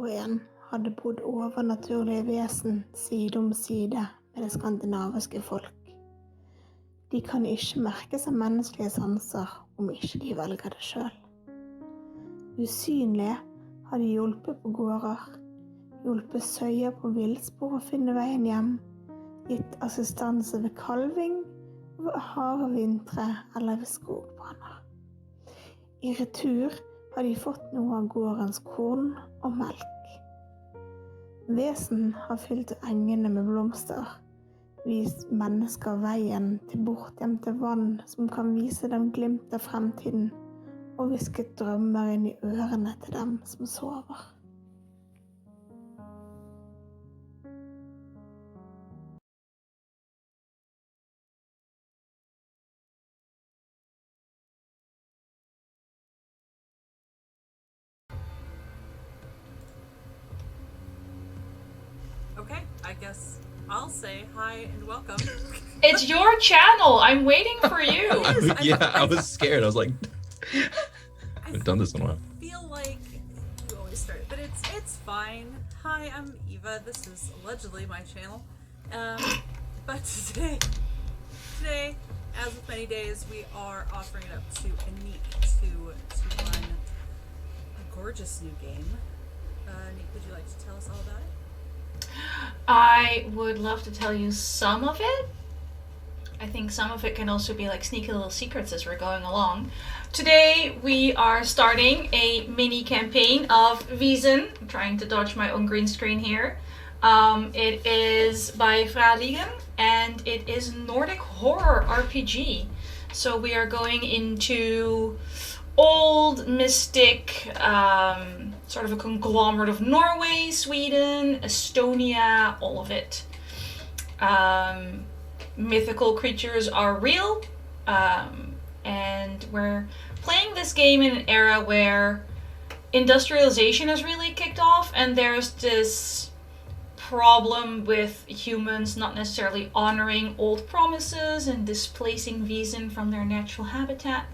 historien hadde bodd overnaturlige vesen side om side med det skandinaviske folk. De kan ikke merke seg menneskelige sanser om ikke de velger det selv. Usynlige har de hjulpet på gårder, hjulpet søyer på villspor å finne veien hjem, gitt assistanse ved kalving, ved harde vintre eller ved skogbranner. I retur har de fått noe av gårdens korn og melk. Vesen har fylt engene med blomster, vist mennesker veien til bortgjemte vann som kan vise dem glimt av fremtiden, og hvisket drømmer inn i ørene til dem som sover. Okay, I guess I'll say hi and welcome. It's your channel. I'm waiting for you. I was scared. I was like, I've done this in a while. I feel like you always start, but it's fine. Hi, I'm Eva. This is allegedly my channel. But today, as with many days, we are offering it up to Anniek to run a gorgeous new game. Anniek, would you like to tell us all about it? I would love to tell you some of it. I think some of it can also be like sneaky little secrets as we're going along. Today we are starting a mini campaign of Vaesen. I'm trying to dodge my own green screen here. It is by Fredrik and it is Nordic horror RPG. So we are going into old mystic, sort of a conglomerate of Norway, Sweden, Estonia, all of it. Mythical creatures are real, and we're playing this game in an era where industrialization has really kicked off, and there's this problem with humans not necessarily honoring old promises and displacing Vaesen from their natural habitat,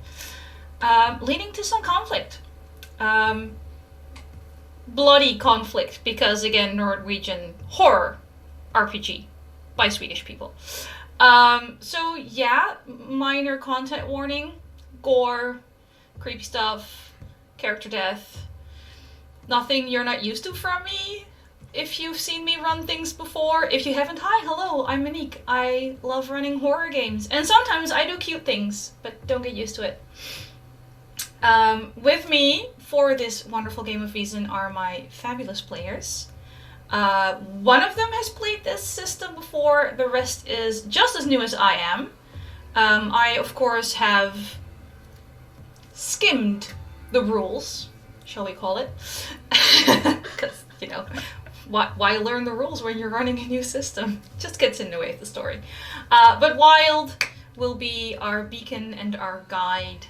leading to some conflict. Bloody conflict, because again, Norwegian horror RPG by Swedish people. So yeah, minor content warning, gore, creepy stuff, character death. Nothing you're not used to from me. If you've seen me run things before, if you haven't, hi, hello, I'm Anniek. I love running horror games, and sometimes I do cute things, but don't get used to it. With me for this wonderful game of Vaesen are my fabulous players. One of them has played this system before, the rest is just as new as I am. I, of course, have skimmed the rules, shall we call it? Because, you know, why learn the rules when you're running a new system? It just gets in the way of the story. But Wilde will be our beacon and our guide.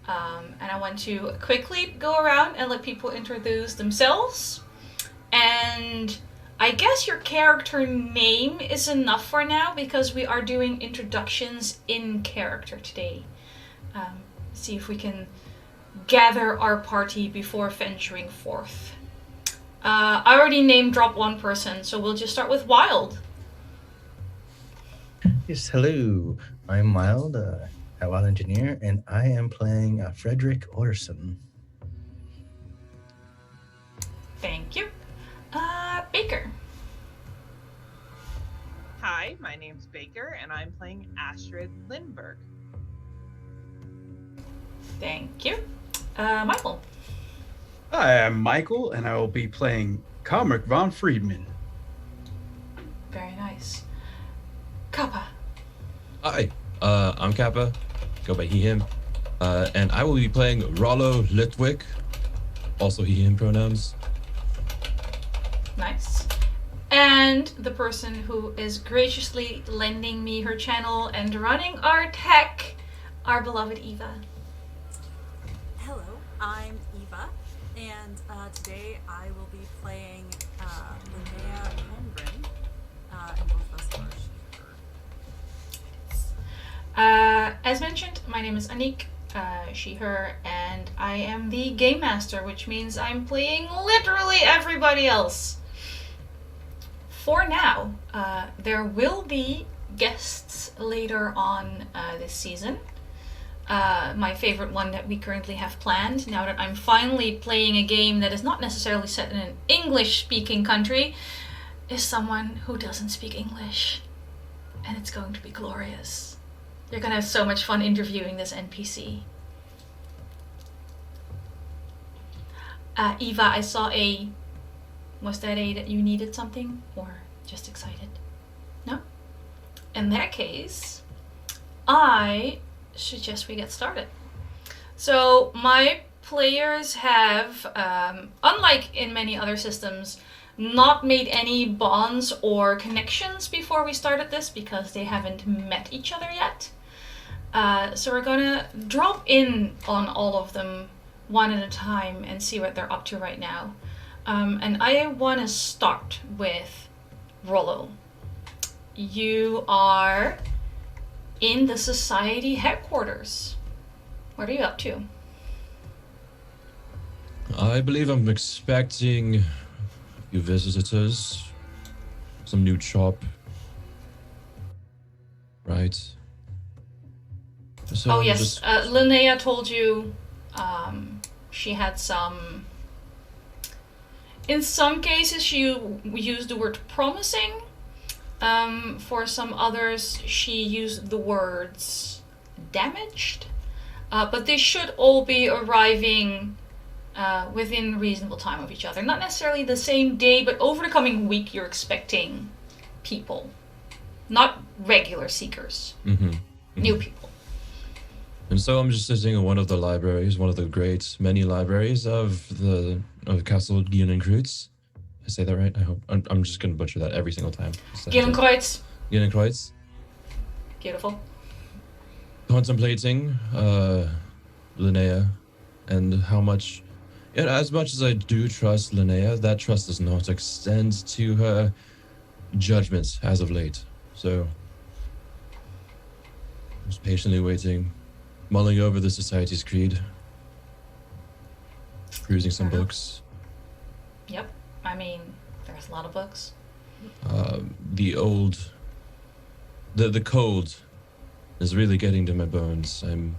And I want to quickly go around and let people introduce themselves. And I guess your character name is enough for now because we are doing introductions in character today. See if we can gather our party before venturing forth. I already name dropped one person, so we'll just start with Wilde. Yes, hello. I'm Wilde, a Wild engineer, and I am playing Fredrik Orson. Thank you. Baker. Hi, my name's Baker, and I'm playing Astrid Lindberg. Thank you. Mikyl. Hi, I'm Mikyl, and I will be playing Komrik von Friedman. Very nice. Kappa. Hi, I'm Kappa, go by he, him, and I will be playing Rollo Litwick, also he, him pronouns. Nice. And the person who is graciously lending me her channel and running our tech, our beloved Eva. Hello, I'm Eva, and today I will be playing Linnea Elfeklin, and both of us are she, her. As mentioned, my name is Anniek, she, her, and and I am the game master, which means I'm playing literally everybody else. For now, there will be guests later on this season. My favorite one that we currently have planned, now that I'm finally playing a game that is not necessarily set in an English-speaking country, is someone who doesn't speak English. And it's going to be glorious. You're gonna have so much fun interviewing this NPC. Eva, I saw a... Was that a that you needed something? Or just excited? No? In that case, I suggest we get started. So my players have, unlike in many other systems, not made any bonds or connections before we started this because they haven't met each other yet. So we're gonna drop in on all of them one at a time and see what they're up to right now. And I want to start with Rollo. You are in the society headquarters. What are you up to? I believe I'm expecting a few visitors, some new chop, right? So oh yes, Linnea told you she had some... In some cases she used the word promising. For some others she used the words damaged. But they should all be arriving within reasonable time of each other. Not necessarily the same day, but over the coming week you're expecting people. Not regular seekers. New people. And so I'm just sitting in one of the libraries, one of the great many libraries of Castle Gyllencreutz. I say that right? I hope. I'm just going to butcher that every single time. Gyllencreutz. Gyllencreutz. Beautiful. Contemplating Linnea and how much... as much as I do trust Linnea, that trust does not extend to her judgments as of late. So, just patiently waiting, mulling over the Society's Creed, perusing some books. Yep, I mean, there's a lot of books. The cold is really getting to my bones. Am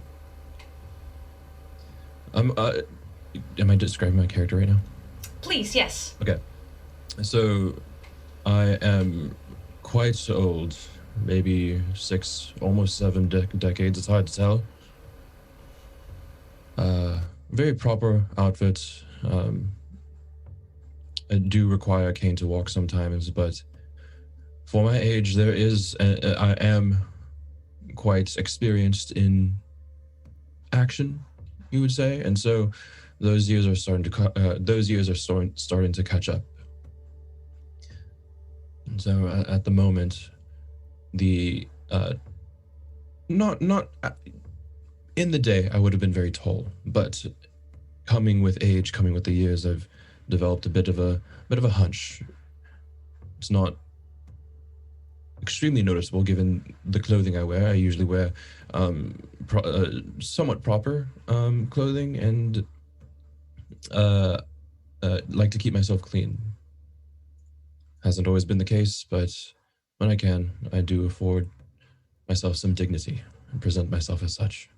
I describing my character right now? Please, yes. Okay. So, I am quite old, maybe 6, almost 7 decades, it's hard to tell. Very proper outfit. I do require a cane to walk sometimes, but for my age, I am quite experienced in action, you would say, and so those years are starting to catch up. And so at the moment, not in the day I would have been very tall, but coming with age, coming with the years, I've developed a bit of a hunch. It's not extremely noticeable given the clothing I wear. I usually wear somewhat proper clothing and like to keep myself clean. Hasn't always been the case, but when I can, I do afford myself some dignity and present myself as such.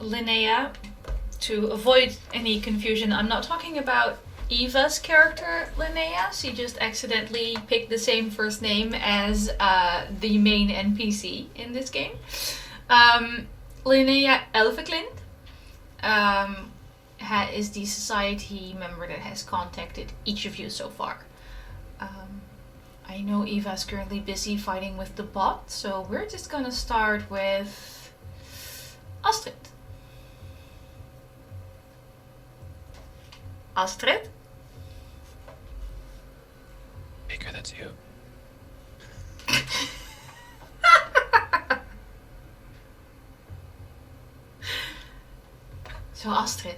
Linnea, to avoid any confusion, I'm not talking about Eva's character, Linnea. She just accidentally picked the same first name as the main NPC in this game. Linnea Elfeklin is the society member that has contacted each of you so far. I know Eva's currently busy fighting with the bot, so we're just gonna start with Astrid. Astrid? Baker, that's you. So Astrid.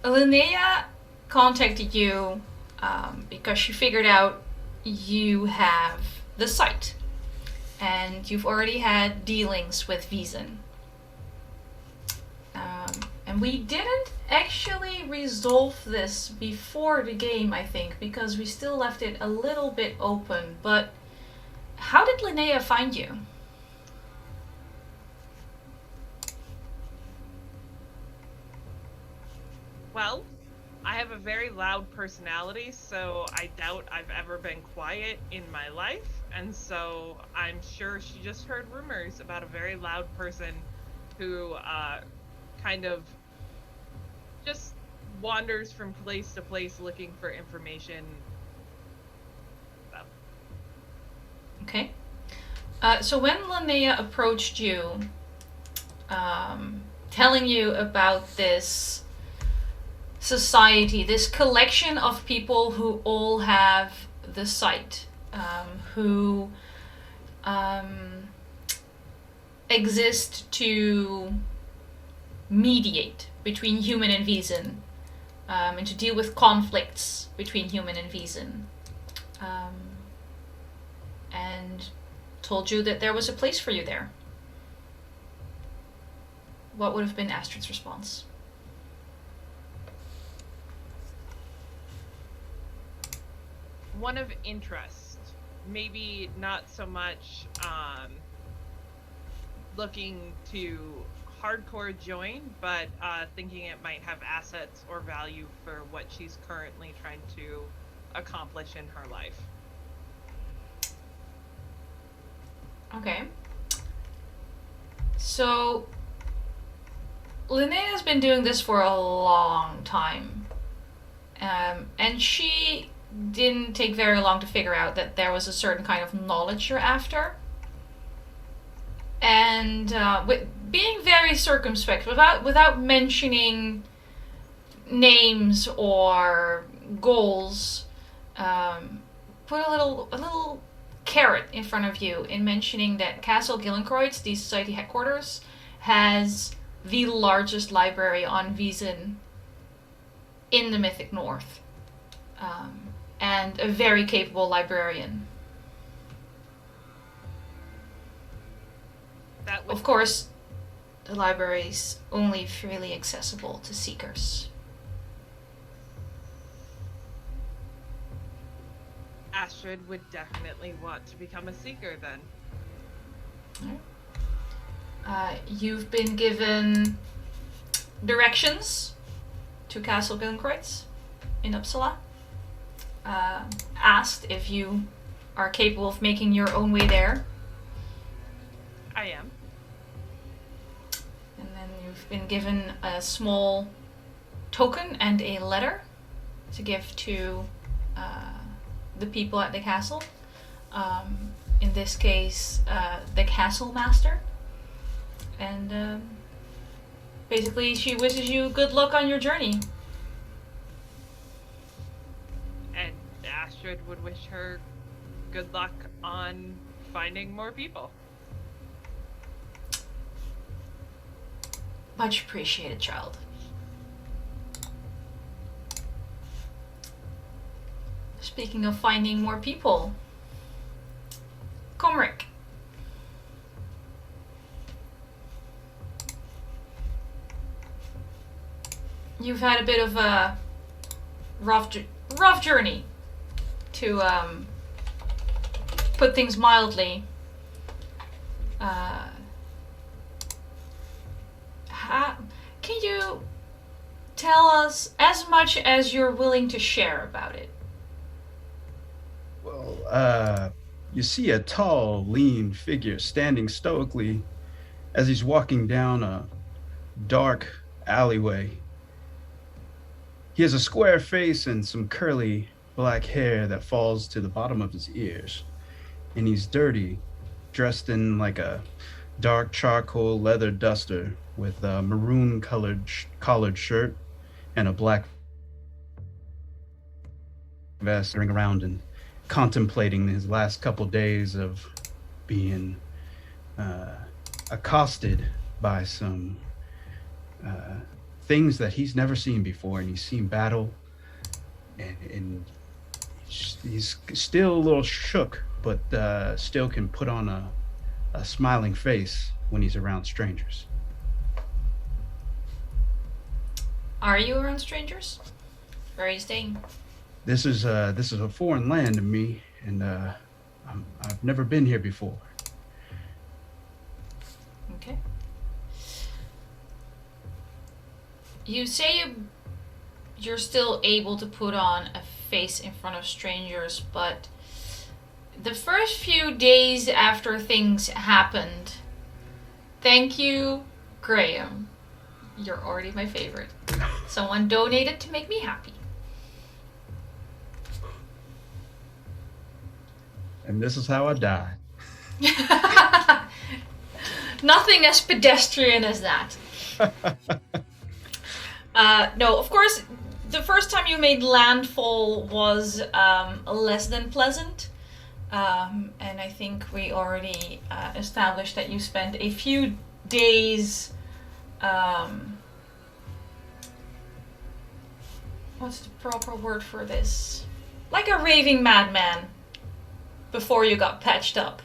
Linnea contacted you because she figured out you have the site, and you've already had dealings with Vaesen. And we didn't actually resolve this before the game, I think, because we still left it a little bit open. But how did Linnea find you? Well, I have a very loud personality, so I doubt I've ever been quiet in my life, and so I'm sure she just heard rumors about a very loud person who kind of just wanders from place to place looking for information. Okay. So when Linnea approached you, telling you about this society, this collection of people who all have the sight, who exist to mediate between human and Vaesen, and to deal with conflicts between human and Vaesen, and told you that there was a place for you there. What would have been Astrid's response? One of interest, maybe not so much looking to hardcore join, but thinking it might have assets or value for what she's currently trying to accomplish in her life. Okay. So Linnea's been doing this for a long time, and she didn't take very long to figure out that there was a certain kind of knowledge you're after. And with being very circumspect, without mentioning names or goals, put a little carrot in front of you in mentioning that Castle Gyllencreutz, the society headquarters, has the largest library on Vaesen in the Mythic North, and a very capable librarian. Of course, the library is only freely accessible to seekers. Astrid would definitely want to become a seeker then. You've been given directions to Castle Gyllencreutz in Uppsala. Asked if you are capable of making your own way there. I am. And then you've been given a small token and a letter to give to the people at the castle. In this case, the Castlemaster. And basically she wishes you good luck on your journey. And Astrid would wish her good luck on finding more people. Much appreciated, child. Speaking of finding more people, Komrik. You've had a bit of a rough journey, to put things mildly. Can you tell us as much as you're willing to share about it? Well, you see a tall, lean figure standing stoically as he's walking down a dark alleyway. He has a square face and some curly black hair that falls to the bottom of his ears. And he's dirty, dressed in like a dark charcoal leather duster with a maroon collared shirt and a black vest, running around and contemplating his last couple days of being accosted by some things that he's never seen before, and he's seen battle, and He's still a little shook, but still can put on a smiling face when he's around strangers. Are you around strangers? Where are you staying? This is a foreign land to me, and I've never been here before. Okay. You say you're still able to put on a face in front of strangers, but the first few days after things happened, thank you, Graham. You're already my favorite. Someone donated to make me happy. And this is how I die. Nothing as pedestrian as that. No, of course, the first time you made landfall was less than pleasant. And I think we already established that you spent a few days... what's the proper word for this? Like a raving madman before you got patched up.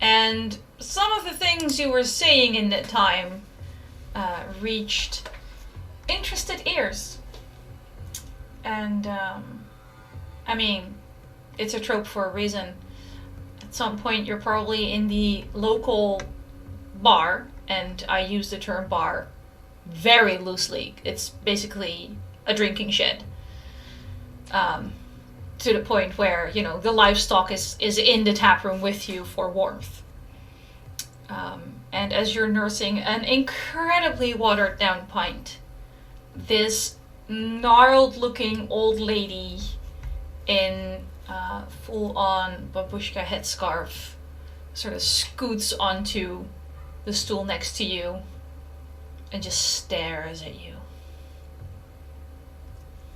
And some of the things you were saying in that time reached interested ears. And, I mean, it's a trope for a reason. At some point you're probably in the local bar, and I use the term bar very loosely. It's basically a drinking shed. To the point where, you know, the livestock is in the tap room with you for warmth. And as you're nursing an incredibly watered down pint, this gnarled looking old lady in full on babushka headscarf sort of scoots onto the stool next to you and just stares at you.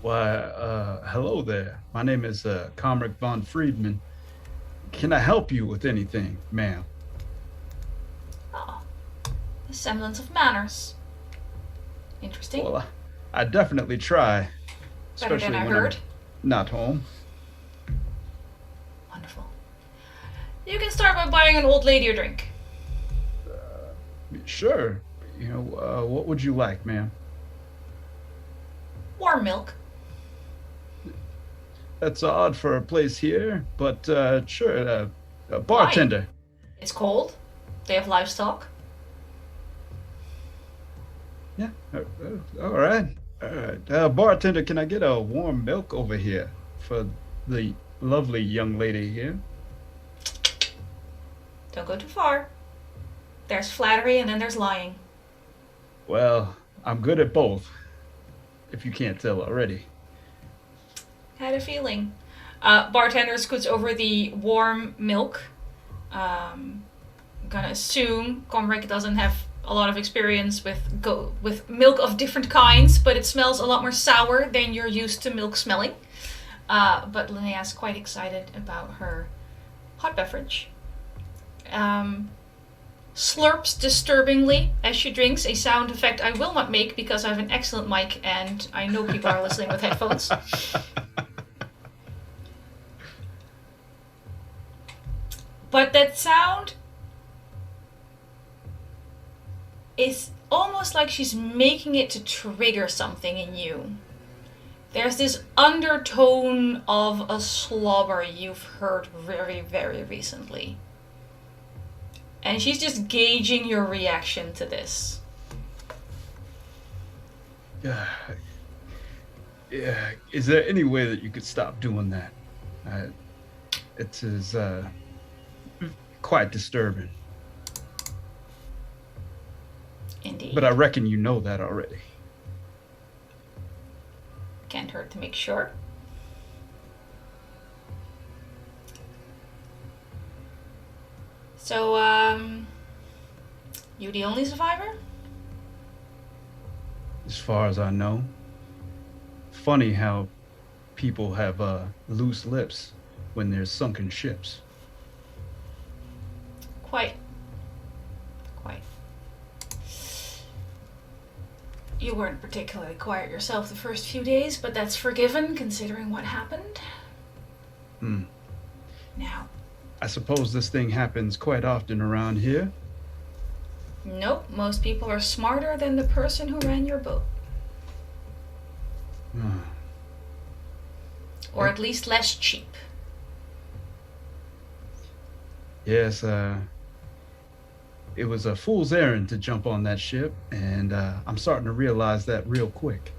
Why, hello there. My name is Komrik von Friedman. Can I help you with anything, ma'am? Oh, a semblance of manners. Interesting. Well, I definitely try. Better than I when heard. I'm not home. Wonderful. You can start by buying an old lady a drink. Sure. You know, what would you like, ma'am? Warm milk. That's odd for a place here, but sure. A bartender. Why? It's cold. They have livestock. Yeah. All right. All right. Bartender, can I get a warm milk over here for the lovely young lady here? Don't go too far. There's flattery and then there's lying. Well, I'm good at both, if you can't tell already. Had a feeling. Bartender scoots over the warm milk. Gonna assume Komrik doesn't have a lot of experience with milk of different kinds, but it smells a lot more sour than you're used to milk smelling. But Linnea's quite excited about her hot beverage. Slurps disturbingly as she drinks, a sound effect I will not make because I have an excellent mic and I know people are listening with headphones. But that sound is almost like she's making it to trigger something in you. There's this undertone of a slobber you've heard very, very recently. And she's just gauging your reaction to this. Yeah. Is there any way that you could stop doing that? It is quite disturbing. Indeed. But I reckon you know that already. Can't hurt to make sure. So, you the only survivor? As far as I know. Funny how people have loose lips when there's sunken ships. Quite. You weren't particularly quiet yourself the first few days, but that's forgiven considering what happened. Now. I suppose this thing happens quite often around here. Nope, most people are smarter than the person who ran your boat. Or at least less cheap. Yes, it was a fool's errand to jump on that ship, and I'm starting to realize that real quick.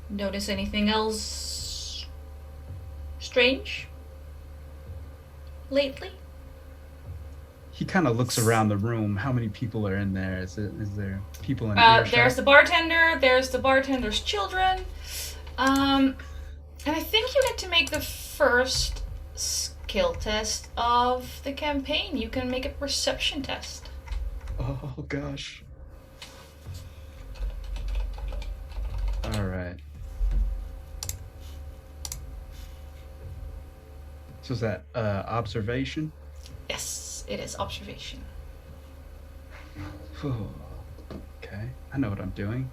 Notice anything else strange lately? He kind of looks around the room. How many people are in there? Is there people in earshot? There's the bartender, there's the bartender's children. And I think you get to make the first skill test of the campaign. You can make a perception test. Oh, gosh. All right. So is that observation? Yes, it is observation. Okay, I know what I'm doing.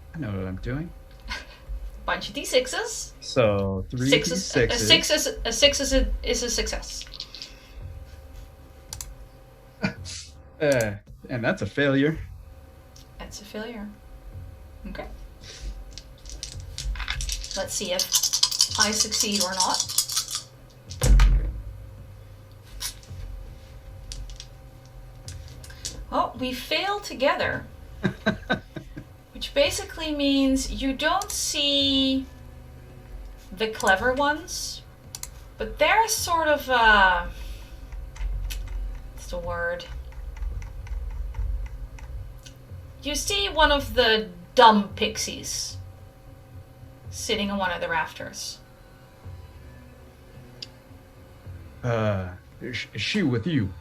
Bunch of d6s. So 3 d6s. A six is a success. And that's a failure. That's a failure. Okay. Let's see if I succeed or not. Well, we fail together. Which basically means you don't see the clever ones, but they're sort of, what's the word? You see one of the dumb pixies sitting on one of the rafters. Is she with you?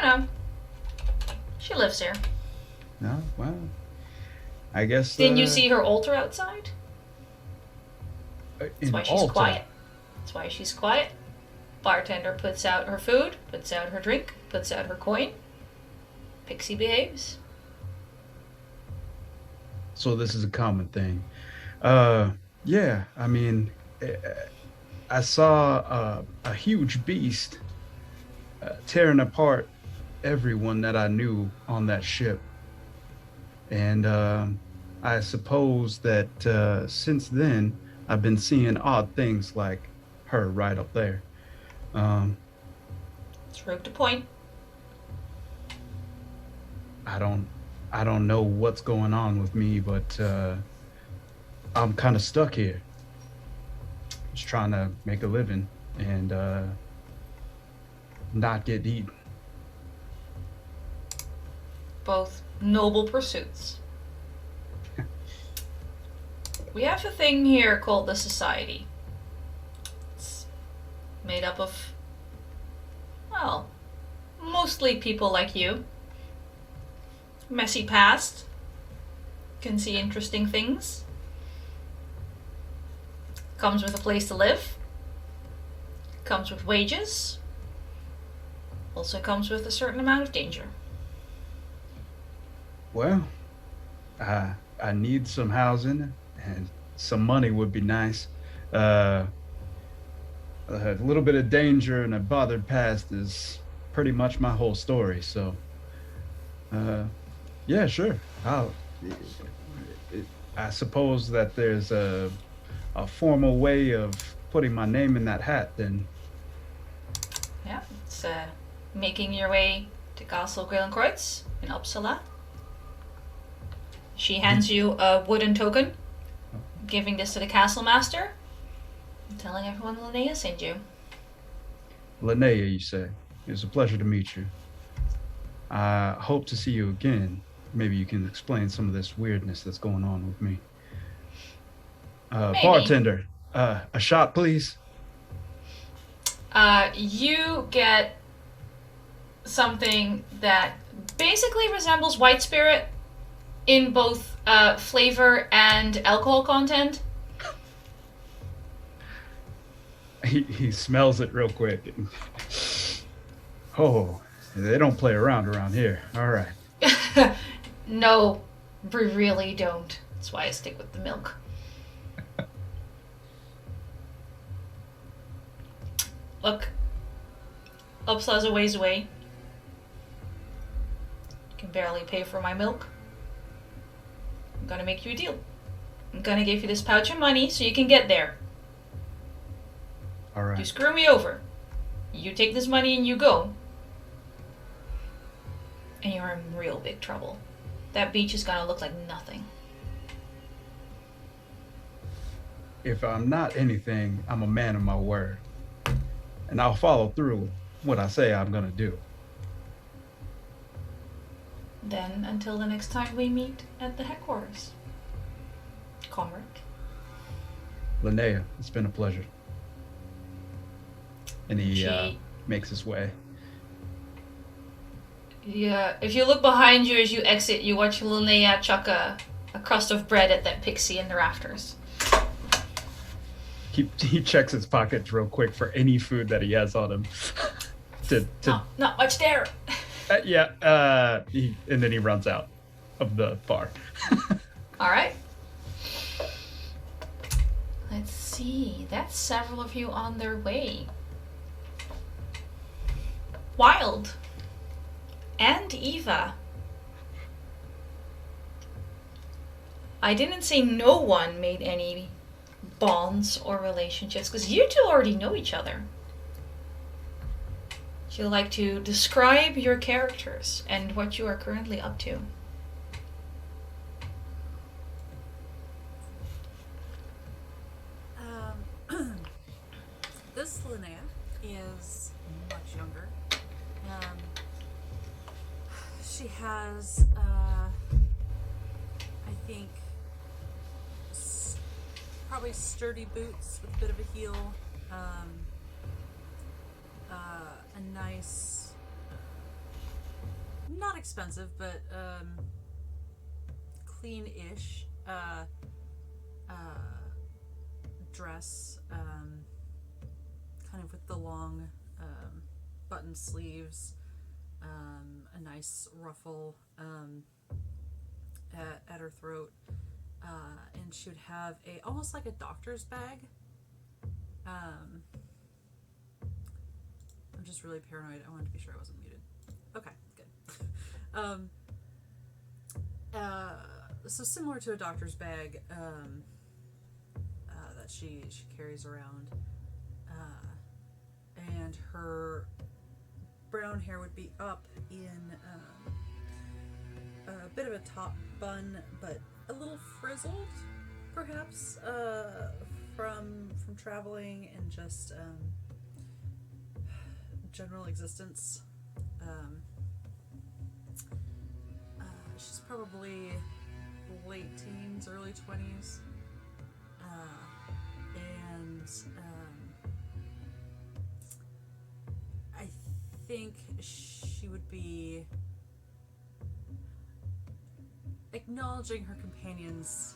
No. She lives here. No? Well, I guess... Didn't you see her altar outside? That's why she's quiet. That's why she's quiet. Bartender puts out her food, puts out her drink, puts out her coin. Pixie behaves. So this is a common thing. Yeah, I mean, I saw a huge beast tearing apart everyone that I knew on that ship. And I suppose that since then, I've been seeing odd things like her right up there. It's rude to point. I don't know what's going on with me, but I'm kind of stuck here. Just trying to make a living and not get eaten. Both noble pursuits. We have a thing here called the Society. It's made up of, well, mostly people like you. Messy past. Can see interesting things. Comes with a place to live. Comes with wages. Also comes with a certain amount of danger. Well, I need some housing and some money would be nice. A little bit of danger and a bothered past is pretty much my whole story. So, yeah, sure. I suppose that there's a formal way of putting my name in that hat then. Yeah, it's making your way to Castle Gyllencreutz in Uppsala. She hands you a wooden token, giving this to the Castlemaster, and telling everyone Linnea sent you. Linnea, you say. It was a pleasure to meet you. I hope to see you again. Maybe you can explain some of this weirdness that's going on with me. Bartender, a shot, please. You get something that basically resembles white spirit in both flavor and alcohol content. He smells it real quick. Oh, They don't play around here. All right. No, we really don't. That's why I stick with the milk. Look, Uppsala's a ways away. You can barely pay for my milk. I'm gonna make you a deal. I'm gonna give you this pouch of money so you can get there. All right. You screw me over. You take this money and you go. And you're in real big trouble. That beach is gonna look like nothing. If I'm not anything, I'm a man of my word. And I'll follow through with what I say I'm gonna do. Then, until the next time we meet at the headquarters. Komrik. Linnea, it's been a pleasure. And he makes his way. Yeah, if you look behind you as you exit, you watch Linnea chuck a crust of bread at that pixie in the rafters. He checks his pockets real quick for any food that he has on him. Not much there. And then he runs out of the bar. All right. Let's see. That's several of you on their way. Wilde and Eva. I didn't say no one made any bonds or relationships because you two already know each other. Would you like to describe your characters and what you are currently up to? This Linnea is much younger. She has, I think, probably sturdy boots with a bit of a heel. A nice, not expensive, but clean-ish dress, kind of with the long button sleeves, a nice ruffle at her throat, and she would have almost like a doctor's bag. I'm just really paranoid. I wanted to be sure I wasn't muted. Okay, good. So similar to a doctor's bag that she carries around, and her brown hair would be up in a bit of a top bun, but a little frizzled, perhaps, from traveling and just general existence. She's probably late teens, early 20s, and I think she would be acknowledging her companion's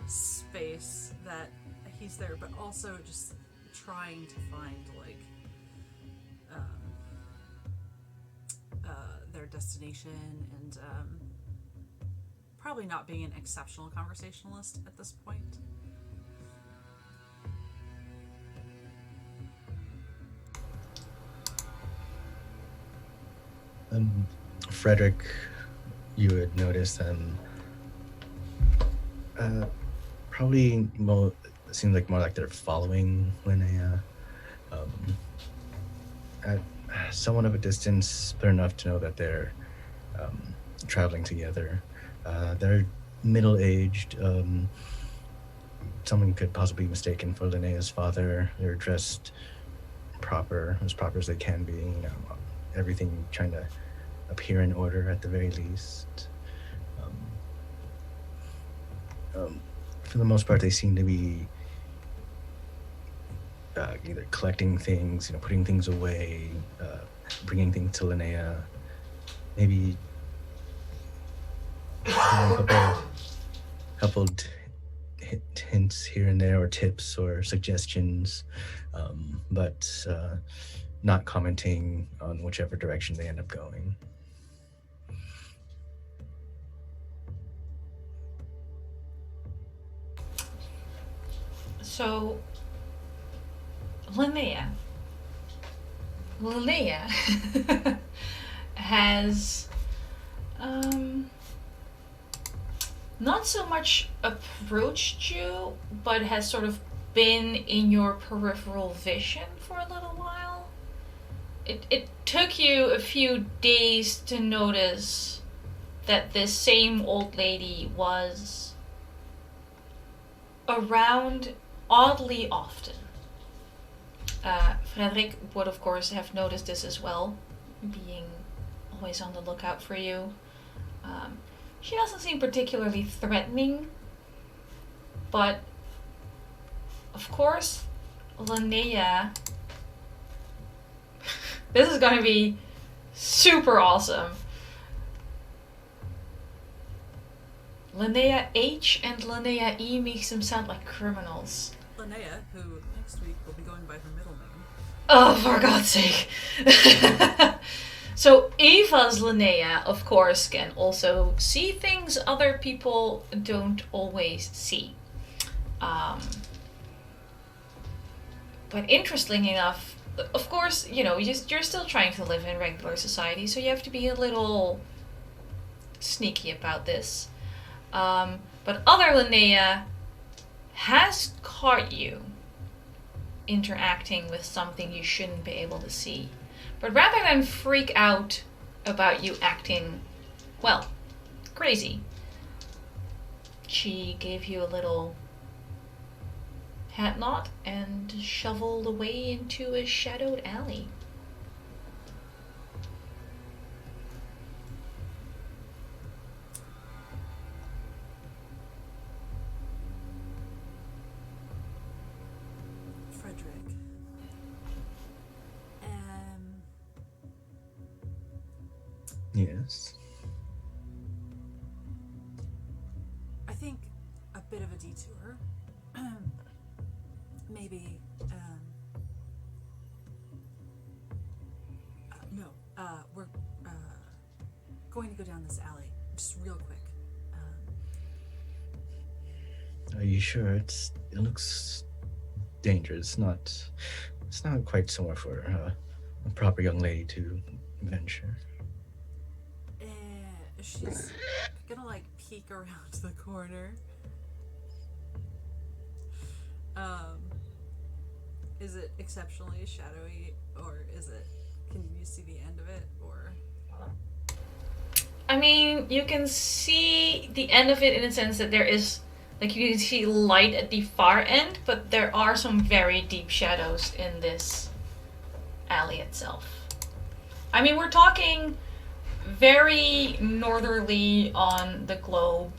space, that he's there, but also just trying to find their destination, and probably not being an exceptional conversationalist at this point. Fredrik, you would notice probably seems like more like they're following Linnea at somewhat of a distance, but enough to know that they're traveling together. They're middle-aged. Someone could possibly be mistaken for Linnea's father. They're dressed proper as they can be. Everything trying to appear in order at the very least. For the most part, they seem to be either collecting things, putting things away, bringing things to Linnea, maybe a couple hints here and there, or tips or suggestions, but not commenting on whichever direction they end up going. So, Linnea has not so much approached you, but has sort of been in your peripheral vision for a little while. It took you a few days to notice that this same old lady was around oddly often. Fredrik would of course have noticed this as well, being always on the lookout for you. She doesn't seem particularly threatening, but of course, Linnea, this is going to be super awesome. Linnea H and Linnea E makes them sound like criminals. Linnea, who next week will be going by her middle name. Oh, for God's sake. So Eva's Linnea, of course, can also see things other people don't always see. But interestingly enough, of course, you know, you're still trying to live in regular society, so you have to be a little sneaky about this. But other Linnea has caught you interacting with something you shouldn't be able to see. But rather than freak out about you acting, well, crazy, she gave you a little hat knot and shoveled away into a shadowed alley. Yes. I think a bit of a detour. Maybe, no, we're going to go down this alley, just real quick. Are you sure? It looks dangerous. It's not quite somewhere for a proper young lady to venture. She's gonna like peek around the corner. Is it exceptionally shadowy, or can you see the end of it, or? I mean, you can see the end of it in the sense that there is, like, you can see light at the far end, but there are some very deep shadows in this alley itself. I mean, we're talking very northerly on the globe,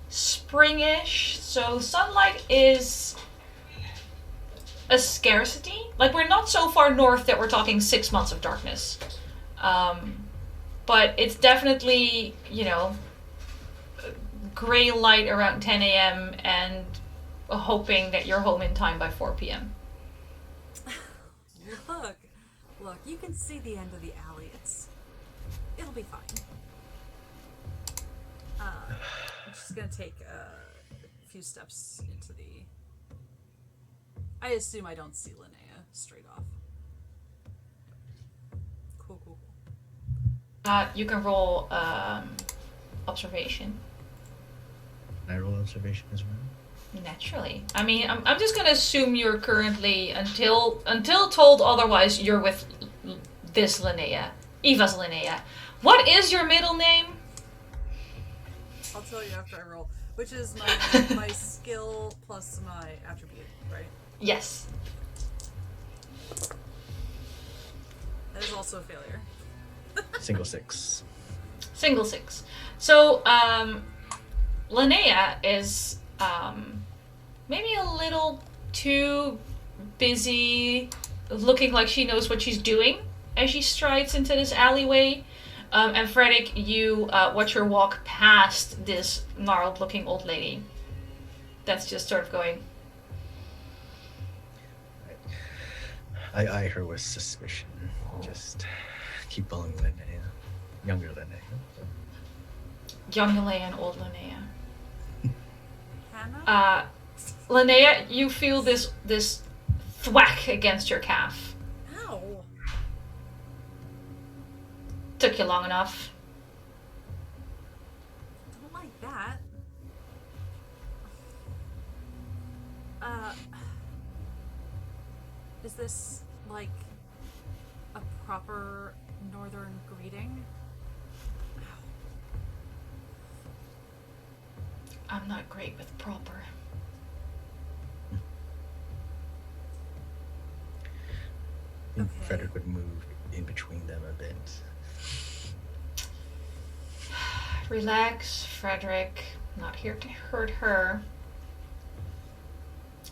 springish, so sunlight is a scarcity. Like, we're not so far north that we're talking 6 months of darkness, but it's definitely, you know, gray light around 10 a.m. and hoping that you're home in time by 4 p.m. Look, you can see the end of the alley. It'll be fine. I'm just gonna take a few steps into the... I assume I don't see Linnea straight off. Cool. You can roll observation. Can I roll observation as well? Naturally. I mean, I'm just gonna assume you're currently, until told otherwise, you're with this Linnea. Eva's Linnea. What is your middle name? I'll tell you after I roll. Which is my skill plus my attribute, right? Yes. That is also a failure. Single 6. Single 6. So, Linnea is maybe a little too busy looking like she knows what she's doing as she strides into this alleyway. And Fredrik, you watch her walk past this gnarled looking old lady that's just sort of going. I eye her with suspicion. Just keep following Linnea. Younger Linnea. Young Linnea and old Linnea. Hannah? Linnea, you feel this thwack against your calf. Ow. Took you long enough. Don't like that. Is this like a proper northern greeting? I'm not great with proper. And Okay. Fredrik would move in between them a bit. Relax, Fredrik. Not here to hurt her.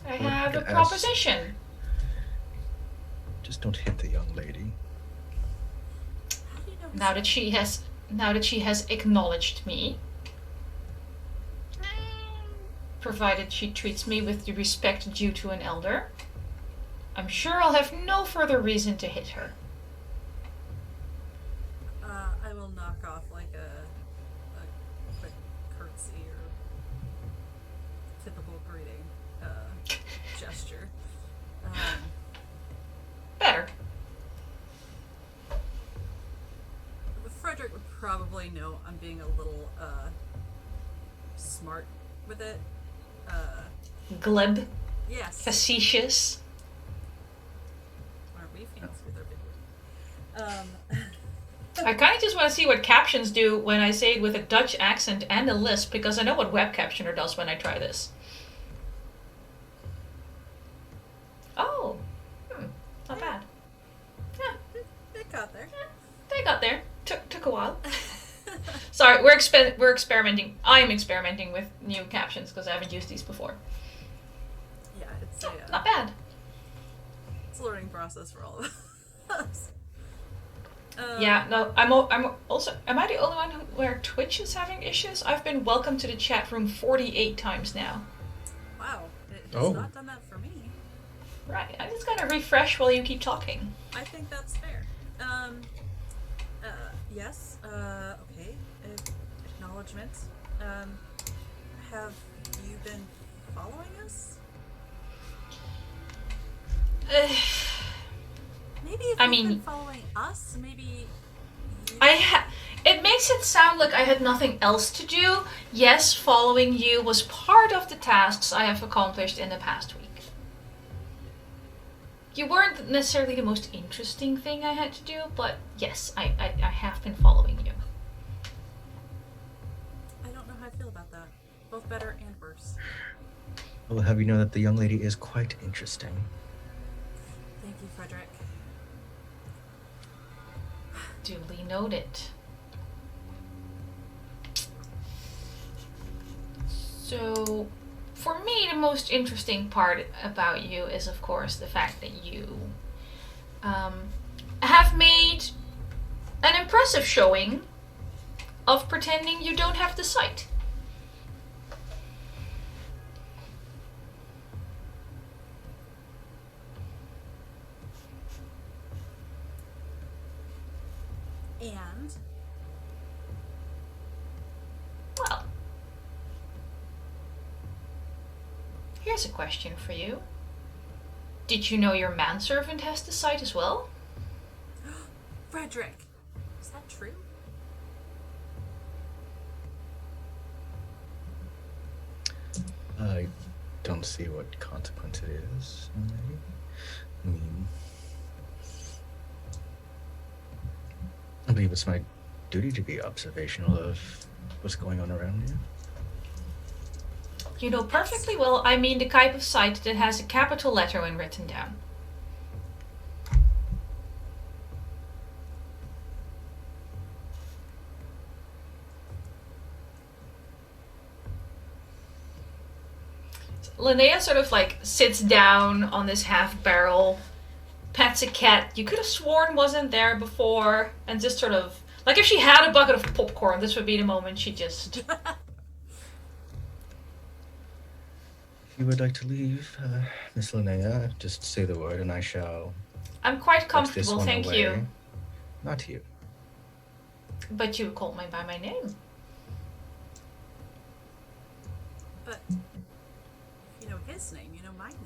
I Well, have I a could ask- proposition. Just don't hit the young lady. How do you know? Now that she has acknowledged me, provided she treats me with the respect due to an elder, I'm sure I'll have no further reason to hit her. I will knock off like a quick curtsy or typical greeting gesture. Better. Fredrik would probably know I'm being a little smart with it. Glib. Yes. Facetious. Aren't we fancy with our big words? I kind of just want to see what captions do when I say it with a Dutch accent and a lisp, because I know what web captioner does when I try this. Oh. Not bad. Yeah, They got there. they got there. Took a while. Sorry, we're experimenting. I'm experimenting with new captions because I haven't used these before. Yeah, it's Not bad. it's a learning process for all of us. Yeah, no, I'm also. Am I the only one where Twitch is having issues? I've been welcome to the chat room 48 times now. Wow, it has Oh. not done that for me. Right, I'm just gonna refresh while you keep talking. I think that's fair. Yes. Okay. Acknowledgement. Have you been following us? Maybe if I you've mean- been following us, maybe. You... It makes it sound like I had nothing else to do. Yes, following you was part of the tasks I have accomplished in the past week. You weren't necessarily the most interesting thing I had to do, but yes, I have been following you. I don't know how I feel about that. Both better and worse. Well, have you know that the young lady is quite interesting. Thank you, Fredrik. Duly noted. So, for me, the most interesting part about you is, of course, the fact that you have made an impressive showing of pretending you don't have the sight. And Well, here's a question for you. Did you know your manservant has the sight as well? Fredrik, is that true? I don't see what consequence it is. I mean, I believe it's my duty to be observational of what's going on around you. You know perfectly well I mean the type of sight that has a capital letter when written down. Linnea sort of like sits down on this half barrel, pets a cat you could have sworn wasn't there before, and just sort of like if she had a bucket of popcorn, this would be the moment she just. If you would like to leave, Miss Linnea, just say the word and I shall. I'm quite Put this comfortable, one thank away. you. Not you. But you called me by my name. But if you know his name, you know my name.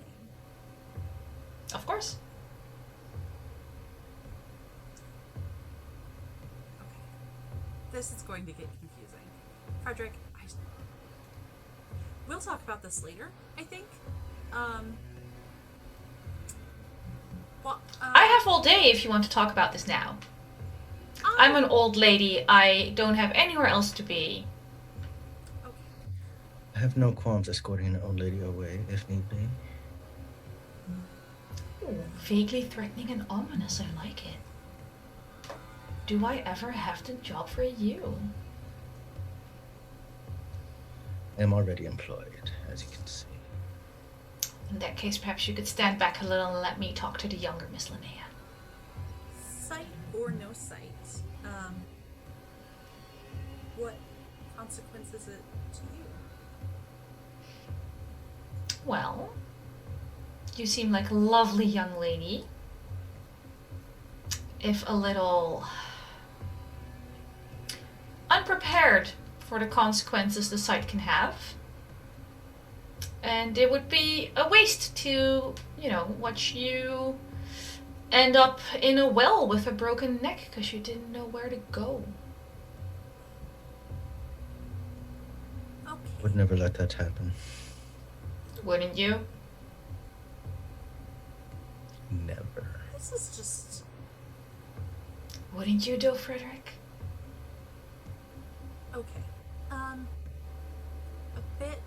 Of course. Okay. This is going to get confusing. Fredrik, we'll talk about this later, I think. I have all day if you want to talk about this now. I'm an old lady. I don't have anywhere else to be. Okay. I have no qualms escorting an old lady away if need be. Ooh, vaguely threatening and ominous. I like it. Do I ever have the job for you? I am already employed, as you can see. In that case, perhaps you could stand back a little and let me talk to the younger Miss Linnea. Sight or no sight, what consequence is it to you? Well, you seem like a lovely young lady. If a little unprepared for the consequences the sight can have. And it would be a waste to, watch you end up in a well with a broken neck because you didn't know where to go. Okay. Would never let that happen. Wouldn't you? Never. This is just... Wouldn't you, though, Fredrik? Okay. A bit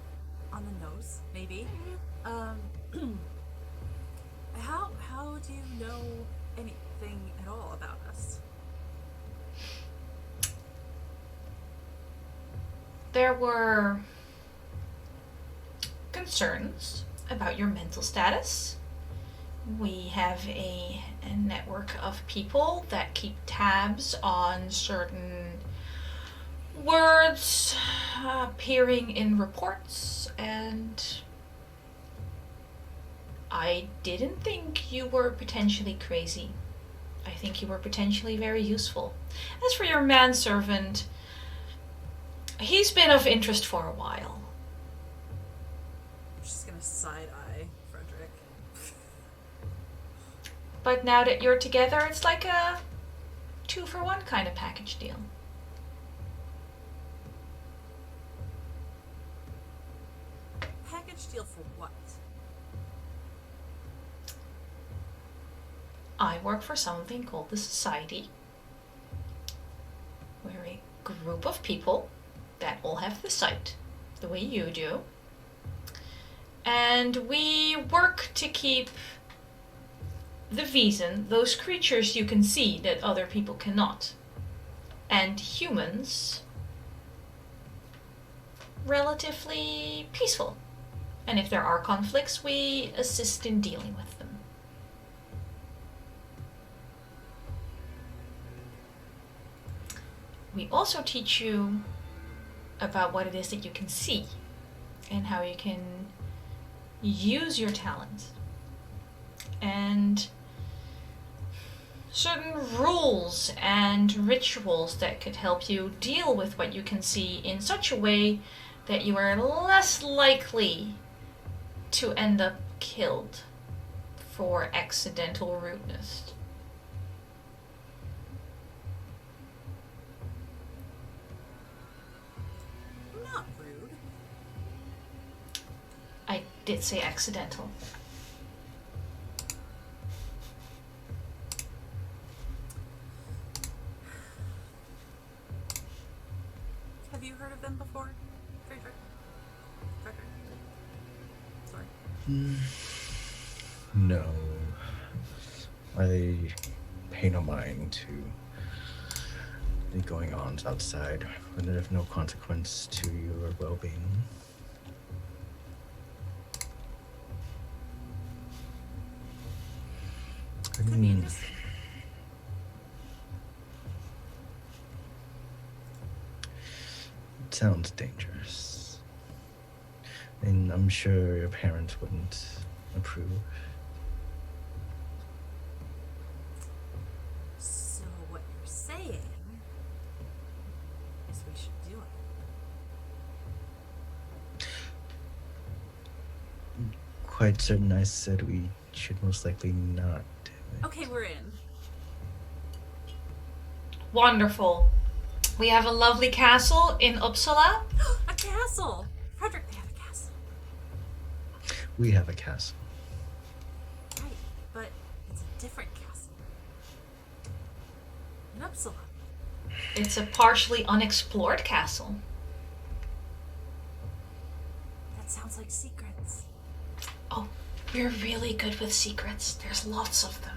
on the nose, maybe. How do you know anything at all about us? There were concerns about your mental status. We have a network of people that keep tabs on certain words appearing in reports, and I didn't think you were potentially crazy. I think you were potentially very useful. As for your manservant, he's been of interest for a while. I'm just gonna side-eye Fredrik. But now that you're together, it's like a 2-for-1 kind of package deal. Package deal for what? I work for something called the Society. We're a group of people that all have the sight, the way you do. And we work to keep the Vaesen, those creatures you can see that other people cannot, and humans, relatively peaceful. And if there are conflicts, we assist in dealing with them. We also teach you about what it is that you can see and how you can use your talent, and certain rules and rituals that could help you deal with what you can see in such a way that you are less likely to end up killed for accidental rudeness. Not rude. I did say accidental. Have you heard of them before? Fredrik? Sorry. No. I pay no mind to the going-ons outside when they're of no consequence to your well-being. I mean, it sounds dangerous. And I'm sure your parents wouldn't approve. quite certain I said we should most likely not do it. Okay, we're in. Wonderful. We have a lovely castle in Uppsala. A castle! Fredrik, they have a castle. We have a castle. Right, but it's a different castle. In Uppsala. It's a partially unexplored castle. That sounds like secrets. Oh, we're really good with secrets. There's lots of them.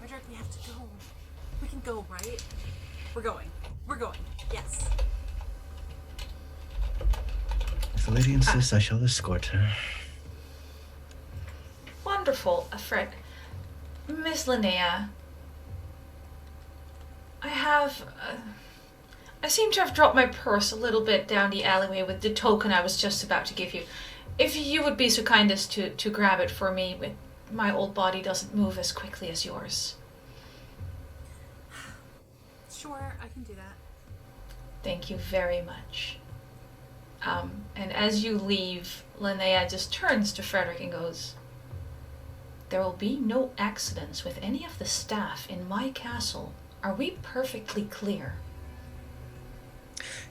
Fredrik, we have to go. We can go, right? We're going. Yes. If the lady insists, I shall escort her. Wonderful, Fred. Miss Linnea, I seem to have dropped my purse a little bit down the alleyway with the token I was just about to give you. If you would be so kind as to grab it for me, my old body doesn't move as quickly as yours. Sure, I can do that. Thank you very much. And as you leave, Linnea just turns to Fredrik and goes, "There will be no accidents with any of the staff in my castle. Are we perfectly clear?"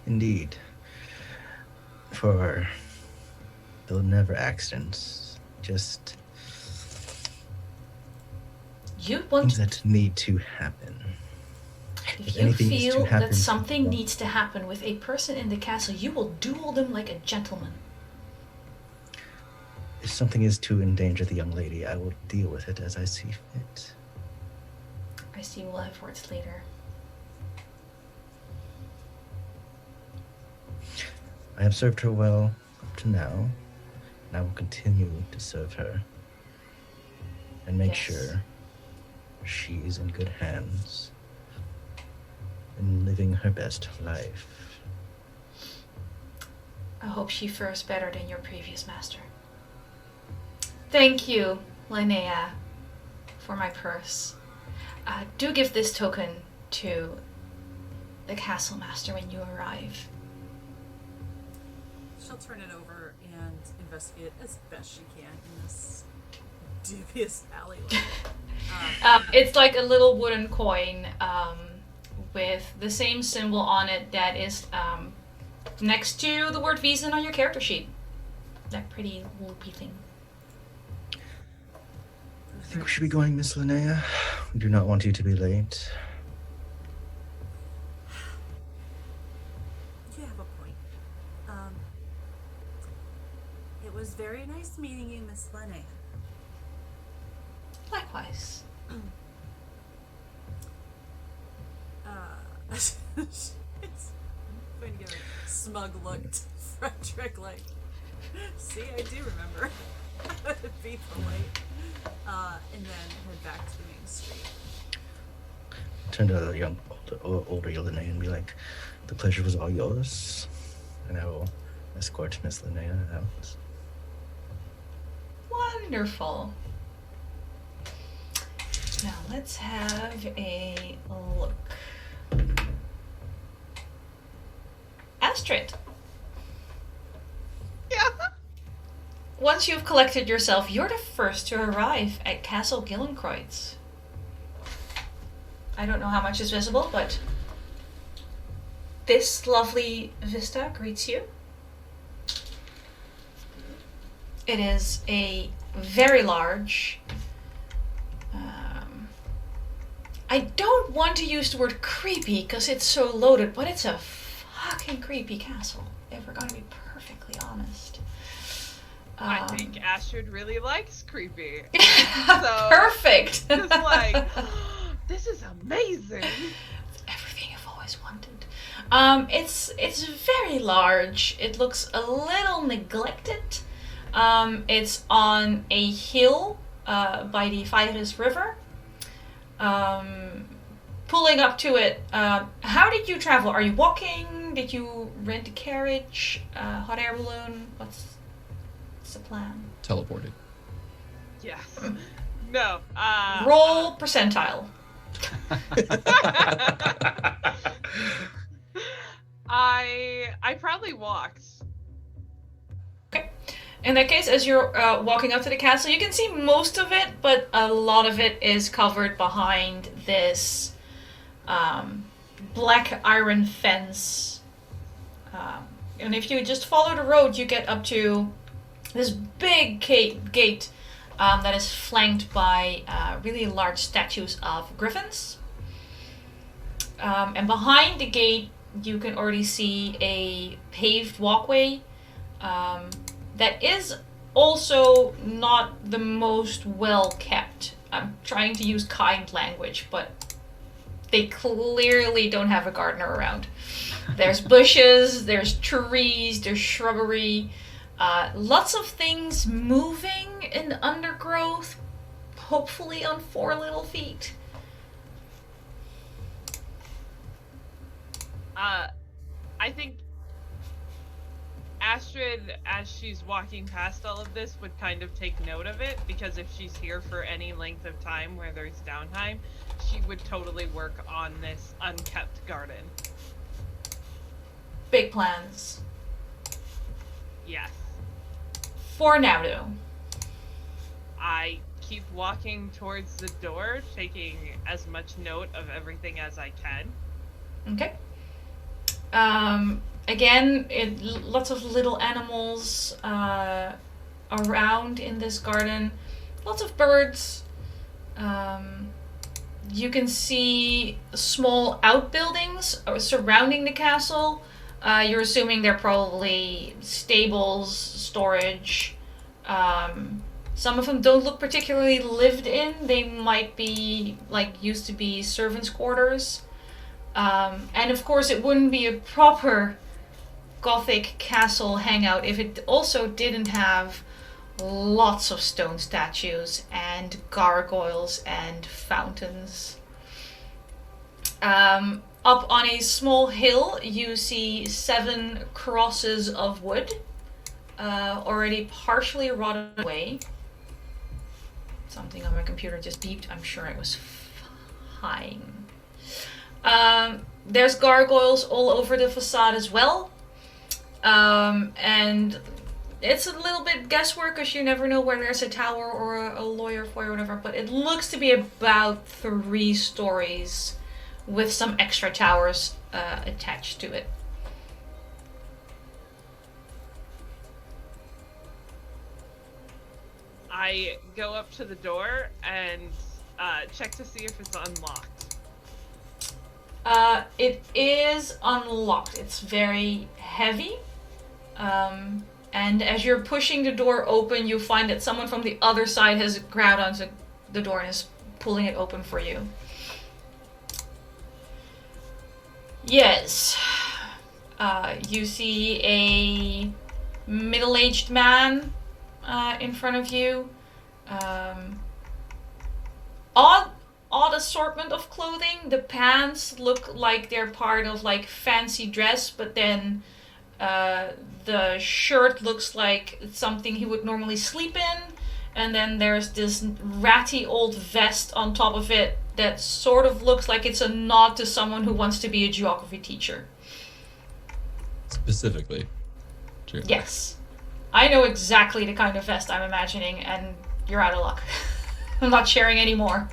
Indeed. For there'll never accidents. Just You want things that need to happen. If you anything needs feel to happen, that something well, needs to happen with a person in the castle, you will duel them like a gentleman. if something is to endanger the young lady, I will deal with it as I see fit. I see we'll have words later. I have served her well up to now, and I will continue to serve her and make Yes. sure she's in good hands and living her best life. I hope she fares better than your previous master. Thank you, Linnea, for my purse. Do give this token to the Castlemaster when you arrive. She'll turn it over and investigate as best she can in this dubious alleyway. It's like a little wooden coin with the same symbol on it that is next to the word Vaesen on your character sheet. That pretty loopy thing. I think we should be going, Miss Linnea. We do not want you to be late. You have a point. It was very nice meeting you, Miss Linnea. Likewise. It's going to give a smug look to Fredrik, like, see, I do remember how to be polite. And then head back to the main street. Turn to the older Linnea and be like, "The pleasure was all yours," and I will escort Miss Linnea out. Wonderful. Now let's have a look. Astrid. Yeah. Once you've collected yourself, you're the first to arrive at Castle Gyllencreutz. I don't know how much is visible, but this lovely vista greets you. It is a very large... I don't want to use the word creepy because it's so loaded, but it's a fucking creepy castle, if we're going to be perfectly honest. I think Astrid really likes creepy. Perfect! It's like, this is amazing. Everything I've always wanted. It's very large. It looks a little neglected. It's on a hill by the Frisk River. Pulling up to it, how did you travel? Are you walking? Did you rent a carriage? Hot air balloon? What's the plan? Teleported. Yes. No. Roll percentile. I probably walked. In that case, as you're walking up to the castle, you can see most of it, but a lot of it is covered behind this black iron fence. And if you just follow the road, you get up to this big gate that is flanked by really large statues of griffins. And behind the gate, you can already see a paved walkway that is also not the most well kept. I'm trying to use kind language, but they clearly don't have a gardener around. There's bushes, there's trees, there's shrubbery, lots of things moving in the undergrowth, hopefully on 4 little feet. I think Astrid, as she's walking past all of this, would kind of take note of it, because if she's here for any length of time where there's downtime, she would totally work on this unkept garden. Big plans. Yes. For now, though. I keep walking towards the door, taking as much note of everything as I can. Okay. Again, lots of little animals around in this garden. Lots of birds. You can see small outbuildings surrounding the castle. You're assuming they're probably stables, storage. Some of them don't look particularly lived in. They might be, used to be servants' quarters. And of course, it wouldn't be a proper Gothic castle hangout if it also didn't have lots of stone statues and gargoyles and fountains. Up on a small hill, you see 7 crosses of wood, already partially rotted away. Something on my computer just beeped. I'm sure it was fine. There's gargoyles all over the facade as well. And it's a little bit guesswork, because you never know where there's a tower or a lawyer for or whatever, but it looks to be about 3 stories with some extra towers attached to it. I go up to the door and check to see if it's unlocked. It is unlocked. It's very heavy. And as you're pushing the door open, you find that someone from the other side has grabbed onto the door and is pulling it open for you. Yes. You see a middle-aged man in front of you. Odd assortment of clothing. The pants look like they're part of fancy dress, but then the shirt looks like it's something he would normally sleep in, and then there's this ratty old vest on top of it that sort of looks like it's a nod to someone who wants to be a geography teacher. Specifically. Yes. I know exactly the kind of vest I'm imagining, and you're out of luck. I'm not sharing any more.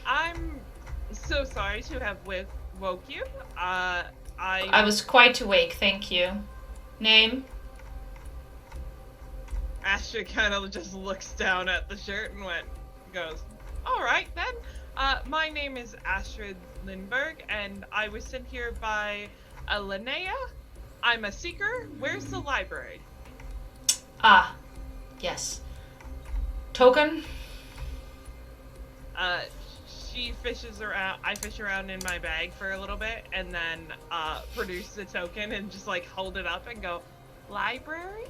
I'm so sorry to have woke you. I was quite awake, thank you. Name? Astrid kind of just looks down at the shirt and goes, all right then. My name is Astrid Lindberg, and I was sent here by Linnea. I'm a seeker. Where's the library? Ah, yes. Token? She fishes around. I fish around in my bag for a little bit, and then produce the token and just hold it up and go, library?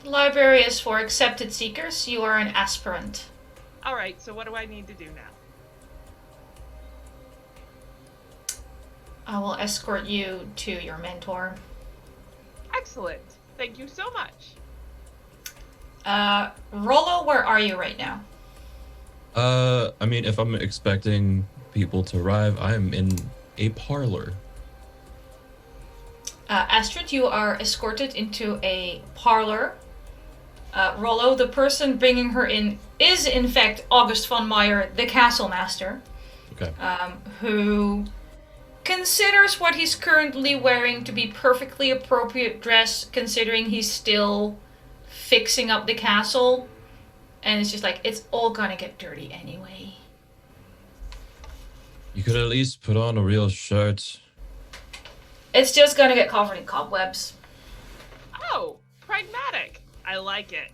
The library is for accepted seekers. You are an aspirant. All right, so what do I need to do now? I will escort you to your mentor. Excellent. Thank you so much. Rollo, where are you right now? I mean, if I'm expecting people to arrive, I am in a parlor. Astrid, you are escorted into a parlor. Rollo, the person bringing her in, is in fact August Funmeyer, the Castlemaster. Okay. Who considers what he's currently wearing to be perfectly appropriate dress, considering he's still fixing up the castle. And it's just like, it's all gonna get dirty anyway. You could at least put on a real shirt. It's just gonna get covered in cobwebs. Oh, pragmatic. I like it.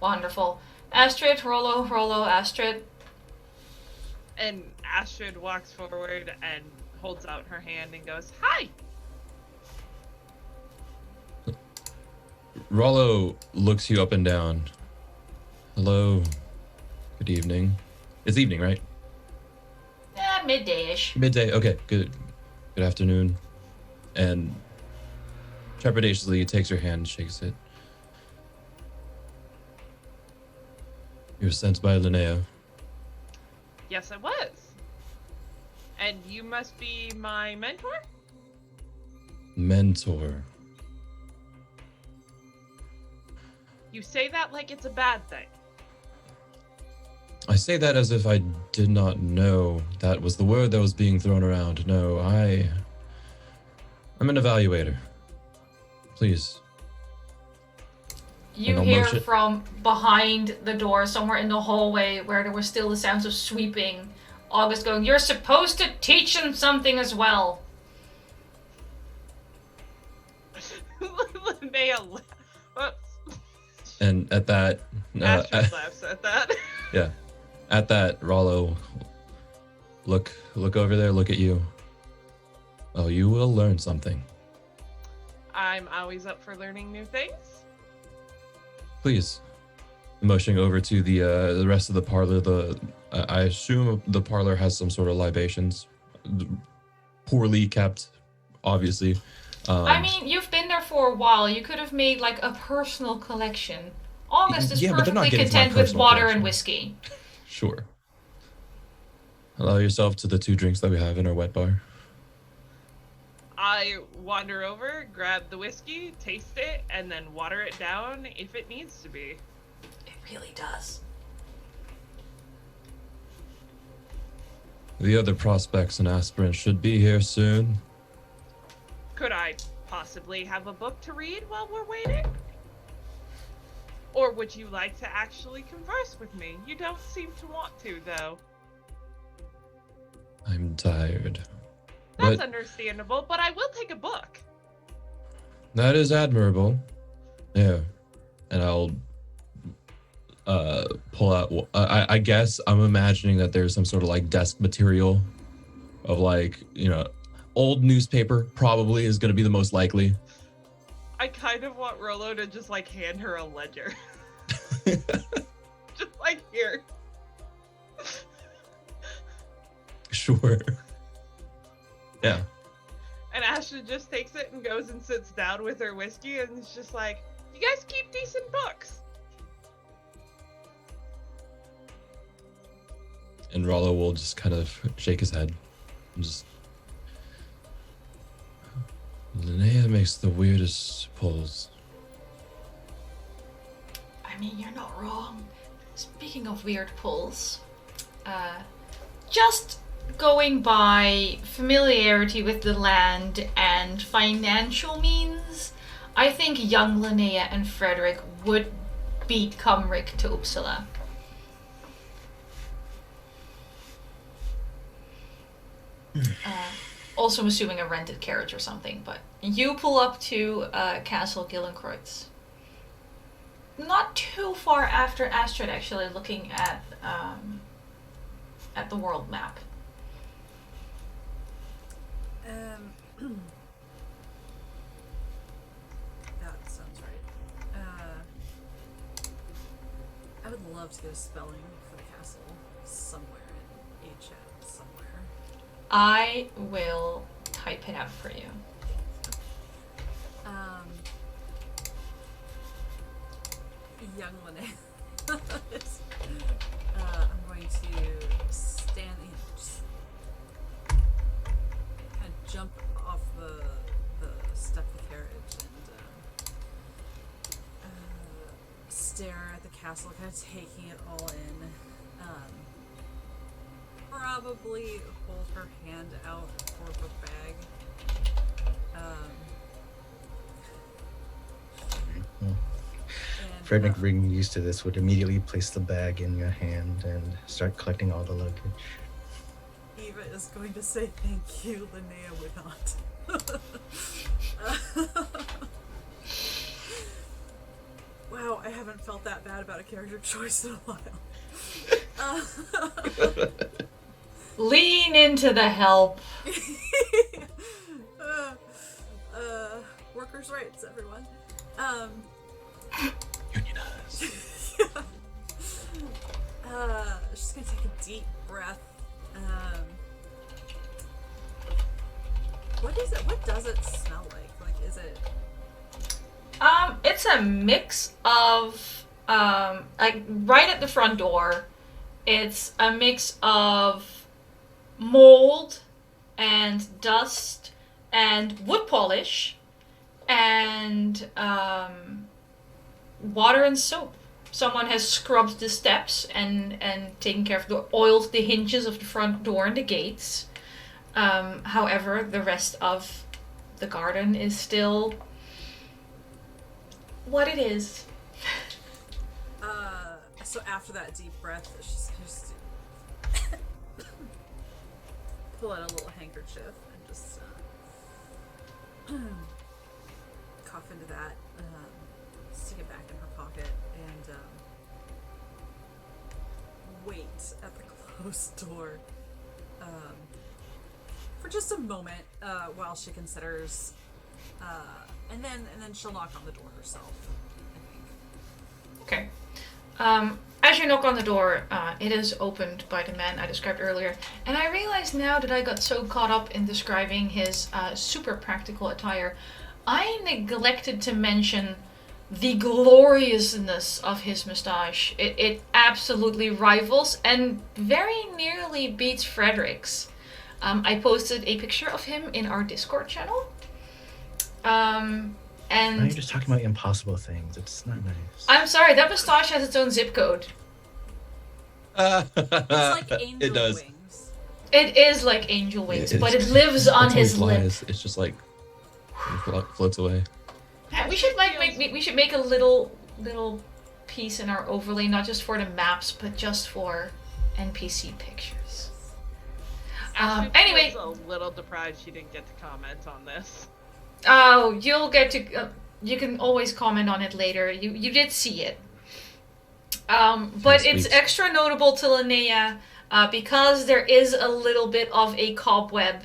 Wonderful. Astrid, Rollo, Astrid. And Astrid walks forward and holds out her hand and goes, "Hi!" Rollo looks you up and down. Hello. Good evening. It's evening, right? Midday-ish. Midday. Okay, good. Good afternoon. And trepidatiously takes your hand, shakes it. You were sent by Linnea. Yes, I was. And you must be my mentor? Mentor. You say that like it's a bad thing. I say that as if I did not know that was the word that was being thrown around. No, I'm an evaluator. Please. You And I'll hear motion- from behind the door, somewhere in the hallway, where there were still the sounds of sweeping, August going, "You're supposed to teach them something as well." Linnea And at that, Astrid laughs at that. yeah, at that, Rollo, look over there, look at you. Oh, you will learn something. I'm always up for learning new things. Please. Motioning over to the rest of the parlor. I assume the parlor has some sort of libations, poorly kept, obviously. I mean, you've been there for a while. You could have made like a personal collection. August is Yeah, but they're not perfectly getting to my content with personal water collection. and whiskey. Sure. Allow yourself to the 2 drinks that we have in our wet bar. I wander over, grab the whiskey, taste it, and then water it down if it needs to be. It really does. The other prospects and aspirants should be here soon. Could I possibly have a book to read while we're waiting? Or would you like to actually converse with me? You don't seem to want to, though. I'm tired. That's But understandable, but I will take a book. that is admirable. Yeah. And I'll pull out, I guess I'm imagining that there's some sort of like desk material of like, old newspaper probably is going to be the most likely. I kind of want Rollo to just like hand her a ledger. Just like, here. Sure. Yeah. And Ashley just takes it and goes and sits down with her whiskey and is just like, "You guys keep decent books." And Rollo will just kind of shake his head and just... Linnea makes the weirdest pulls. I mean, you're not wrong. Speaking of weird pulls, just going by familiarity with the land and financial means, I think young Linnea and Fredrik would beat Komrik to Uppsala. Also, I'm assuming a rented carriage or something, but you pull up to Castle Gyllencreutz. Not too far after Astrid, actually, looking at the world map. That sounds right. I would love to get a spelling for the castle somewhere in HM somewhere. I will type it out for you. Young Linnea. I'm going to stand, just kind of jump off the castle, kind of taking it all in. Probably hold her hand out for her bag. Fredrik, being used to this, would immediately place the bag in your hand and start collecting all the luggage. Eva is going to say thank you, Linnea would not. Wow, I haven't felt that bad about a character choice in a while. Lean into the help. Workers' rights, everyone. Unionize. She's gonna take a deep breath. What is it? What does it smell like? Like, is it? It's a mix of, like, right at the front door, it's a mix of mold and dust and wood polish and water and soap. Someone has scrubbed the steps and taken care of oiled the hinges of the front door and the gates. However, the rest of the garden is still what it is. So after that deep breath, she's just pull out a little handkerchief and just cough into that, stick it back in her pocket, and wait at the closed door for just a moment while she considers, and then she'll knock on the door herself, I think. Okay. As you knock on the door, it is opened by the man I described earlier, and I realize now that I got so caught up in describing his super practical attire, I neglected to mention the gloriousness of his mustache. It absolutely rivals and very nearly beats Fredrik's. I posted a picture of him in our Discord channel. And Now you're just talking about impossible things. It's not nice. I'm sorry, that moustache has its own zip code. It's like angel It does. wings. It is like angel wings, It but is. it lives on Until he his lip. flies, it's just like it floats away. Yeah, we should make a little piece in our overlay, not just for the maps, but just for NPC pictures. Anyway, I was a little surprised she didn't get to comment on this. oh, you'll get to. You can always comment on it later. You did see it. But it's Sweet. extra notable to Linnea because there is a little bit of a cobweb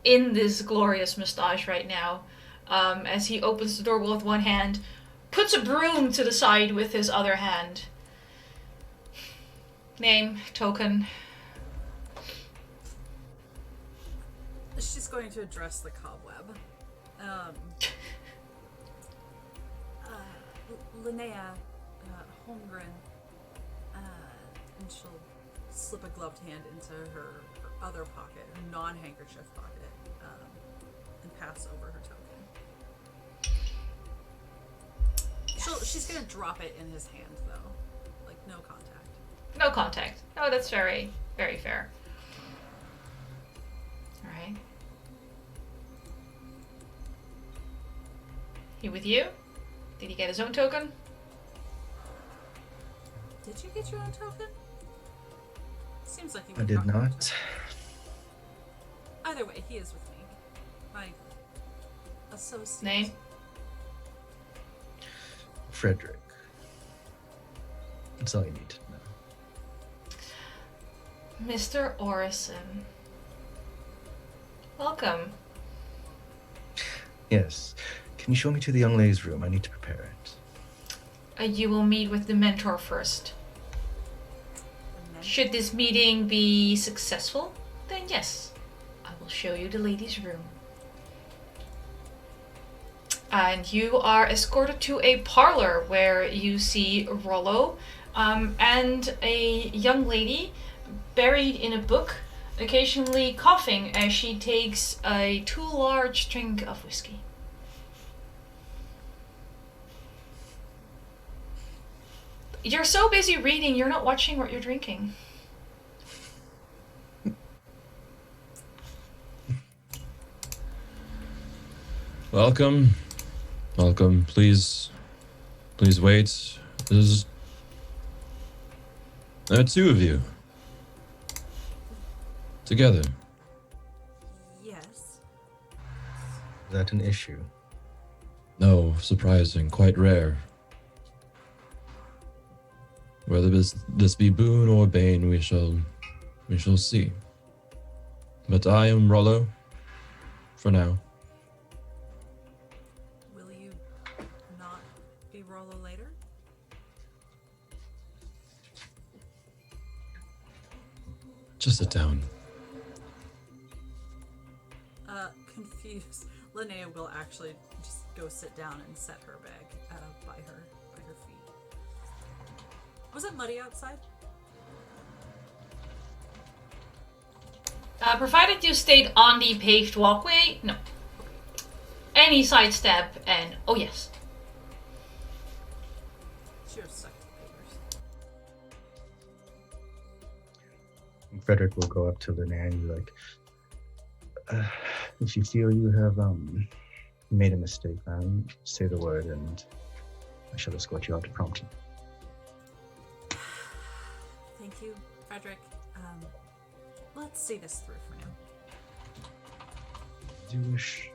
in this glorious moustache right now. As he opens the door with one hand, puts a broom to the side with his other hand. Name, token. She's going to address the cobweb. Linnea, Holmgren, and she'll slip a gloved hand into her other pocket, her non-handkerchief pocket, and pass over her token. She's gonna drop it in his hand, though. Like, no contact. No contact. Oh, that's very, very fair. Alright. He with you? Did he get his own token? Did you get your own token? Seems like you I did forgot your not. token. Either way, he is with me. My associate. Name? Fredrik. That's all you need to know. Mr. Orison. Welcome. Yes. Can you show me to the young lady's room? I need to prepare it. You will meet with the mentor first. And then- Should this meeting be successful, then yes, I will show you the ladies' room. And you are escorted to a parlor where you see Rollo and a young lady buried in a book, occasionally coughing as she takes a too large drink of whiskey. You're so busy reading, you're not watching what you're drinking. Welcome. Welcome. Please wait. There are two of you. Together. Yes. Is that an issue? No, surprising, quite rare. Whether this be boon or bane, we shall see. But I am Rollo, for now. Will you not be Rollo later? Just sit down. Confused. Linnea will actually just go sit down and set her bag by her feet. Was it muddy outside? Provided you stayed on the paved walkway, no. Any sidestep and oh yes. She was stuck to the papers. Fredrik will go up to Linnea and be like, if you feel you have made a mistake, say the word and I shall escort you out to Prompton. Thank you, Fredrik. Let's see this through for now. As you wish.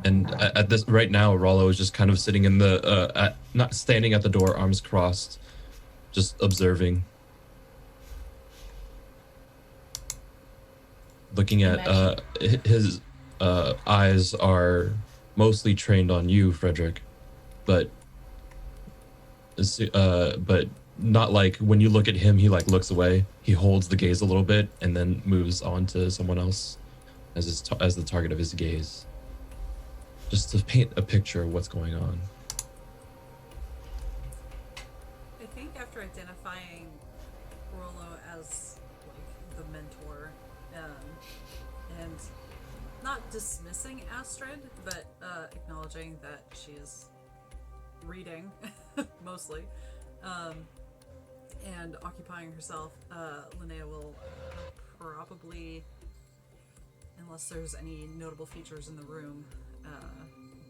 And at this right now, Rollo is just kind of sitting in the not standing at the door, arms crossed, just observing, looking at his eyes are mostly trained on you, Fredrik, but not like when you look at him, he like looks away. He holds the gaze a little bit and then moves on to someone else as the target of his gaze, just to paint a picture of what's going on. I think after identifying Rollo as like the mentor, and not dismissing Astrid, but acknowledging that she is reading mostly, and occupying herself, Linnea will probably, unless there's any notable features in the room,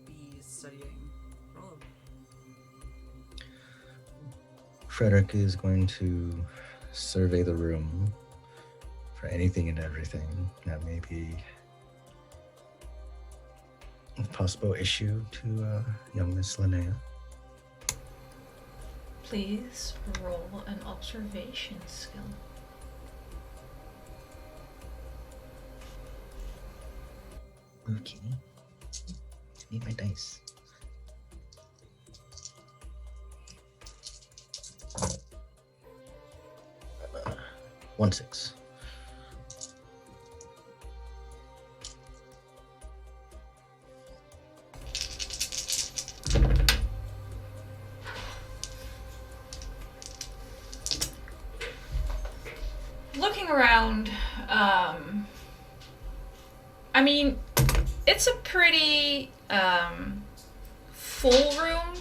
be studying Rollo. Fredrik is going to survey the room for anything and everything that may be a possible issue to young Miss Linnea. Please roll an observation skill. Okay. I need my dice. Uh, 1-6. Looking around, I mean, it's a pretty full room.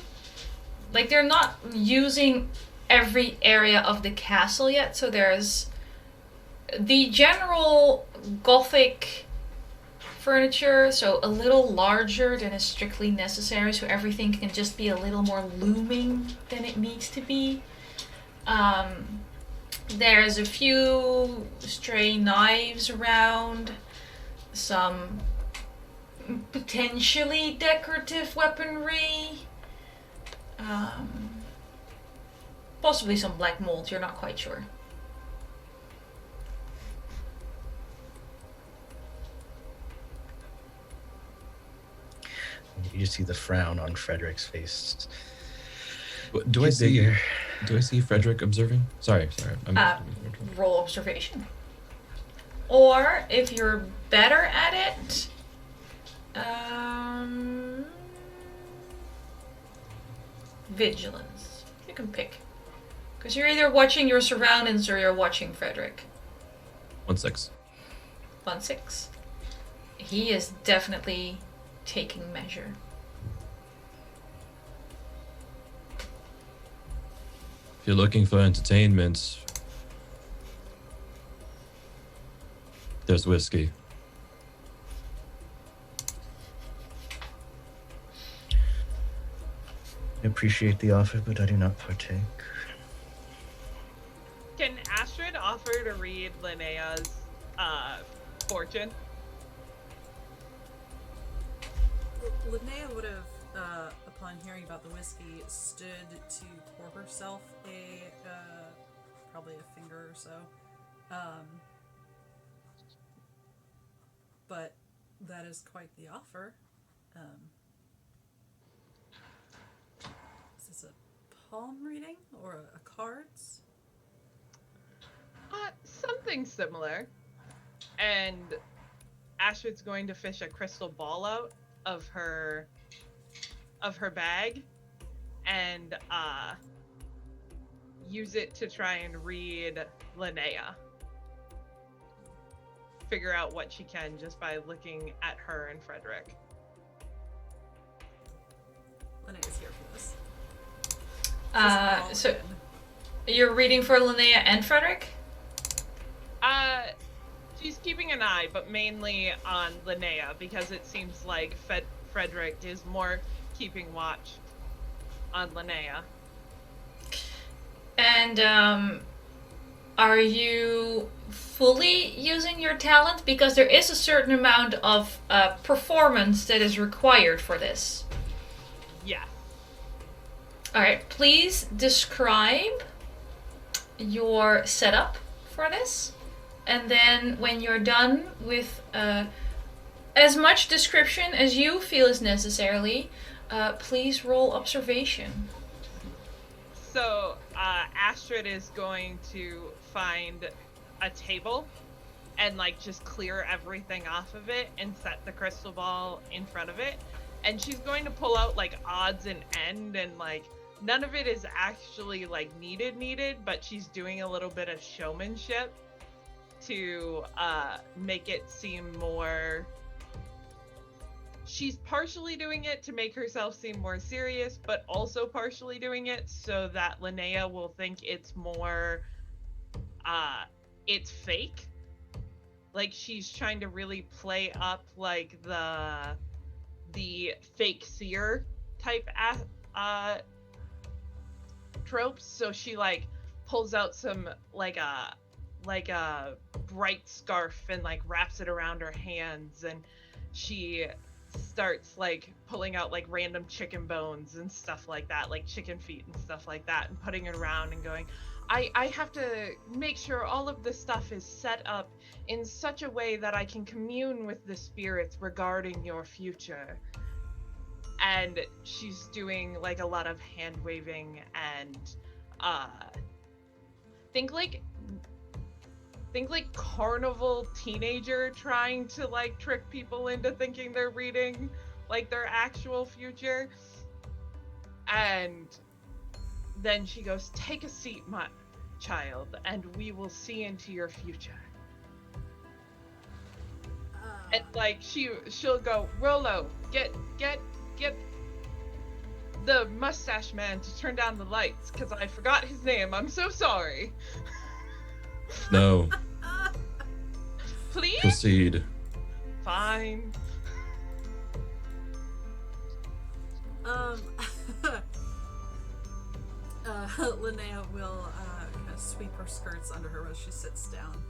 Like, they're not using every area of the castle yet, so there's the general Gothic furniture, so a little larger than is strictly necessary, so everything can just be a little more looming than it needs to be. There's a few stray knives around, some potentially decorative weaponry, possibly some black mold, you're not quite sure. You just see the frown on Fredrik's face. Do I see Fredrik observing? Sorry. Roll observation. Or if you're better at it, vigilance. You can pick. Because you're either watching your surroundings or you're watching Fredrik. 1-6. 1-6. He is definitely taking measure. If you're looking for entertainment, there's whiskey. I appreciate the offer, but I do not partake. Can Astrid offer to read Linnea's fortune? Linnea would have, upon hearing about the whiskey, stood to pour herself probably a finger or so. But that is quite the offer. Is this a palm reading or a cards? Something similar. And Astrid's going to fish a crystal ball out of her bag and use it to try and read Linnea. Figure out what she can just by looking at her and Fredrik. Linnea's here for this. So you're reading for Linnea and Fredrik? She's keeping an eye, but mainly on Linnea, because it seems like Fredrik is more keeping watch on Linnea. And are you fully using your talent? Because there is a certain amount of performance that is required for this. Yeah. Alright, please describe your setup for this. And then when you're done with as much description as you feel is necessary, please roll observation. So Astrid is going to find a table and like just clear everything off of it and set the crystal ball in front of it. And she's going to pull out like odds and end, and like none of it is actually like needed, but she's doing a little bit of showmanship to make it seem more... She's partially doing it to make herself seem more serious, but also partially doing it so that Linnea will think it's more, it's fake. Like she's trying to really play up like the fake seer type tropes. So she like pulls out some like a bright scarf and like wraps it around her hands, and she starts like pulling out like random chicken bones and stuff like that, like chicken feet and stuff like that, and putting it around and going, I have to make sure all of this stuff is set up in such a way that I can commune with the spirits regarding your future. And she's doing like a lot of hand waving and think like carnival teenager trying to like trick people into thinking they're reading like their actual future. And then she goes, "Take a seat, my child, and we will see into your future." And like she'll go, "Rollo, get the mustache man to turn down the lights, because I forgot his name. I'm so sorry." No. Please? Proceed. Fine. Linnea will kind of sweep her skirts under her as she sits down.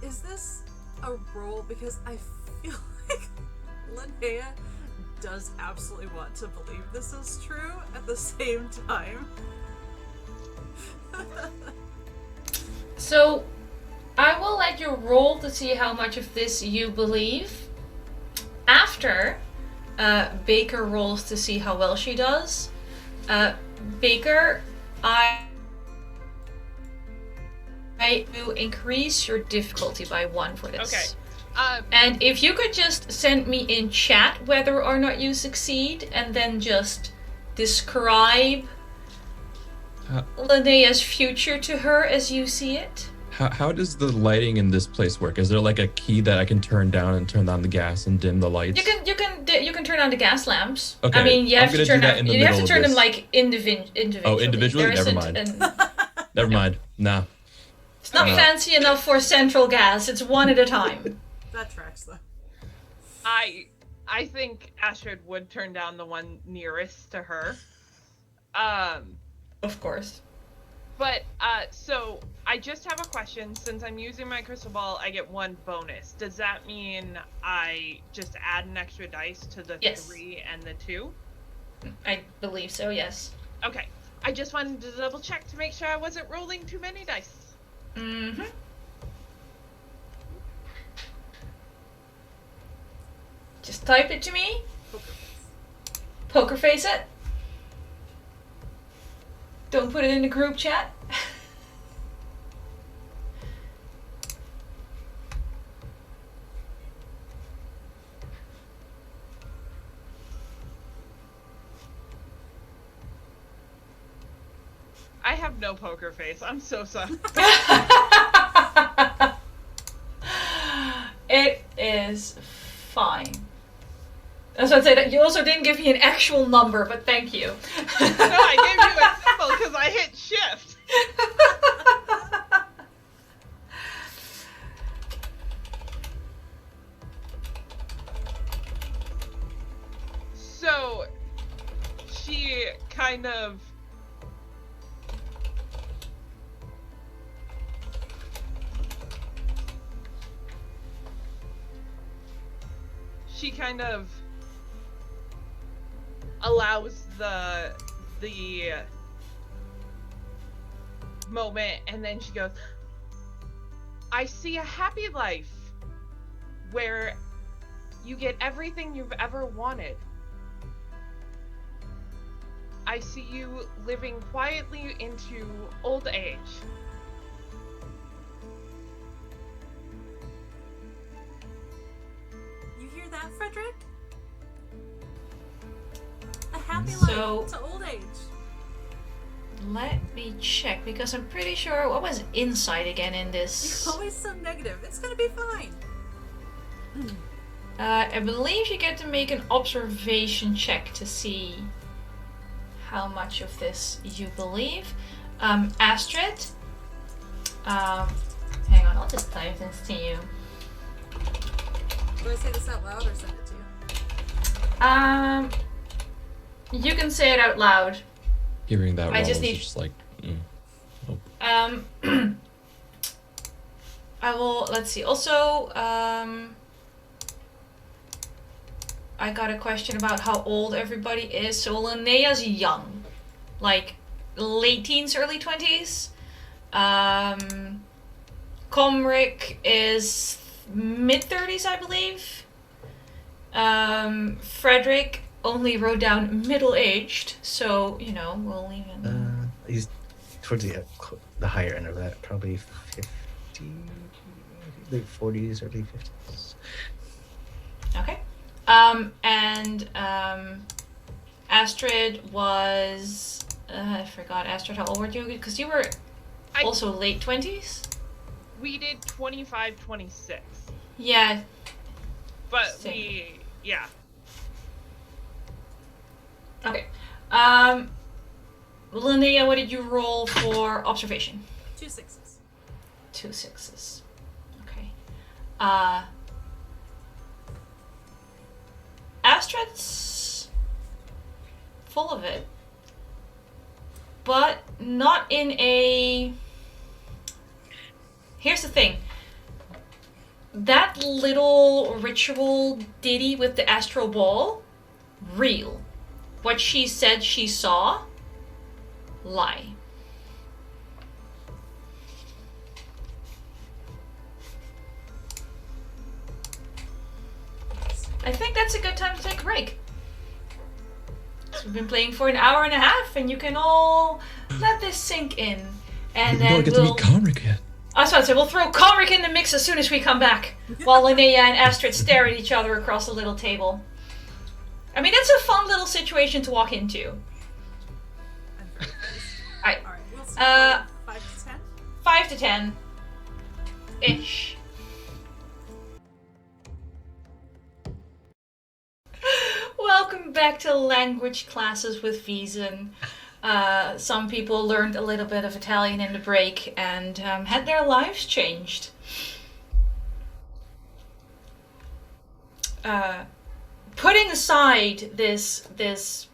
Is this a role? Because I feel like Linnea does absolutely want to believe this is true at the same time. So, I will let you roll to see how much of this you believe. After Baker rolls to see how well she does. Baker, I will increase your difficulty by 1 for this. Okay. And if you could just send me in chat whether or not you succeed, and then just describe Linnea's future to her as you see it. How does the lighting in this place work? Is there like a key that I can turn down and turn on the gas and dim the lights? You can turn on the gas lamps. Okay, I mean, you have to turn them. You have to turn them this. like individually. Oh, individually? There Never isn't mind. Never mind. Nah. It's not fancy enough for central gas. It's one at a time. That tracks though. I think Astrid would turn down the one nearest to her. Of course. But, so, I just have a question. Since I'm using my crystal ball, I get 1 bonus. Does that mean I just add an extra dice to the 3 and the 2? I believe so, yes. Okay. I just wanted to double check to make sure I wasn't rolling too many dice. Mm-hmm. Just type it to me. Poker face it. Don't put it in the group chat. I have no poker face. I'm so sorry. It is fine. That's what I said. You also didn't give me an actual number, but thank you. No, I gave you a symbol because I hit shift. So, she kind of... allows the moment, and then she goes, I see a happy life where you get everything you've ever wanted. I see you living quietly into old age. You hear that, Fredrik? A happy So- life to old age. Let me check, because I'm pretty sure... What was insight again in this? You're always so negative. It's gonna be fine. I believe you get to make an observation check to see how much of this you believe. Astrid? Hang on, I'll just type this to you. Do I say this out loud or send it to you? You can say it out loud. Hearing that I roll just is need- just like, oh. I will, let's see. Also, I got a question about how old everybody is. So Linnea's young. Like, late teens, early 20s. Komrik is mid-30s, I believe. Fredrik only wrote down middle-aged, so, you know, we'll even... He's towards the higher end of that, probably 50, late 40s, early 50s. Okay. Astrid was... I forgot, Astrid, how old were you? Because you were also late 20s? We did 25, 26. Yeah. But Same. yeah. Okay. Linnea, what did you roll for observation? 2 6s. 2 6s. Okay. Astrid's full of it, but not in a... Here's the thing. That little ritual ditty with the astral ball, real. What she said she saw, lie. I think that's a good time to take a break. So we've been playing for an hour and a half, and you can all let this sink in. And then I get to meet Komrik yet. I was about to say, we'll throw Komrik in the mix as soon as we come back, while Linnea and Astrid stare at each other across a little table. I mean, it's a fun little situation to walk into. I'm very pleased. Alright. Alright, we'll start 5 to 10. 5 to 10. Ish. Welcome back to language classes with Vaesen. Some people learned a little bit of Italian in the break and had their lives changed. Putting aside this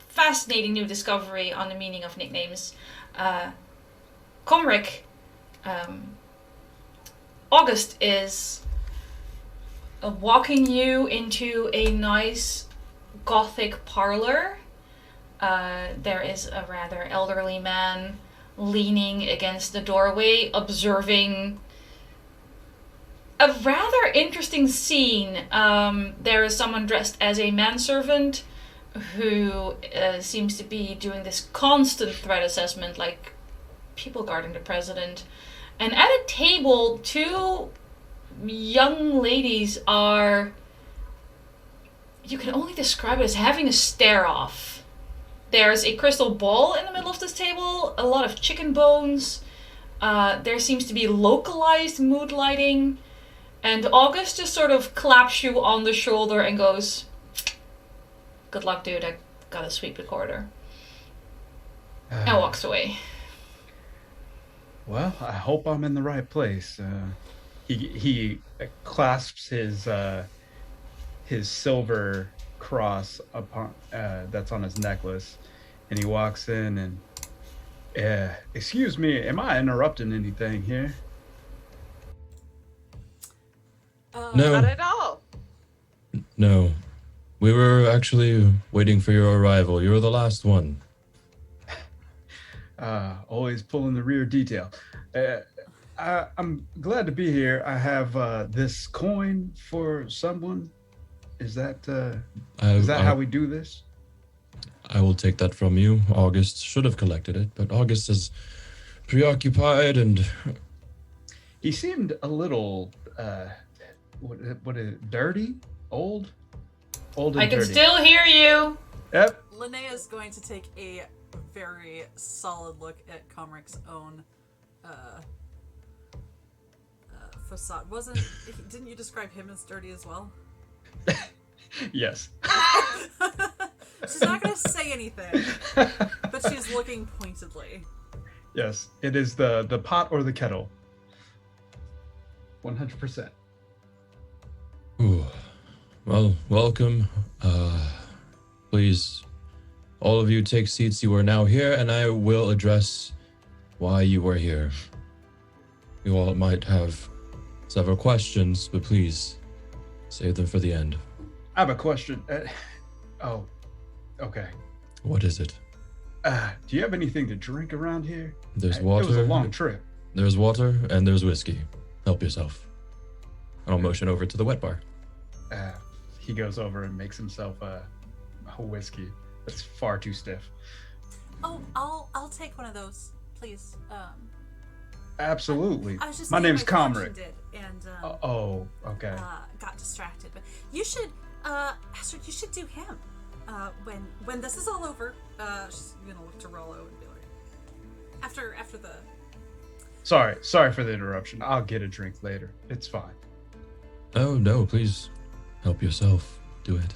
fascinating new discovery on the meaning of nicknames, Komrik, August is walking you into a nice gothic parlor. There is a rather elderly man leaning against the doorway, observing a rather interesting scene. There is someone dressed as a manservant who seems to be doing this constant threat assessment, like people guarding the president. And at a table, two young ladies are, you can only describe it as having a stare-off. There's a crystal ball in the middle of this table, a lot of chicken bones. There seems to be localized mood lighting. And August just sort of claps you on the shoulder and goes, "Good luck, dude, I gotta sweep the corridor." And walks away. Well, I hope I'm in the right place. He clasps his silver cross upon that's on his necklace, and he walks in and, excuse me, am I interrupting anything here? No. Not at all. No. We were actually waiting for your arrival. You were the last one. Always pulling the rear detail. I'm glad to be here. I have this coin for someone. Is that how we do this? I will take that from you. August should have collected it, but August is preoccupied and... He seemed a little, what is it, dirty? Old and I can dirty. still hear you. Yep. Linnea is going to take a very solid look at Komrik's own facade. Didn't you describe him as dirty as well? Yes. She's not going to say anything, but she's looking pointedly. Yes, it is the pot or the kettle. 100%. Ooh. Well, welcome. Please, all of you take seats. You are now here, and I will address why you were here. You all might have several questions, but please save them for the end. I have a question. Okay. What is it? Do you have anything to drink around here? There's water. It was a long trip. There's water, and there's whiskey. Help yourself. I'll motion over to the wet bar. He goes over and makes himself a whiskey. That's far too stiff. Oh, I'll take one of those, please. Absolutely. I was just My saying name's Komrik. did, and Okay. got distracted. But you should, Astrid, you should do him. When this is all over, she's gonna look to Rollo and be like, after the. Sorry for the interruption. I'll get a drink later. It's fine. Oh, no, please help yourself. Do it.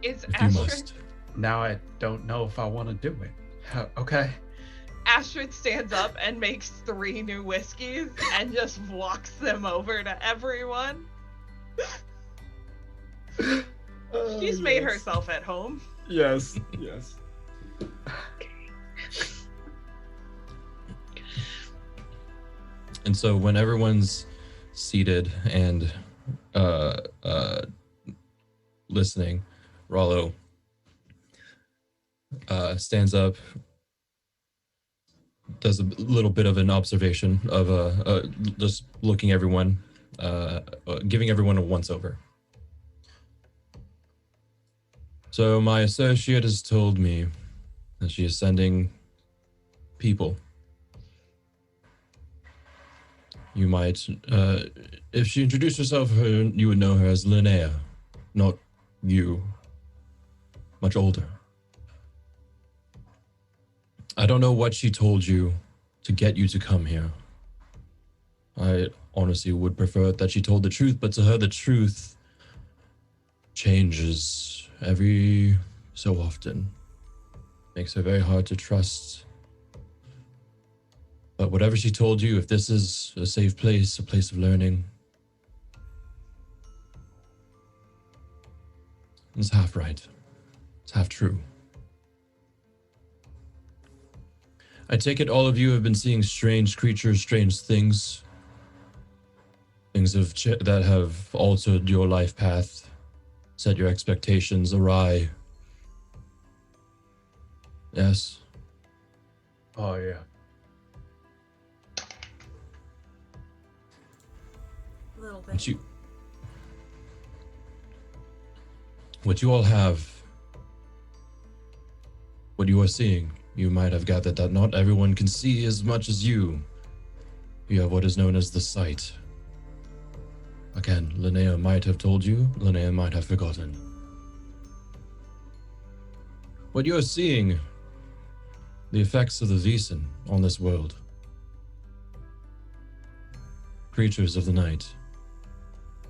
Is If you Astrid must. Now I don't know if I want to do it. Okay. Astrid stands up and makes 3 new whiskeys and just walks them over to everyone. She's made herself at home. Yes. And so when everyone's seated and listening, Rollo stands up, does a little bit of an observation of just looking everyone, giving everyone a once-over. So my associate has told me that she is sending people. You might, if she introduced herself, you would know her as Linnea, not you. Much older. I don't know what she told you to get you to come here, I honestly would prefer that she told the truth, but to her the truth changes every so often. Makes her very hard to trust. But whatever she told you, if this is a safe place, a place of learning, it's half right. It's half true. I take it all of you have been seeing strange creatures, strange things. Things that have altered your life path, set your expectations awry. Yes? Oh, yeah. A little bit. What you all have, what you are seeing, you might have gathered that not everyone can see as much as you. You have what is known as the sight. Again, Linnea might have told you, Linnea might have forgotten. What you are seeing, the effects of the Vaesen on this world. Creatures of the night.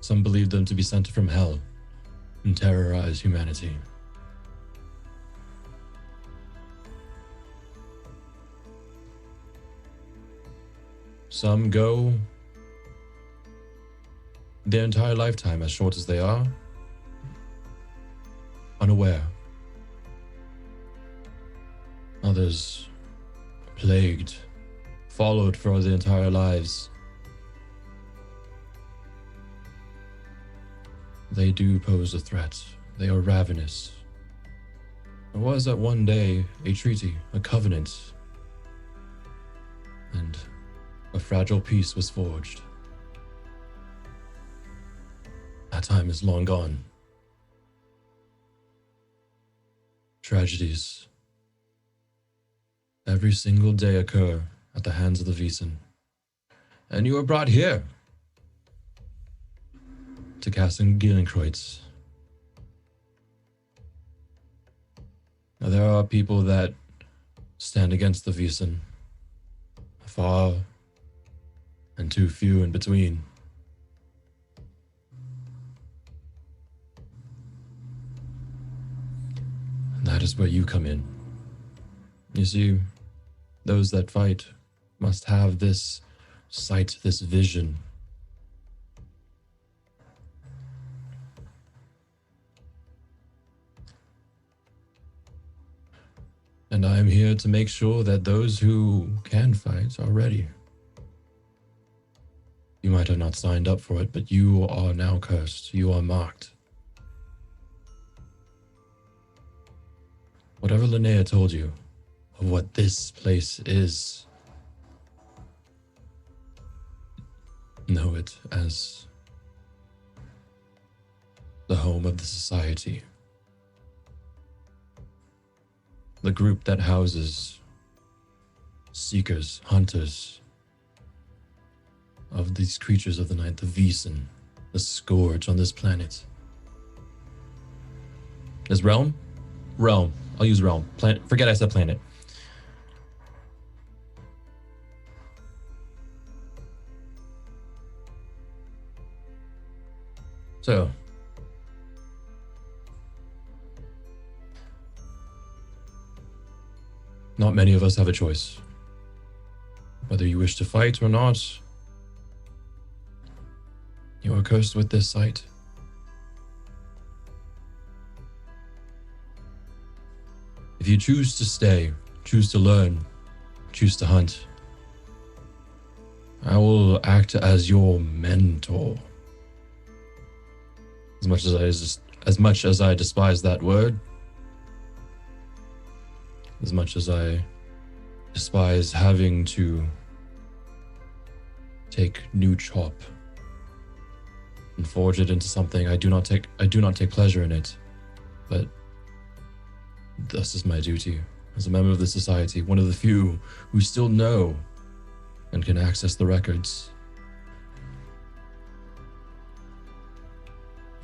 Some believe them to be sent from hell and terrorize humanity. Some go their entire lifetime, as short as they are, unaware. Others plagued, followed for their entire lives. They do pose a threat. They are ravenous. There was at one day a treaty, a covenant, and a fragile peace was forged. That time is long gone. Tragedies every single day occur at the hands of the Vaesen. And you are brought here to Castle Gyllencreutz. Now, there are people that stand against the Vaesen, far and too few in between. And that is where you come in. You see, those that fight must have this sight, this vision. And I am here to make sure that those who can fight are ready. You might have not signed up for it, but you are now cursed. You are marked. Whatever Linnea told you of what this place is, know it as the home of the society. The group that houses seekers, hunters of these creatures of the night, the Vaesen, the scourge on this planet. Is realm? Realm. I'll use realm. Planet. Forget I said planet. So, not many of us have a choice. Whether you wish to fight or not, you are cursed with this sight. If you choose to stay, choose to learn, choose to hunt, I will act as your mentor. As much as I despise that word, as much as I despise having to take new chop and forge it into something, I do not take pleasure in it. But this is my duty as a member of the society, one of the few who still know and can access the records.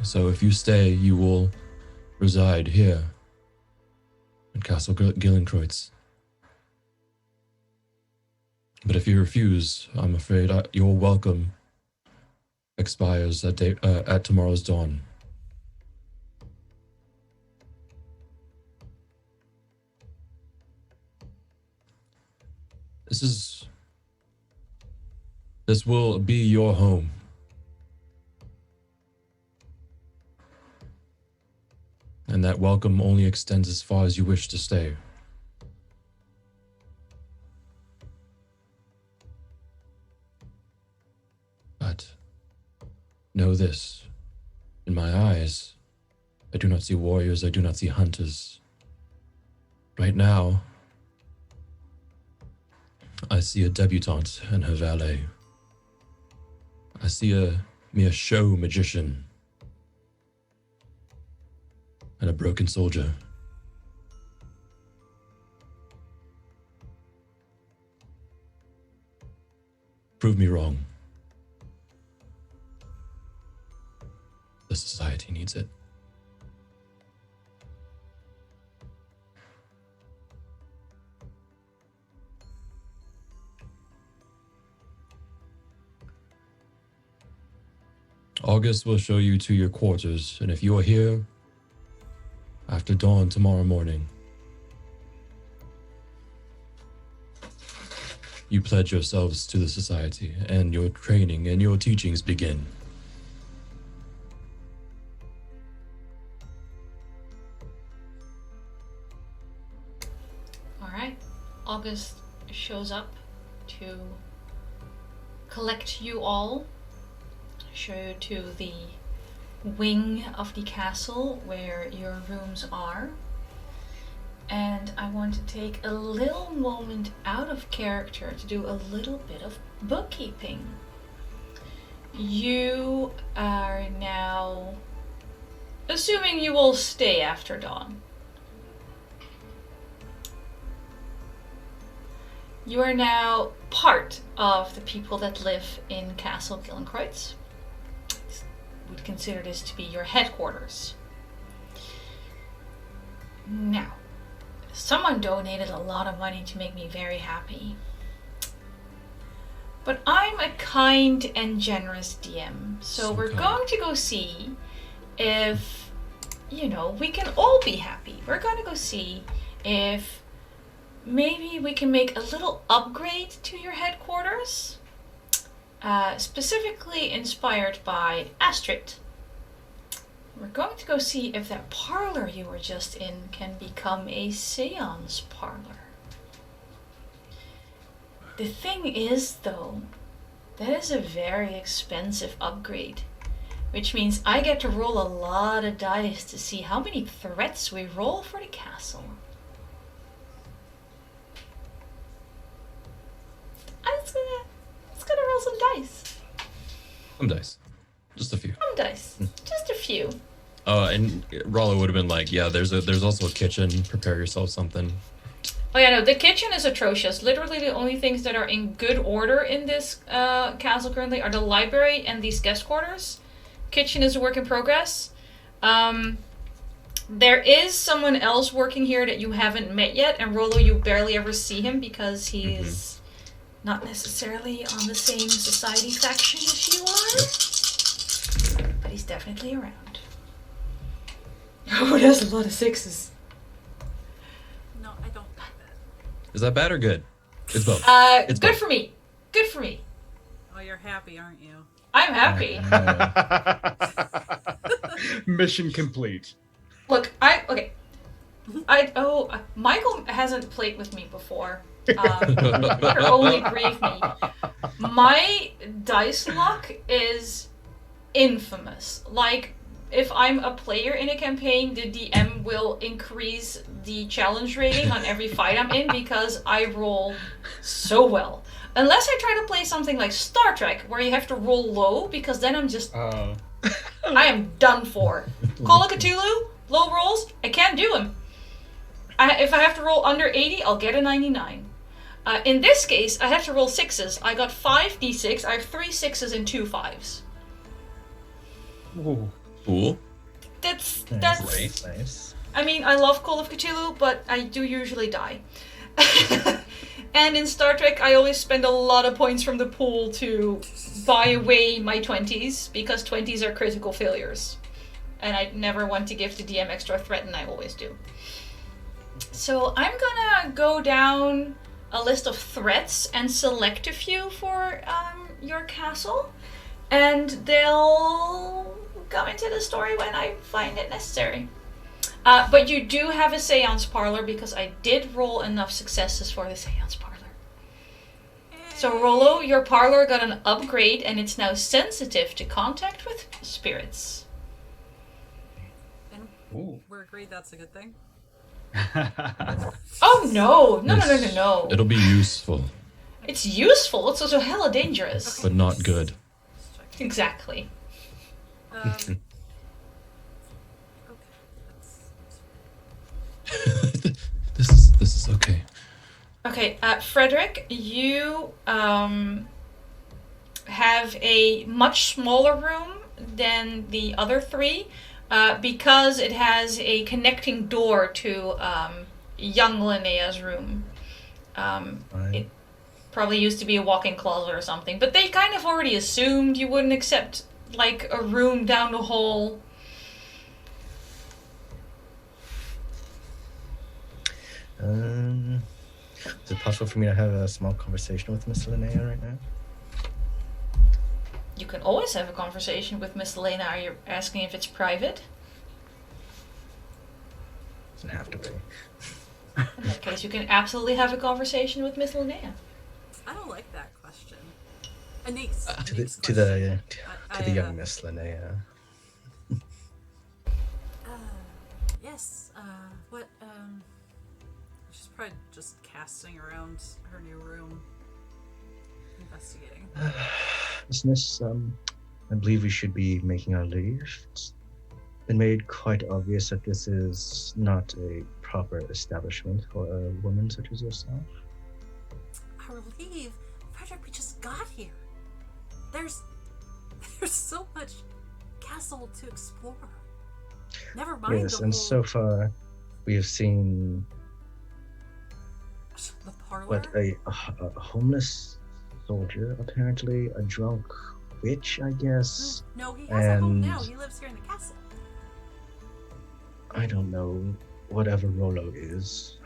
So if you stay, you will reside here in Castle Gyllencreutz. But if you refuse, I'm afraid your welcome expires at tomorrow's dawn. This will be your home. And that welcome only extends as far as you wish to stay. But know this, in my eyes, I do not see warriors, I do not see hunters. Right now, I see a debutante and her valet. I see a mere show magician and a broken soldier. Prove me wrong. The society needs it. August will show you to your quarters, and if you are here after dawn tomorrow morning, you pledge yourselves to the society, and your training and your teachings begin. All right. August shows up to collect you all, show you to the wing of the castle where your rooms are. And I want to take a little moment out of character to do a little bit of bookkeeping. You are now, assuming you will stay after dawn, you are now part of the people that live in Castle Gyllencreutz. Would consider this to be your headquarters. Now, someone donated a lot of money to make me very happy. But I'm a kind and generous DM, so we're going to go see if, we can all be happy. We're going to go see if maybe we can make a little upgrade to your headquarters. Specifically inspired by Astrid. We're going to go see if that parlor you were just in can become a séance parlor. The thing is, though, that is a very expensive upgrade, which means I get to roll a lot of dice to see how many threats we roll for the castle. I'm just gonna roll some dice. Some dice. Just a few. Some dice. Just a few. And Rollo would have been like, yeah, there's also a kitchen. Prepare yourself something. Oh yeah, no, the kitchen is atrocious. Literally the only things that are in good order in this castle currently are the library and these guest quarters. Kitchen is a work in progress. There is someone else working here that you haven't met yet, and Rollo, you barely ever see him because he's not necessarily on the same society faction as you are, but he's definitely around. Oh, that's a lot of sixes. No, I don't like that. Is that bad or good? It's both. It's good for me. Good for me. Oh, you're happy, aren't you? I'm happy. Mission complete. Look, Mikyl hasn't played with me before. Or only grieve me. My dice luck is infamous. Like, if I'm a player in a campaign, the DM will increase the challenge rating on every fight I'm in because I roll so well. Unless I try to play something like Star Trek, where you have to roll low, because then I'm just... I am done for. Call of Cthulhu, low rolls, I can't do them. If I have to roll under 80, I'll get a 99. In this case, I have to roll 6s. I got 5 d6. I have 3 6s and 2 5s. Ooh. Cool. That's Great, nice. I mean, I love Call of Cthulhu, but I do usually die. And in Star Trek, I always spend a lot of points from the pool to buy away my 20s, because 20s are critical failures. And I never want to give the DM extra threat, and I always do. So I'm gonna go down a list of threats and select a few for your castle. And they'll go into the story when I find it necessary. But you do have a séance parlor, because I did roll enough successes for the séance parlor. So Rollo, your parlor got an upgrade, and it's now sensitive to contact with spirits. And Ooh. we're agreed that's a good thing. Oh no! No. It'll be useful, It's useful, it's also hella dangerous. but not good. Just check. Exactly. Okay, This is okay. Okay, Fredrik, you have a much smaller room than the other three, because it has a connecting door to young Linnea's room. It probably used to be a walk-in closet or something, but they kind of already assumed you wouldn't accept, like, a room down the hall. Is it possible for me to have a small conversation with Miss Linnea right now? You can always have a conversation with Miss Elena. Are you asking if it's private? Doesn't have to be. In that case, you can absolutely have a conversation with Miss Linnea. I don't like that question. Anniek's To the question. young Miss Linnea. Yes. What? She's probably just casting around her new room, investigating. Miss, I believe we should be making our leave. It's been made quite obvious that this is not a proper establishment for a woman such as yourself. Our leave? Fredrik, we just got here. There's so much castle to explore. Never mind Yes, the and whole... so far we have seen The parlor? what a homeless soldier, apparently a drunk witch, I guess. No, he has a home and- now. He lives here in the castle. I don't know, whatever Rollo is.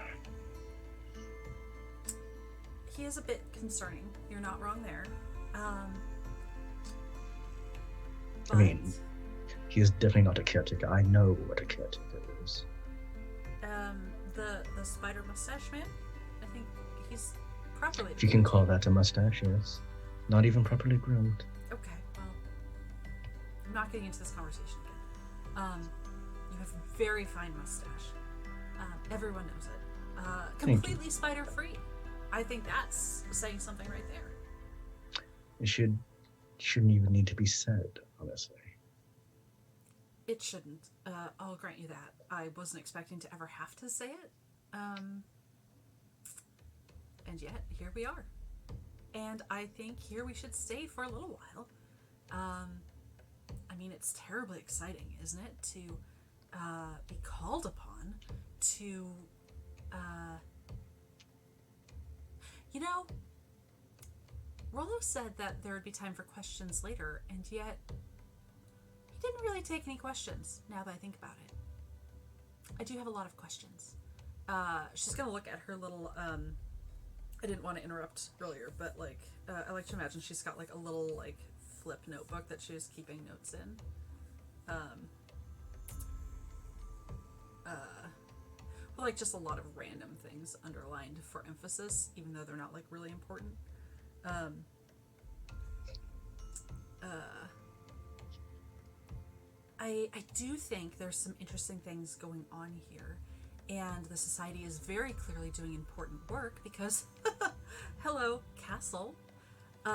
He is a bit concerning. You're not wrong there. I mean, he is definitely not a caretaker. I know what a caretaker is. The spider mustache man? I think he's properly... If you can call that a mustache, yes. Not even properly groomed. Okay, well, I'm not getting into this conversation again. You have a very fine mustache. Everyone knows it. Completely spider-free. I think that's saying something right there. It shouldn't even need to be said, honestly. It shouldn't. I'll grant you that. I wasn't expecting to ever have to say it. And yet, here we are. And I think here we should stay for a little while. I mean, it's terribly exciting, isn't it? To be called upon to... You know, Rollo said that there would be time for questions later, and yet he didn't really take any questions, now that I think about it. I do have a lot of questions. She's gonna look at her little, I didn't want to interrupt earlier, but, like, I like to imagine she's got, like, a little, like, flip notebook that she's keeping notes in. Well, like, just a lot of random things underlined for emphasis, even though they're not, like, really important. I do think there's some interesting things going on here, and the society is very clearly doing important work because, hello, castle. You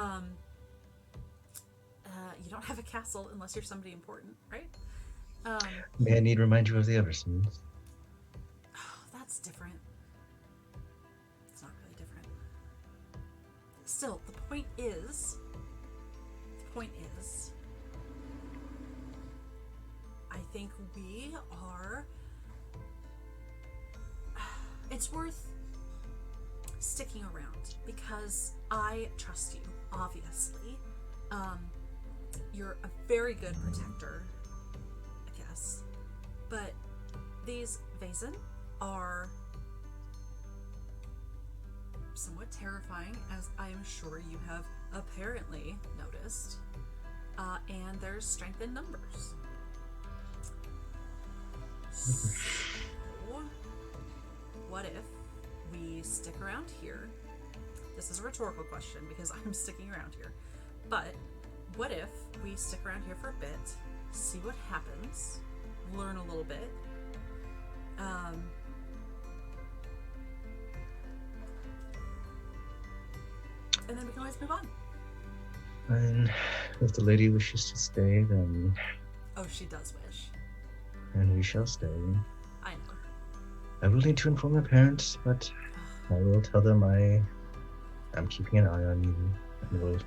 don't have a castle unless you're somebody important, right? May I need to remind you of the Eversons? Oh, that's different. It's not really different. Still, the point is, I think we are, it's worth sticking around because I trust you, obviously. You're a very good protector, I guess. But these Vaesen are somewhat terrifying, as I am sure you have apparently noticed. And there's strength in numbers. So, what if we stick around here? This is a rhetorical question because I'm sticking around here. But what if we stick around here for a bit, see what happens, learn a little bit, and then we can always move on. And if the lady wishes to stay, then... Oh, she does wish. Then we shall stay. I know. I will need to inform my parents, but I will tell them I am keeping an eye on you and will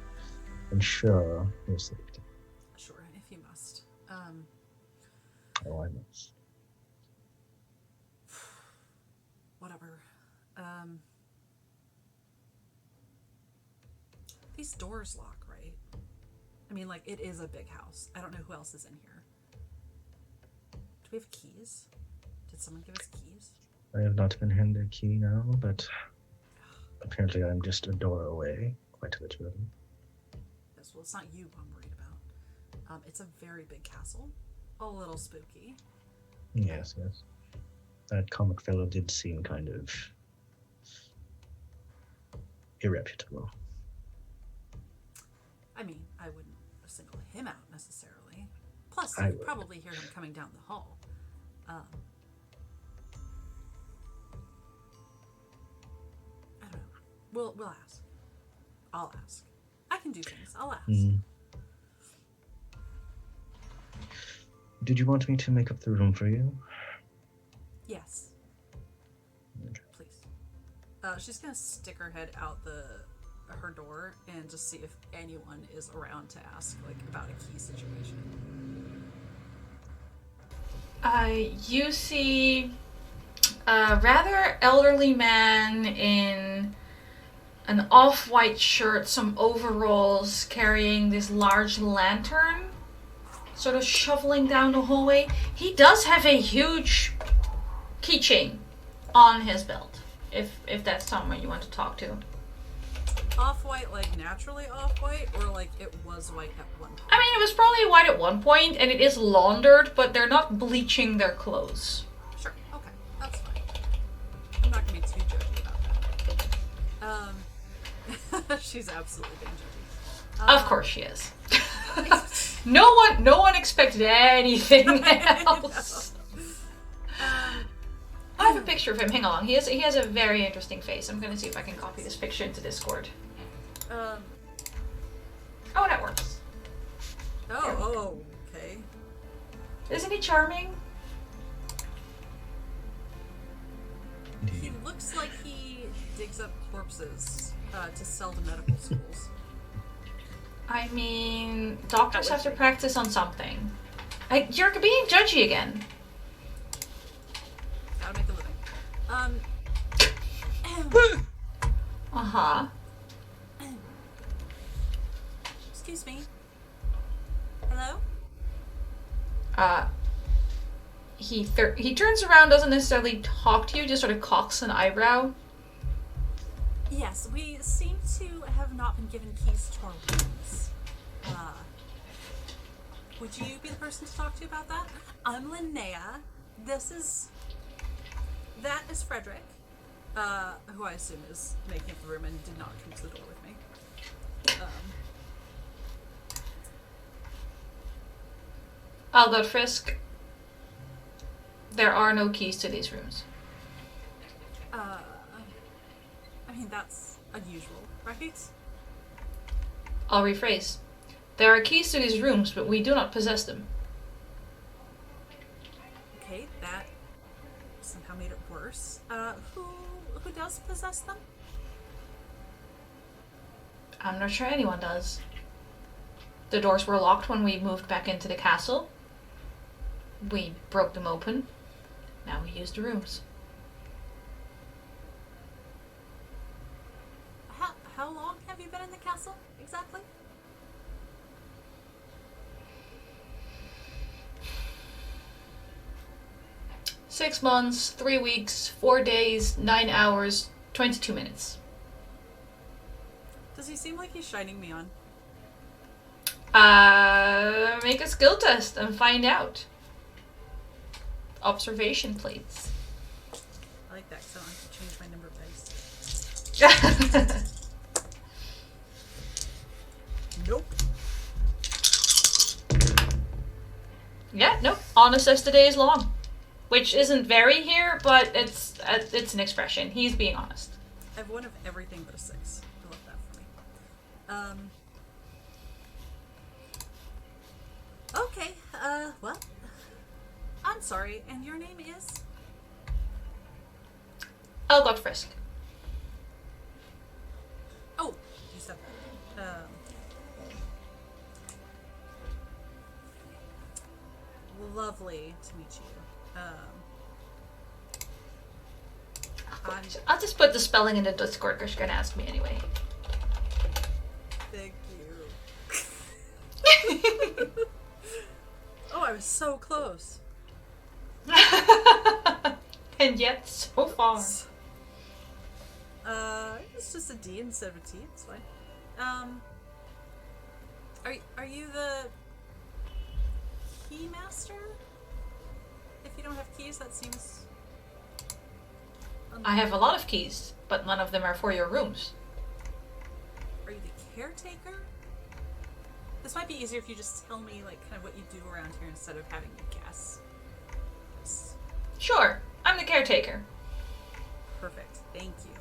ensure your safety. Sure, if you must. Oh, I must. Whatever. These doors lock, right? I mean, like, it is a big house. I don't know who else is in here. Do we have keys? Did someone give us keys? I have not been handed a key now, but apparently I'm just a door away, quite literally. Yes, well, it's not you I'm worried about. It's a very big castle. A little spooky. Yes, yes. That comic fellow did seem kind of irreputable. I mean, I wouldn't single him out necessarily. Plus, I you'd would. probably hear him coming down the hall. I don't know. We'll ask. I'll ask. I can do things. I'll ask. Did you want me to make up the room for you? Yes. Okay. Please. She's gonna stick her head out her door and just see if anyone is around to ask, like, about a key situation. You see a rather elderly man in an off-white shirt, some overalls, carrying this large lantern, sort of shuffling down the hallway. He does have a huge keychain on his belt, if that's someone you want to talk to. Off-white, like naturally off-white, or like it was white at one point? I mean, it was probably white at one point, and it is laundered, but they're not bleaching their clothes. Sure, okay, that's fine. I'm not gonna be too judgy about that. She's absolutely being judgy. Of course she is. No one expected anything else. I have a picture of him. Hang on. He has a very interesting face. I'm gonna see if I can copy this picture into Discord. Oh, that works. Oh, okay. Isn't he charming? He looks like he digs up corpses to sell to medical schools. I mean, doctors have to practice on something. You're being judgy again. Gotta make a living. Uh-huh. Excuse me. Hello? He turns around, doesn't necessarily talk to you, just sort of cocks an eyebrow. Yes, we seem to have not been given keys to our rooms. Would you be the person to talk to about that? I'm Linnea. That is Fredrik, who I assume is making up the room and did not come to the door with me. Algod, Frisk, there are no keys to these rooms. I mean, that's unusual, right? I'll rephrase. There are keys to these rooms, but we do not possess them. Okay, that somehow made it worse. Who does possess them? I'm not sure anyone does. The doors were locked when we moved back into the castle. We broke them open. Now we use the rooms. exactly? 6 months, 3 weeks, 4 days, 9 hours, 22 minutes. Does he seem like he's shining me on? Make a skill test and find out. Observation, please. I like that, so I have to change my number of dice. Nope. Yeah, nope. Honest as the day is long. Which isn't very here, but it's an expression. He's being honest. I have one of everything but a 6. I love that for me. Okay, well, I'm sorry, and your name is? Algod Frisk. Oh, you said that. Lovely to meet you. I'll just put the spelling in the Discord because you're gonna ask me anyway. Thank you. Oh, I was so close. And yet, so far. It's just a D instead of a T. It's fine. Are you the key master? If you don't have keys, that seems. I have a lot of keys, but none of them are for your rooms. Are you the caretaker? This might be easier if you just tell me, like, kind of what you do around here instead of having me guess. Sure, I'm the caretaker. Perfect. Thank you.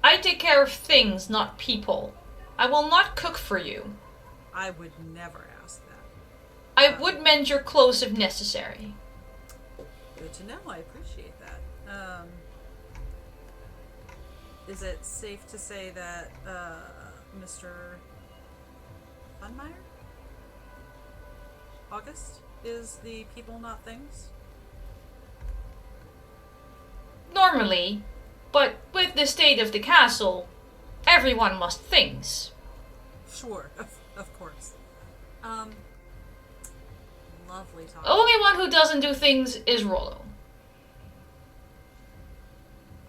I take care of things, not people. I will not cook for you. I would never ask that. I would mend your clothes if necessary. Good to know. I appreciate that. Is it safe to say that Mr. Funmeyer? August is the people, not things? Normally, but with the state of the castle, everyone must things. Sure, of course. Lovely talk. Only one who doesn't do things is Rollo.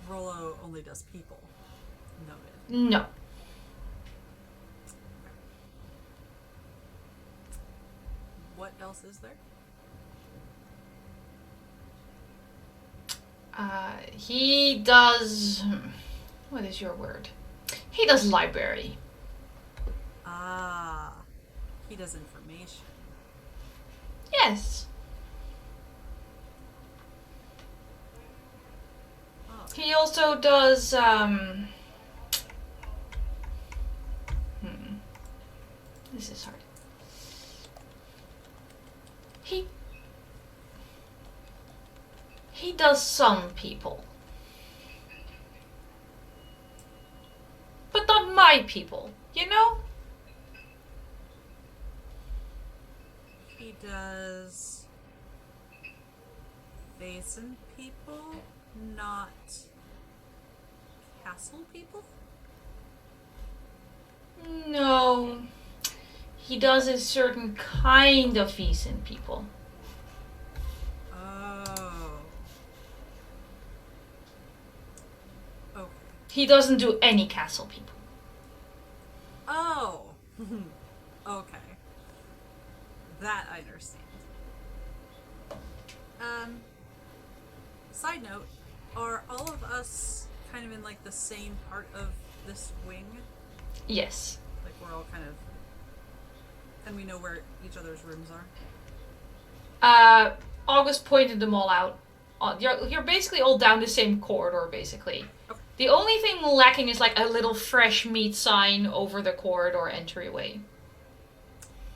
Rollo only does people. Noted. No. What else is there? He does... What is your word? He does library. Ah, he does information. Yes. Oh. He also does, This is hard. He does some people. But not my people, you know? He does Vaesen people, not castle people? No. He does a certain kind of Vaesen people. Oh. Okay. He doesn't do any castle people. Oh. Okay. That I understand. Side note, are all of us kind of in like the same part of this wing? Yes. Like we're all kind of, and we know where each other's rooms are? August pointed them all out. You're basically all down the same corridor, basically. Okay. The only thing lacking is like a little fresh meat sign over the corridor entryway.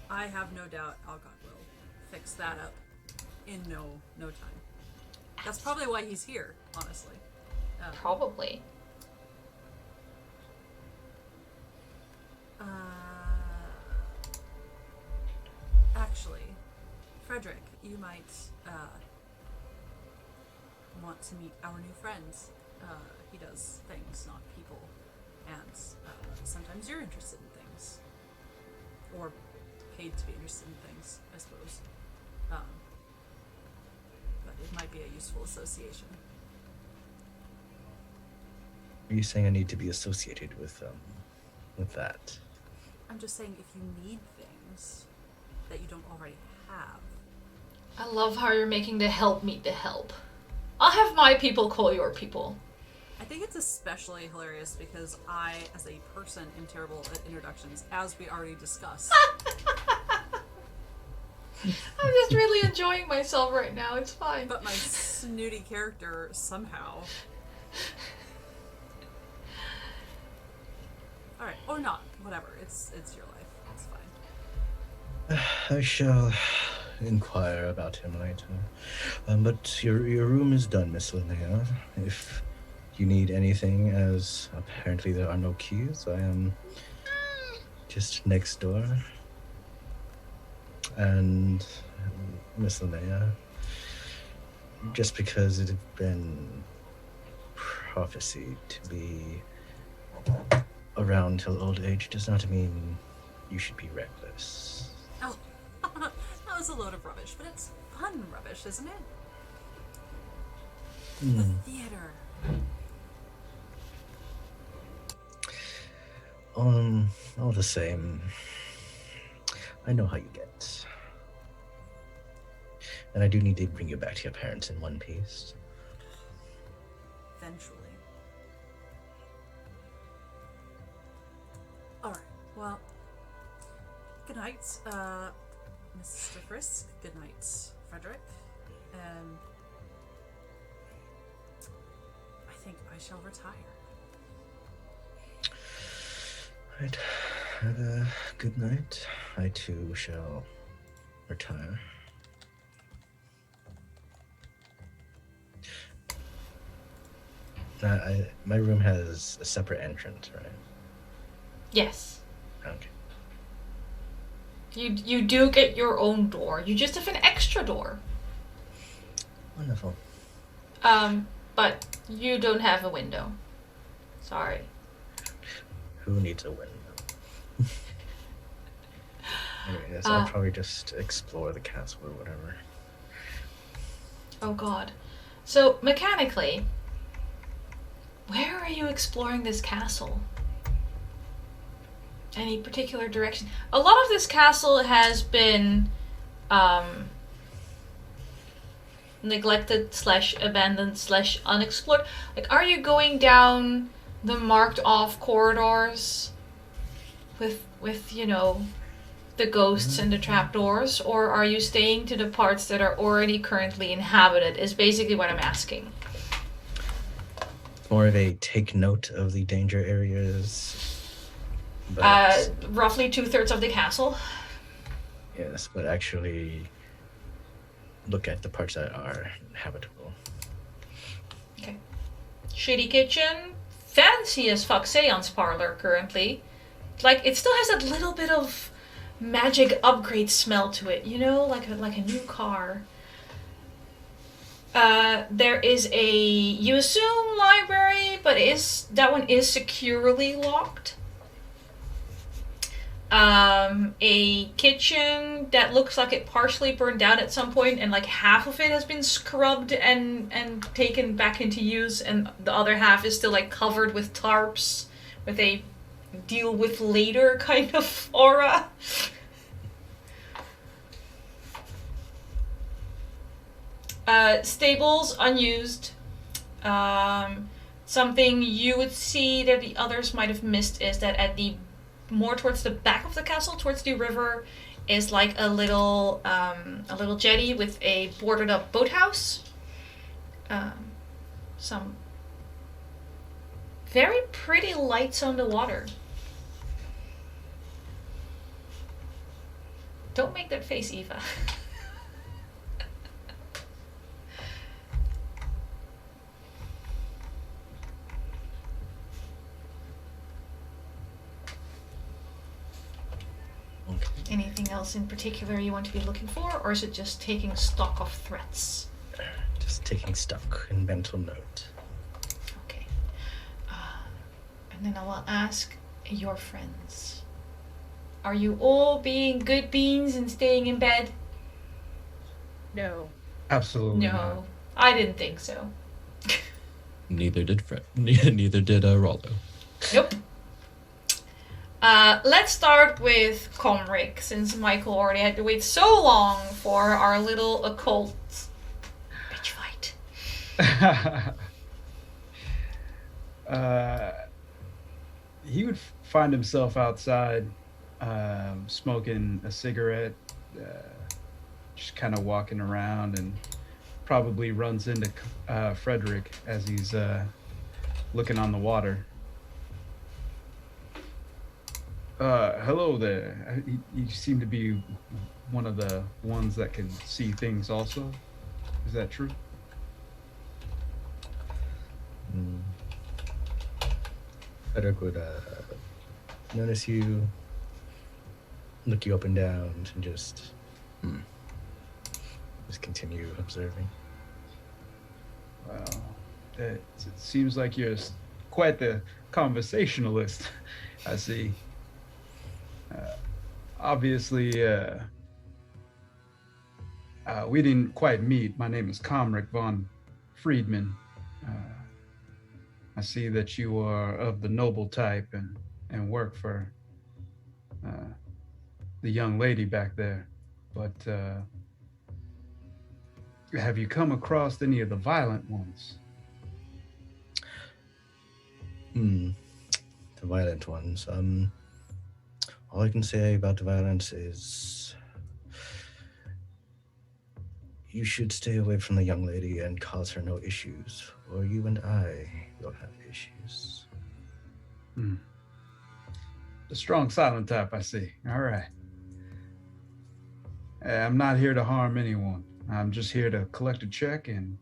I have no doubt Algod will fix that up in no time. That's probably why he's here, honestly. Probably. Actually, Fredrik, you might want to meet our new friends. He does things, not people, and sometimes you're interested in things. or paid to be interested in things, I suppose. But it might be a useful association. Are you saying I need to be associated with that? I'm just saying if you need things that you don't already have. I love how you're making the help meet the help. I'll have my people call your people. I think it's especially hilarious because I, as a person, am terrible at introductions, as we already discussed. I'm just really enjoying myself right now. It's fine. But my snooty character somehow. Alright, or not. Whatever. It's your life. It's fine. I shall inquire about him later. But your room is done, Miss Linnea. If you need anything, as apparently there are no keys, I am just next door. And Miss Linnea, just because it had been prophesied to be around till old age does not mean you should be reckless. Oh, that was a load of rubbish, but it's fun rubbish, isn't it? The theater. All the same, I know how you get. And I do need to bring you back to your parents in one piece. Eventually. Alright, well, good night, Mr. Frisk. Good night, Fredrik. And I think I shall retire. Right. Have a good night. I too shall retire. My room has a separate entrance, right? Yes. Okay. You do get your own door. You just have an extra door. Wonderful. But you don't have a window. Sorry. Who needs a window? Anyways, I'll probably just explore the castle or whatever. Oh god. So, mechanically, where are you exploring this castle? Any particular direction? A lot of this castle has been neglected / abandoned / unexplored. Like, are you going down the marked off corridors with you know, the ghosts and the trapdoors, or are you staying to the parts that are already currently inhabited, is basically what I'm asking. More of a take note of the danger areas. But, roughly 2/3 of the castle. yes, but actually look at the parts that are habitable. Okay. Shitty kitchen. Fancy as fuck séance parlor currently. Like, it still has that little bit of magic upgrade smell to it, you know? Like a new car. There is you assume library, but that one is securely locked. A kitchen that looks like it partially burned down at some point, and like half of it has been scrubbed and taken back into use, and the other half is still like covered with tarps with a deal with later kind of aura. Stables unused. Something you would see that the others might have missed is that at the more towards the back of the castle, towards the river, is like a little jetty with a boarded up boathouse. Some very pretty lights on the water. Don't make that face, Eva. Anything else in particular you want to be looking for, or is it just taking stock of threats? Just taking stock in mental note. Okay. And then I will ask your friends. Are you all being good beans and staying in bed? No. Absolutely No, not. I didn't think so. Neither did Neither did Rollo. Nope. Let's start with Komrik, since Mikyl already had to wait so long for our little occult bitch fight. He would find himself outside, smoking a cigarette, just kind of walking around, and probably runs into Fredrik as he's looking on the water. Hello there. You seem to be one of the ones that can see things also. Is that true? Fredrik would notice you, look you up and down, and just continue observing. Well, it seems like you're quite the conversationalist. I see. Obviously, we didn't quite meet. My name is Komrik von Friedman. I see that you are of the noble type and work for the young lady back there. But have you come across any of the violent ones? The violent ones. All I can say about the violence is you should stay away from the young lady and cause her no issues, or you and I will have issues. The strong silent type, I see. All right. I'm not here to harm anyone. I'm just here to collect a check and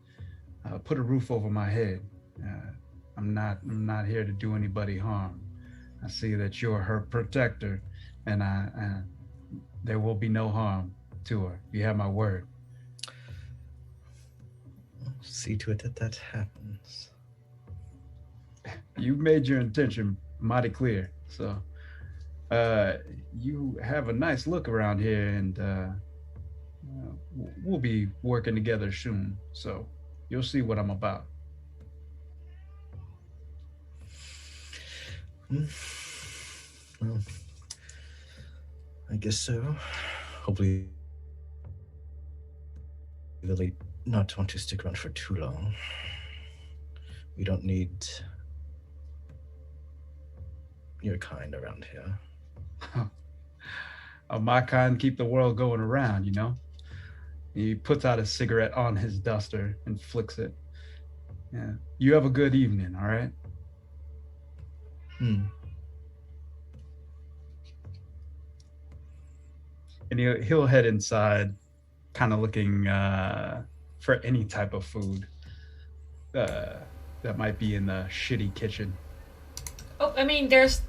put a roof over my head. I'm not here to do anybody harm. I see that you're her protector, and there will be no harm to her. You have my word. See to it that that happens. You've made your intention mighty clear. So you have a nice look around here, and we'll be working together soon. So you'll see what I'm about. Well, I guess so. Hopefully they'll not want to stick around for too long. We don't need your kind around here. My kind keep the world going around, you know? He puts out a cigarette on his duster and flicks it. Yeah. You have a good evening, all right? And he'll head inside, kind of looking for any type of food that might be in the shitty kitchen. Oh, I mean, as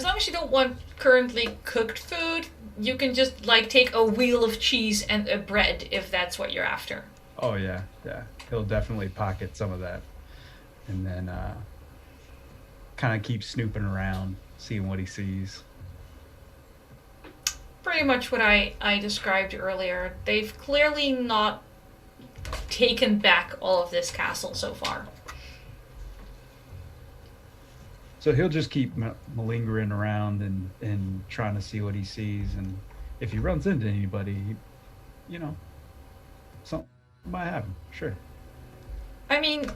long as you don't want currently cooked food, you can just take a wheel of cheese and a bread if that's what you're after. Oh yeah. He'll definitely pocket some of that, and then kind of keep snooping around, seeing what he sees. Pretty much what I described earlier. They've clearly not taken back all of this castle so far. So he'll just keep malingering around and trying to see what he sees, and if he runs into anybody, something might happen. Sure. I mean,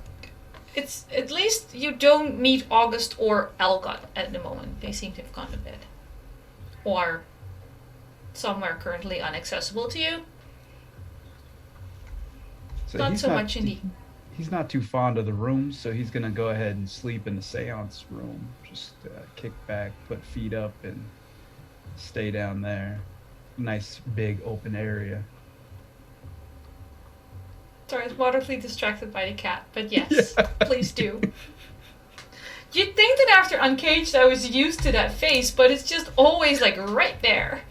it's at least you don't meet August or Algod at the moment. They seem to have gone to bed, or somewhere currently inaccessible to you. So not so much in the... He's not too fond of the rooms, so he's going to go ahead and sleep in the séance room. Just kick back, put feet up, and stay down there. Nice, big, open area. Sorry, I was moderately distracted by the cat, but yes, please do. You'd think that after Uncaged I was used to that face, but it's just always right there.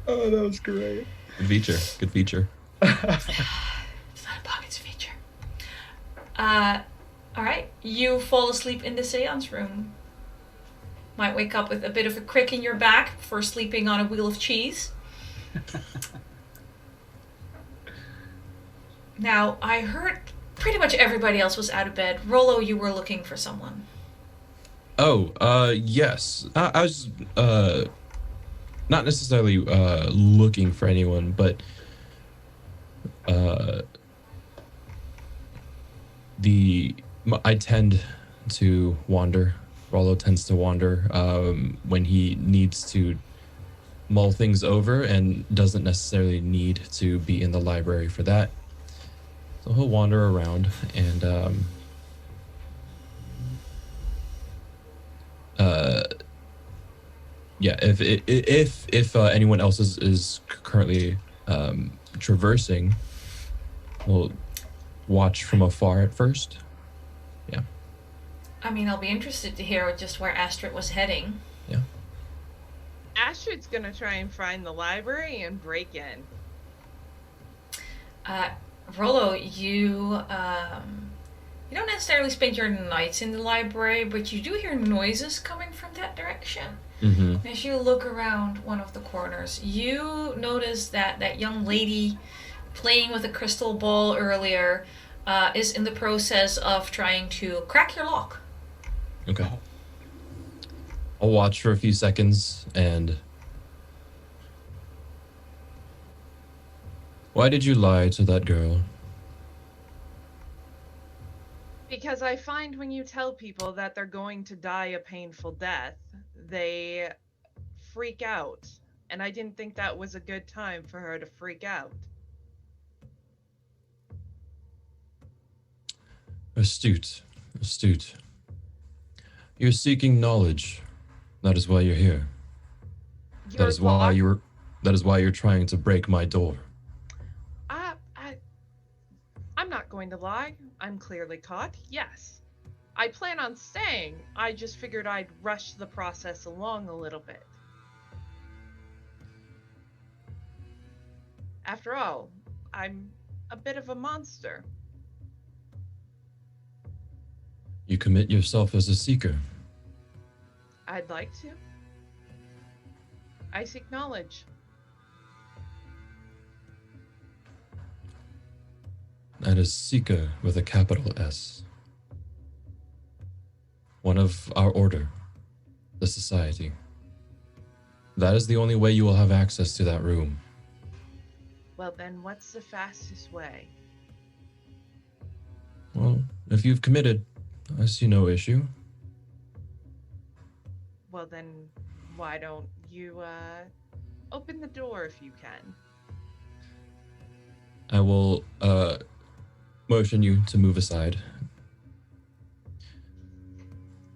Oh, that was great. Good feature. It's not a bug, it's a feature. Alright, you fall asleep in the séance room. Might wake up with a bit of a crick in your back for sleeping on a wheel of cheese. Now, I heard pretty much everybody else was out of bed. Rollo, you were looking for someone. Oh, yes. I was not necessarily looking for anyone, but I tend to wander. Rollo tends to wander when he needs to mull things over and doesn't necessarily need to be in the library for that. So he'll wander around and yeah, if anyone else is currently traversing, we'll watch from afar at first. Yeah. I mean, I'll be interested to hear just where Astrid was heading. Yeah. Astrid's gonna try and find the library and break in. Rollo, you don't necessarily spend your nights in the library, but you do hear noises coming from that direction. Mm-hmm. As you look around one of the corners, you notice that that young lady playing with a crystal ball earlier is in the process of trying to crack your lock. Okay. I'll watch for a few seconds and... Why did you lie to that girl? Because I find when you tell people that they're going to die a painful death, they freak out. And I didn't think that was a good time for her to freak out. Astute. You're seeking knowledge. That is why you're here. That is why you're trying to break my door. I'm not going to lie. I'm clearly caught, yes. I plan on staying. I just figured I'd rush the process along a little bit. After all, I'm a bit of a monster. You commit yourself as a seeker. I'd like to. I seek knowledge. That is seeker with a capital S. One of our order, the society. That is the only way you will have access to that room. Well then, what's the fastest way? Well, if you've committed, I see no issue. Well then, why don't you, open the door if you can. I will, motion you to move aside.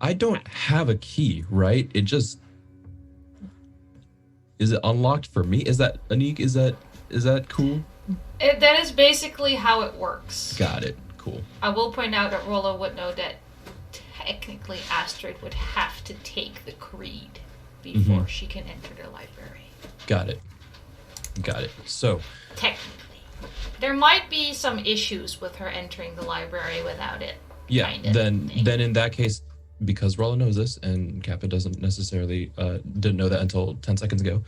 I don't have a key, right? It just... Is it unlocked for me? Is that, Anniek, is that cool? That is basically how it works. Got it. Cool. I will point out that Rollo would know that technically Astrid would have to take the creed before she can enter the library. Got it. So... Technically. There might be some issues with her entering the library without it. Yeah, then in that case, because Rollo knows this, and Kappa doesn't necessarily, didn't know that until 10 seconds ago,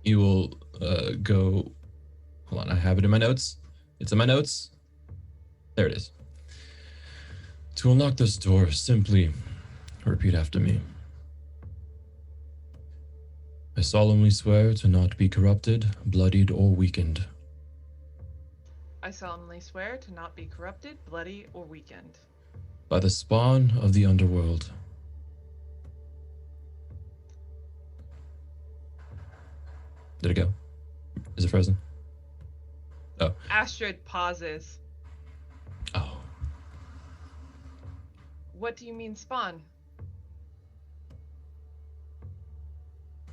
you will go... Hold on, I have it in my notes. It's in my notes. There it is. To unlock this door, simply repeat after me. I solemnly swear to not be corrupted, bloodied, or weakened. I solemnly swear to not be corrupted, bloody, or weakened. By the spawn of the underworld. Did it go? Is it frozen? Oh. Astrid pauses. Oh. What do you mean spawn?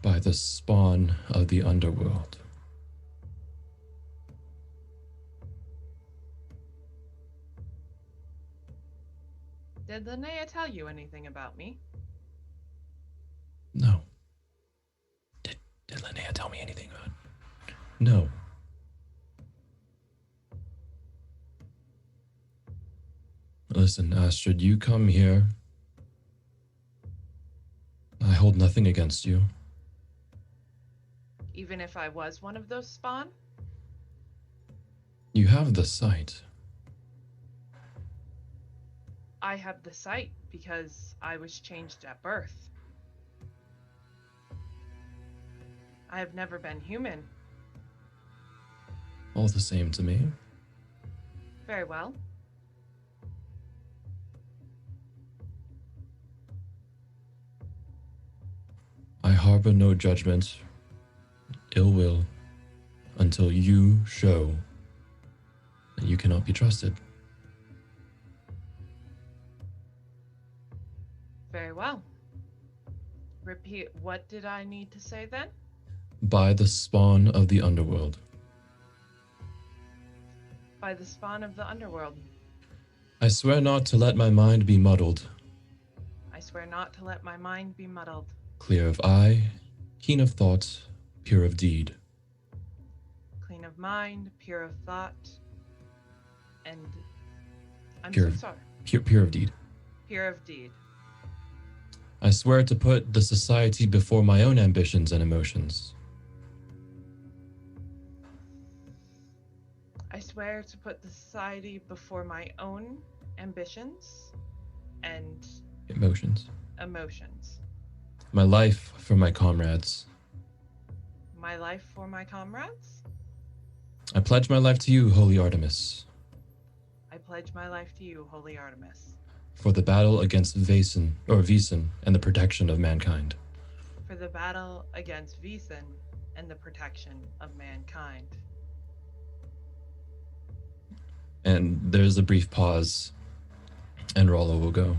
By the spawn of the underworld. Did Linnea tell you anything about me? No. Did Linnea tell me anything about it? No. Listen, Astrid, you come here hold nothing against you. Even if I was one of those spawn? You have the sight. I have the sight because I was changed at birth. I have never been human. All the same to me. Very well. I harbor no judgment, ill will, until you show that you cannot be trusted. Very well. Repeat, what did I need to say then? By the spawn of the underworld. By the spawn of the underworld. I swear not to let my mind be muddled, I swear not to let my mind be muddled. clear of eye, keen of thought, pure of deed. Clean of mind, pure of thought, and I'm Pure. so sorry. Pure of deed. Pure of deed. I swear to put the society before my own ambitions and emotions. I swear to put the society before my own ambitions and Emotions. emotions. My life for my comrades. My life for my comrades? I pledge my life to you, Holy Artemis, I pledge my life to you, Holy Artemis, for the battle against Vaesen and the protection of mankind. for the battle against Vaesen and the protection of mankind. And there's a brief pause, and Rollo will go.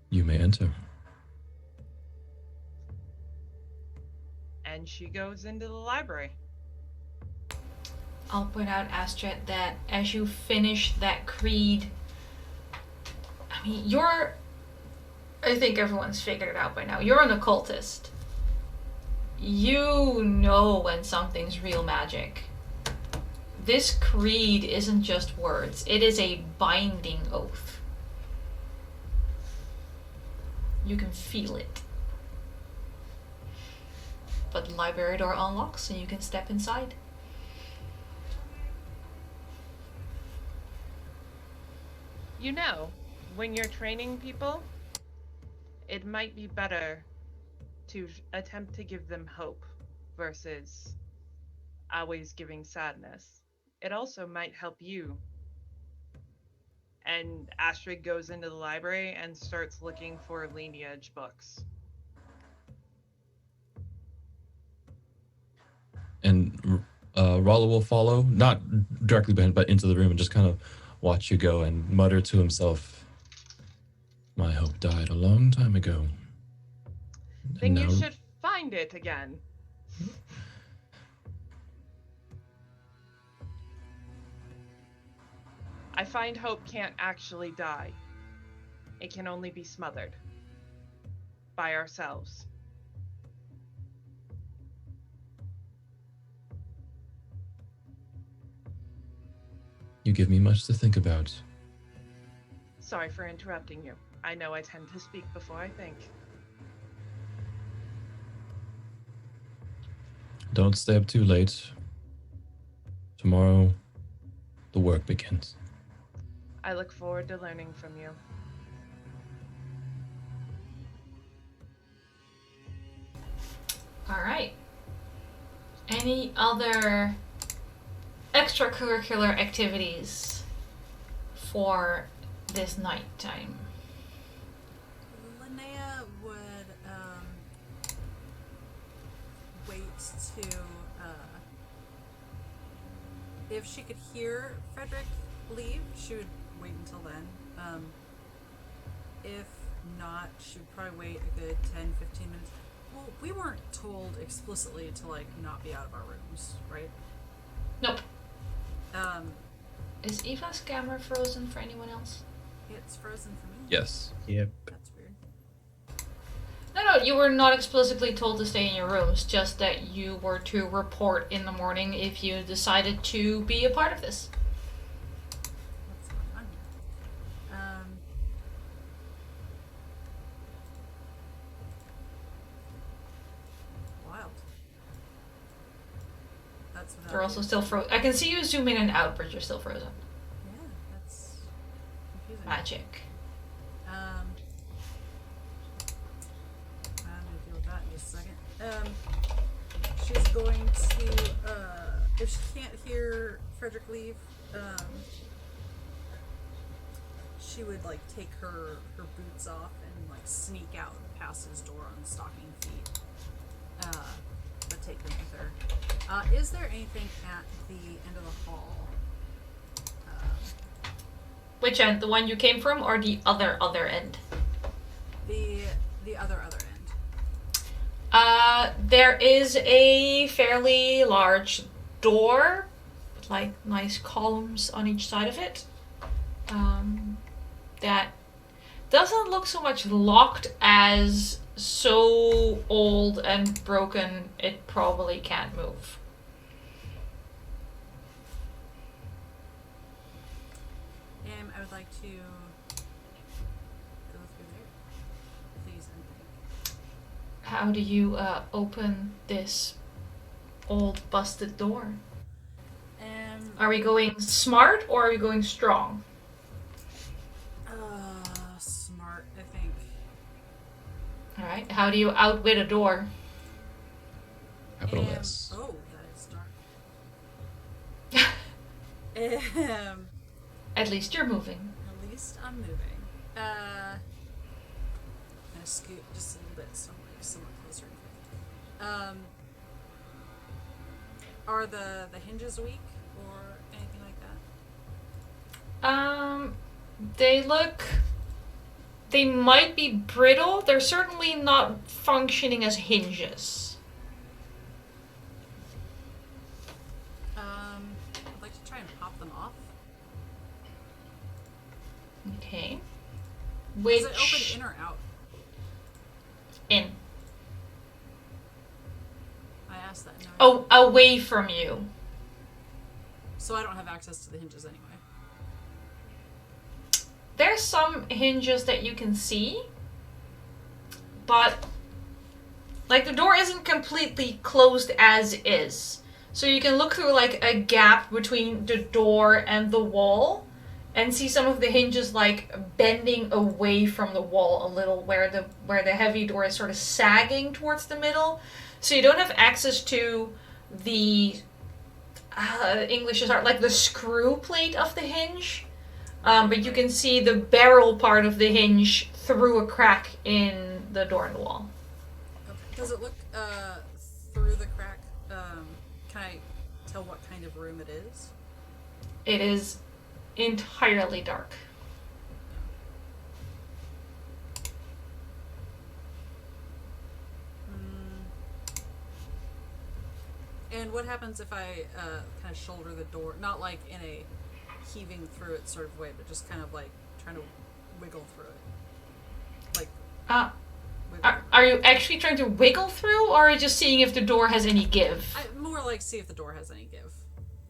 You may enter. And she goes into the library. I'll point out, Astrid, that as you finish that creed, I mean, I think everyone's figured it out by now. You're an occultist. You know when something's real magic. This creed isn't just words, it is a binding oath. You can feel it. But the library door unlocks and you can step inside. You know, when you're training people, it might be better to attempt to give them hope versus always giving sadness. It also might help you. And Astrid goes into the library and starts looking for lineage books. And Rollo will follow, not directly behind, but into the room and just kind of watch you go and mutter to himself, "My hope died a long time ago." Then And you now- should find it again. I find hope can't actually die. It can only be smothered. By ourselves. You give me much to think about. Sorry for interrupting you. I know I tend to speak before I think. Don't stay up too late. Tomorrow, the work begins. I look forward to learning from you. All right. Any other extracurricular activities for this night time? Linnea would wait to if she could hear Fredrik leave, she would wait until then. If not, she would probably wait a good 10, 15 minutes. Well, we weren't told explicitly to not be out of our rooms, right? Nope. Um, Is Eva's camera frozen for anyone else? it's frozen for me. Yes. Yep. That's weird. No, you were not explicitly told to stay in your rooms, just that you were to report in the morning if you decided to be a part of this. What's going on here? You're also still frozen. I can see you zoom in and out, but you're still frozen. Yeah, that's confusing. Magic. I'm gonna deal with that in just a second. She's going to, if she can't hear Fredrik leave, she would like take her boots off and like sneak out past his door on stocking feet, but take them with her. Is there anything at the end of the hall? Which end? The one you came from, or the other end? The other end. There is a fairly large door with like nice columns on each side of it. That doesn't look so much locked as so old and broken it probably can't move. I would like to go through there, please and thank you. How do you open this old busted door? Are we going smart or are we going strong? Smart, I think. Alright, how do you outwit a door? Capital S. Oh, that is dark. At least you're moving. At least I'm moving. I'm gonna scoot just a little bit somewhat closer. Are the hinges weak or anything like that? They might be brittle. They're certainly not functioning as hinges. I'd like to try and pop them off. Okay. Does it open in or out? In. I asked that. No. Oh, away from you. So I don't have access to the hinges anyway. There's some hinges that you can see, but like the door isn't completely closed as is. So you can look through like a gap between the door and the wall and see some of the hinges like bending away from the wall a little where the heavy door is sort of sagging towards the middle. So you don't have access to the English is like the screw plate of the hinge. But you can see the barrel part of the hinge through a crack in the door and the wall. Okay. Does it look through the crack? Can I tell what kind of room it is? It is entirely dark. And what happens if I kind of shoulder the door? Not like in a heaving through it sort of way, but just kind of like trying to wiggle through it. Like, are you actually trying to wiggle through, or are you just seeing if the door has any give? More like see if the door has any give.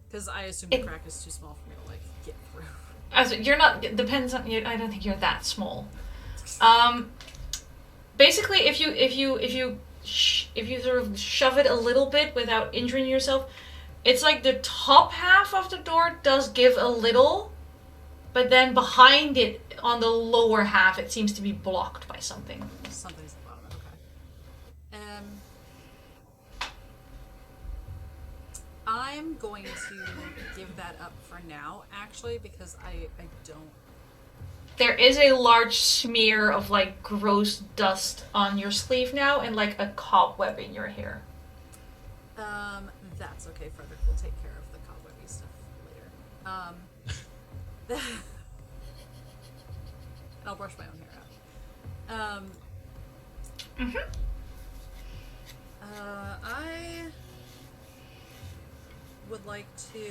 Because I assume the crack is too small for me to like get through. You're not, it depends on you. I don't think you're that small. Basically, if you sort of shove it a little bit without injuring yourself, it's like the top half of the door does give a little, but then behind it, on the lower half, it seems to be blocked by something. Something's at the bottom, okay. I'm going to give that up for now, actually, because I don't... There is a large smear of, like, gross dust on your sleeve now, and, like, a cobweb in your hair. That's okay, Fredrik will take care of the cobwebby stuff later. And I'll brush my own hair out. I would like to...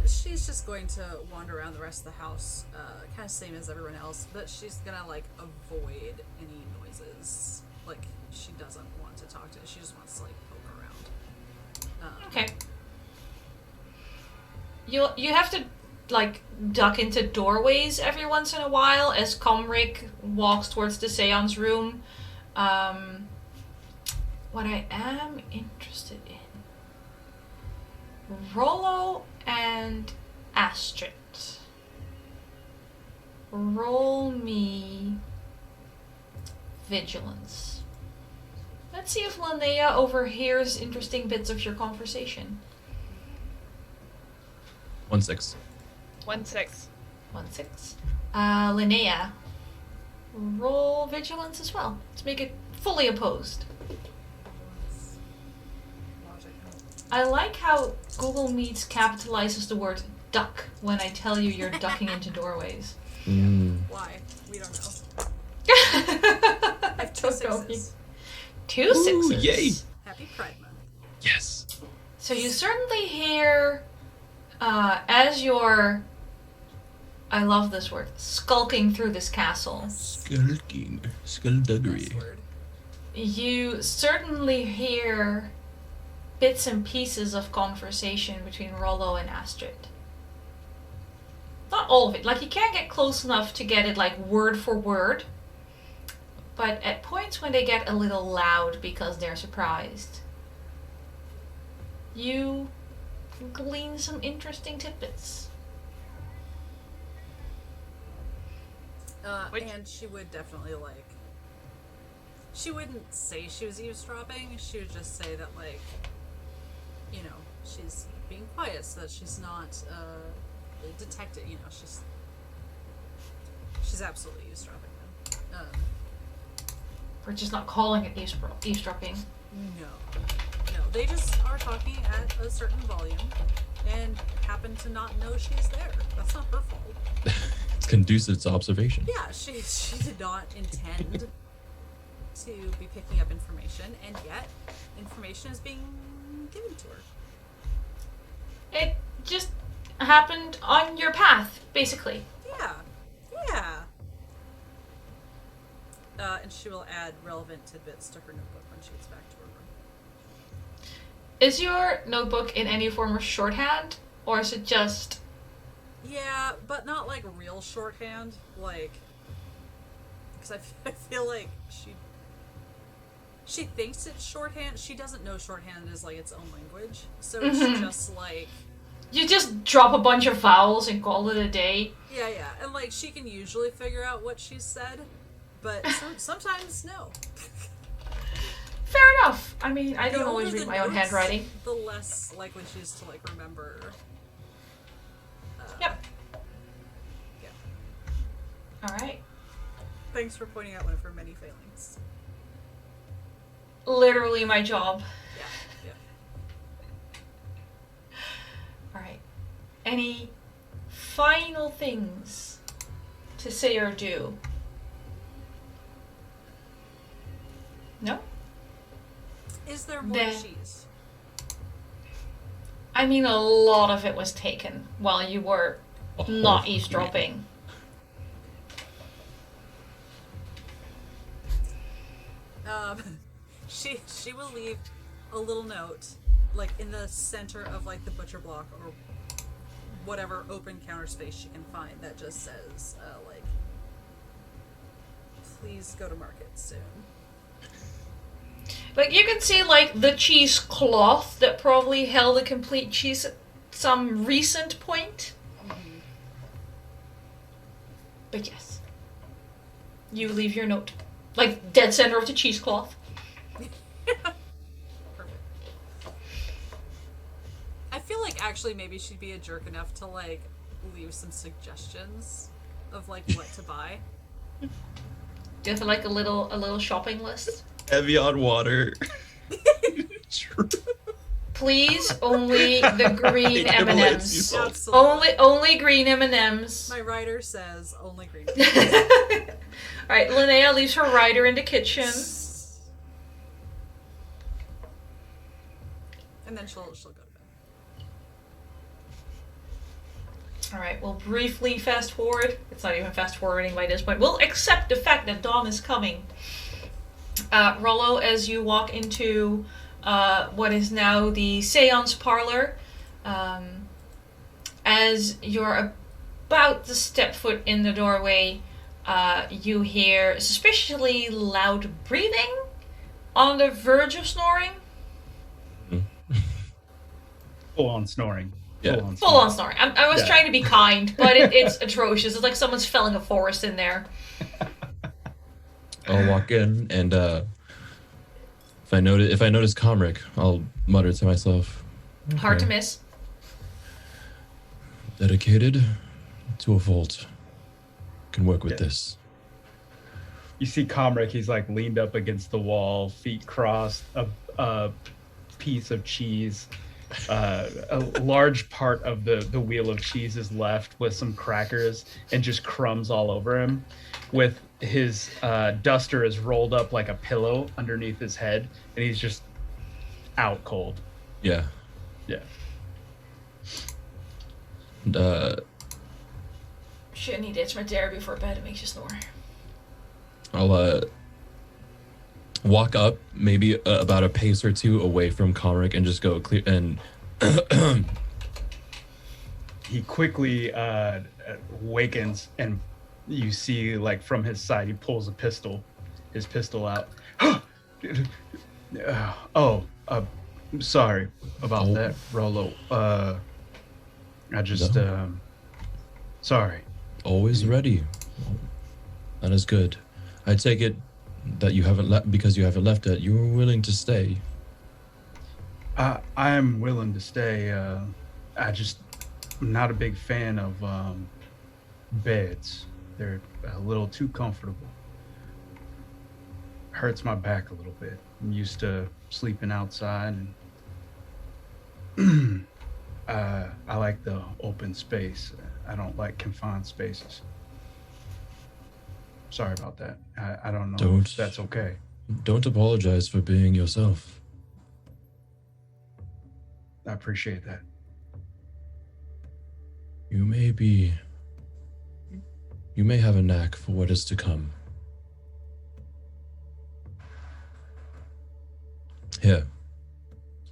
she's just going to wander around the rest of the house, kind of same as everyone else, but she's gonna, like, avoid any noises. Like, she doesn't want to talk to it. She just wants to, like, poke around. Okay. You have to, like, duck into doorways every once in a while as Komrik walks towards the séance room. what I am interested in. Rollo and Astrid. Roll me vigilance. Let's see if Linnea overhears interesting bits of your conversation. 1-6. 1-6. 1-6. Linnea, roll vigilance as well. Let's make it fully opposed. I like how Google Meets capitalizes the word duck when I tell you you're ducking into doorways. Why? We don't know. I I have 2 don't know. 6s. 2 6s. Ooh, yay. Happy Pride Month. Yes. So you certainly hear, as you're, I love this word, skulking through this castle. Skulking. Skullduggery. Nice word. You certainly hear bits and pieces of conversation between Rollo and Astrid. Not all of it. Like, you can't get close enough to get it, like, word for word. But at points when they get a little loud because they're surprised, you glean some interesting tidbits. And she would definitely, like... She wouldn't say she was eavesdropping. She would just say that, like, you know, she's being quiet so that she's not, detected. You know, she's absolutely eavesdropping them. We're just not calling it eavesdropping. No, they just are talking at a certain volume and happen to not know she's there. That's not her fault. It's conducive to observation. Yeah, she did not intend to be picking up information, and yet information is being given to her. It just happened on your path, basically. Yeah. And she will add relevant tidbits to her notebook when she gets back to her room. Is your notebook in any form of shorthand, or is it just... Yeah, but not like real shorthand, like... Because I feel like she thinks it's shorthand. She doesn't know shorthand is like its own language. So it's just like... You just drop a bunch of vowels and call it a day. Yeah. And like she can usually figure out what she said, but sometimes no. Fair enough. I mean, I don't The always older read the my own notes, handwriting. The less likely she is to like remember. Yep. Yeah. Alright. Thanks for pointing out one of her many failings. Literally my job. Yeah. Alright. Any final things to say or do? No? Is there more cheese? I mean, a lot of it was taken while you were not eavesdropping. She will leave a little note, like in the center of like the butcher block or whatever open counter space she can find that just says, like, please go to market soon. Like, you can see, like, the cheesecloth that probably held a complete cheese at some recent point. Mm-hmm. But yes. You leave your note. Like, dead center of the cheesecloth. Perfect. I feel like actually maybe she'd be a jerk enough to, like, leave some suggestions of, like, what to buy. Do you have, like, a little shopping list? Heavy on water. Please, only the green M&Ms. Absolutely. Only green M&Ms. My writer says only green. Alright, Linnea leaves her rider in the kitchen. And then she'll go to bed. Alright, we'll briefly fast forward. It's not even fast forwarding by this point. We'll accept the fact that dawn is coming. Rollo, as you walk into what is now the séance parlor, as you're about to step foot in the doorway, you hear suspiciously loud breathing On the verge of snoring? Full on snoring. Yeah. Full on snoring. I was trying to be kind, but it's atrocious. It's like someone's felling a forest in there. I'll walk in, and if I notice Komrik, I'll mutter to myself. Hard to miss. Dedicated to a fault. Can work with this. You see Komrik, he's like leaned up against the wall, feet crossed, a piece of cheese. A large part of the wheel of cheese is left with some crackers and just crumbs all over him. With his duster is rolled up like a pillow underneath his head, and he's just out cold. Yeah. Yeah. And, Shit, I need to itch my dare before bed. It makes you snore. I'll walk up maybe about a pace or two away from Komrik and just go clear and he quickly wakens, and you see like from his side he pulls his pistol out. Sorry about that, Rollo. I just sorry. Always ready. That is good. I take it that you haven't left because you haven't left yet. You were willing to stay. I am willing to stay. I'm not a big fan of beds. They're a little too comfortable. Hurts my back a little bit. I'm used to sleeping outside, and I like the open space. I don't like confined spaces. Sorry about that. I don't know if that's okay. Don't apologize for being yourself. I appreciate that. You may have a knack for what is to come. Here,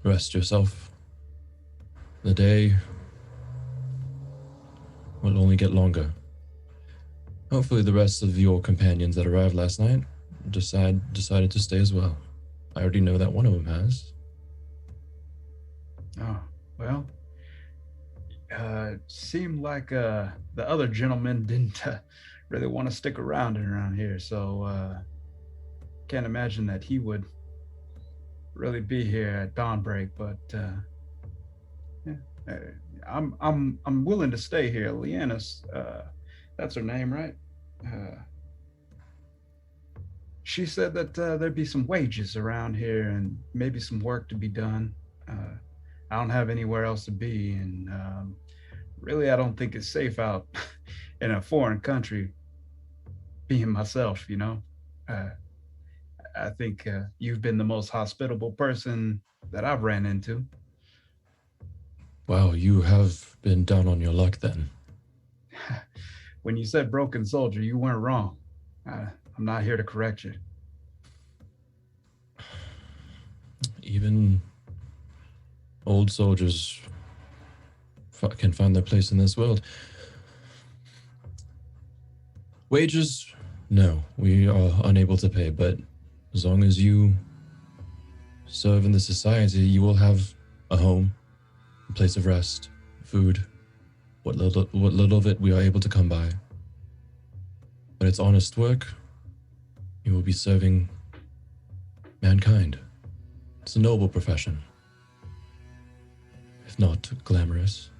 rest yourself. The day will only get longer. Hopefully the rest of your companions that arrived last night decided to stay as well. I already know that one of them has. Oh, well, seemed like the other gentleman didn't really want to stick around here, so can't imagine that he would really be here at dawnbreak, but yeah, I'm willing to stay here. Leanna's, that's her name, right? She said that there'd be some wages around here and maybe some work to be done. I don't have anywhere else to be, and really I don't think it's safe out in a foreign country being myself, you know? I think you've been the most hospitable person that I've ran into. Wow, you have been down on your luck then. When you said broken soldier, you weren't wrong. I'm not here to correct you. Even old soldiers can find their place in this world. Wages, no, we are unable to pay, but as long as you serve in the society, you will have a home, a place of rest, food, what little of it we are able to come by. But it's honest work. You will be serving mankind. It's a noble profession, if not glamorous.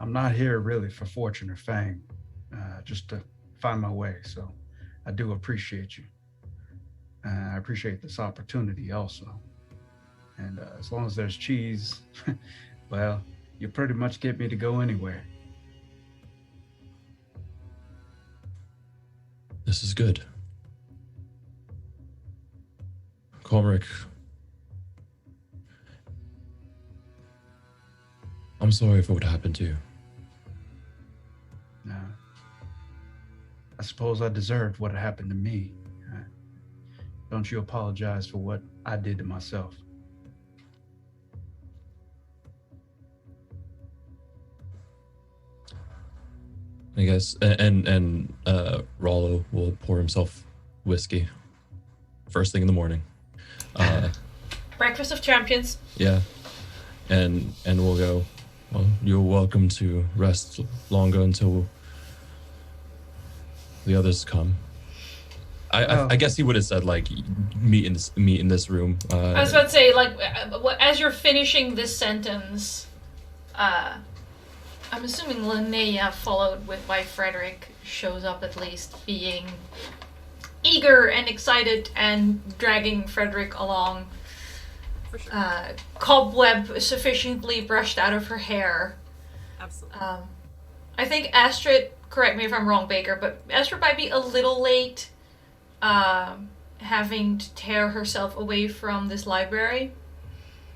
I'm not here really for fortune or fame, just to find my way. So I do appreciate you. I appreciate this opportunity also. And as long as there's cheese, well, you pretty much get me to go anywhere. This is good. Komrik, I'm sorry for what happened to you. I suppose I deserved what happened to me. Don't you apologize for what I did to myself. I guess, and Rollo will pour himself whiskey. First thing in the morning. Breakfast of champions. Yeah. And we'll go, well, you're welcome to rest longer until the others come. I guess he would have said, like, meet in this room. I was about to say, like, as you're finishing this sentence, I'm assuming Linnea, followed by Fredrik, shows up at least, being eager and excited and dragging Fredrik along. For sure. Cobweb sufficiently brushed out of her hair. Absolutely. I think Astrid, correct me if I'm wrong, Baker, but Astrid might be a little late having to tear herself away from this library.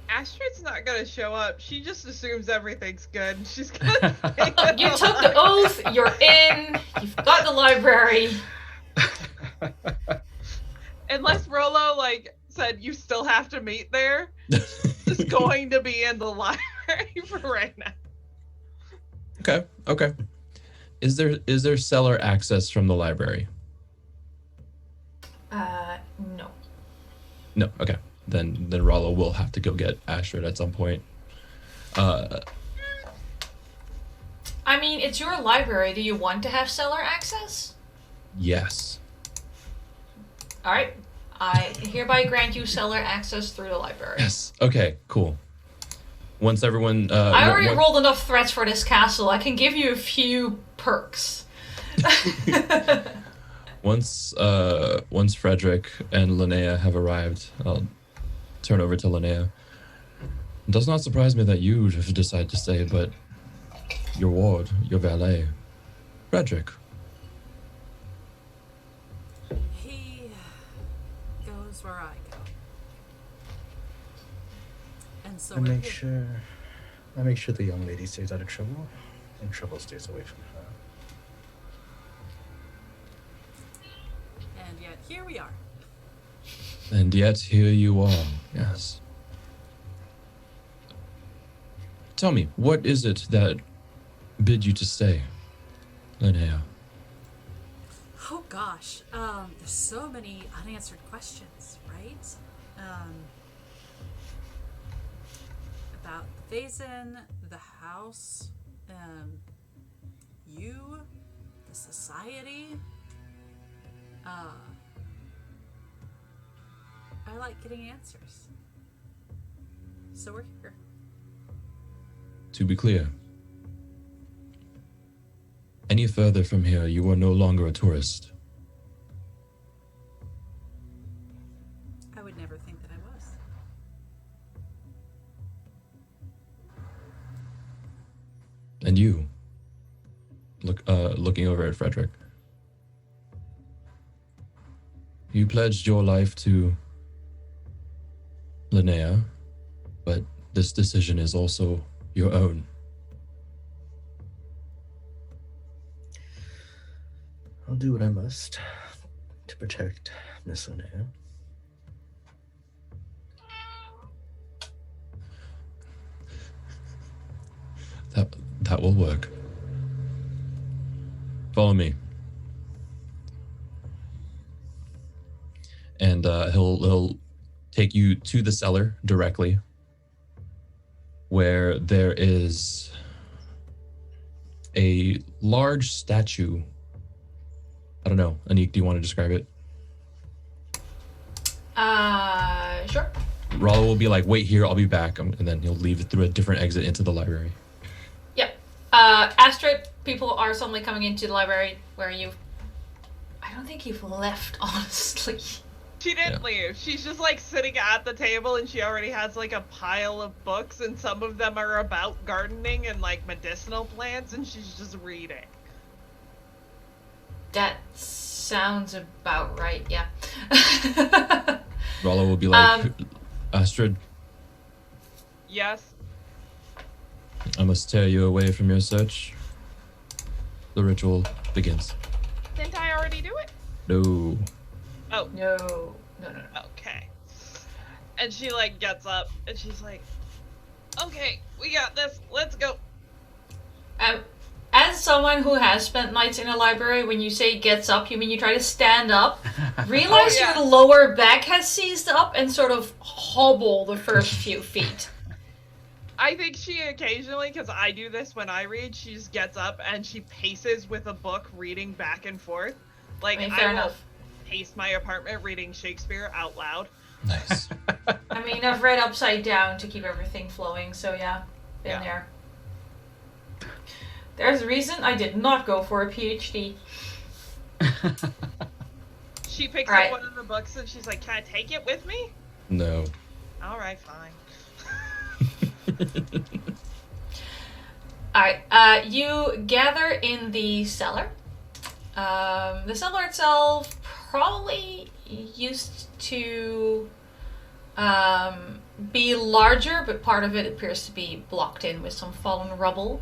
Astrid's not gonna show up. She just assumes everything's good. She's gonna stay You took the oath, you're in, you've got the library. Unless Rollo, like, said you still have to meet there, she's going to be in the library for right now. Okay. Is there cellar access from the library? No. No, okay. Then Rollo will have to go get Astrid at some point. I mean, it's your library. Do you want to have cellar access? Yes. Alright. I hereby grant you cellar access through the library. Yes. Okay, cool. Once everyone... I already rolled enough threats for this castle. I can give you a few perks. Once Fredrik and Linnea have arrived, I'll turn over to Linnea. It does not surprise me that you have decided to stay, but your ward, your valet, Fredrik. He goes where I go. And so I we're make here. sure the young lady stays out of trouble, and trouble stays away from her. And yet here we are. And yet here you are, yes. Tell me, what is it that bid you to stay, Linnea? Oh gosh, there's so many unanswered questions, right? About the Vaesen, the house, you, the society. I like getting answers. So we're here. To be clear, any further from here, you are no longer a tourist. I would never think that I was. And you, looking over at Fredrik, you pledged your life to Linnea, but this decision is also your own. I'll do what I must to protect Miss Linnea. That will work. Follow me. And he'll take you to the cellar directly, where there is a large statue. I don't know. Anniek, do you want to describe it? Sure. Rollo will be like, wait here, I'll be back. And then he'll leave it through a different exit into the library. Yep. Astrid, people are suddenly coming into the library where I don't think you've left, honestly. She didn't leave. She's just like sitting at the table and she already has like a pile of books and some of them are about gardening and like medicinal plants and she's just reading. That sounds about right, yeah. Rollo will be like, Astrid, Yes. I must tear you away from your search. The ritual begins. Didn't I already do it? No. Oh. No. Okay. And she like gets up and she's like, okay, we got this. Let's go. as someone who has spent nights in a library, when you say gets up, you mean you try to stand up, realize your lower back has seized up, and sort of hobble the first few feet. I think she occasionally, because I do this when I read, she just gets up and she paces with a book, reading back and forth. Like, Fair I will enough. pace my apartment reading Shakespeare out loud. Nice. I mean, I've read upside down to keep everything flowing, so yeah, been there. There's a reason I did not go for a PhD. She picks Right. up one of the books and she's like, "Can I take it with me?" No. Alright, fine. Alright, you gather in the cellar. The cellar itself probably used to be larger, but part of it appears to be blocked in with some fallen rubble.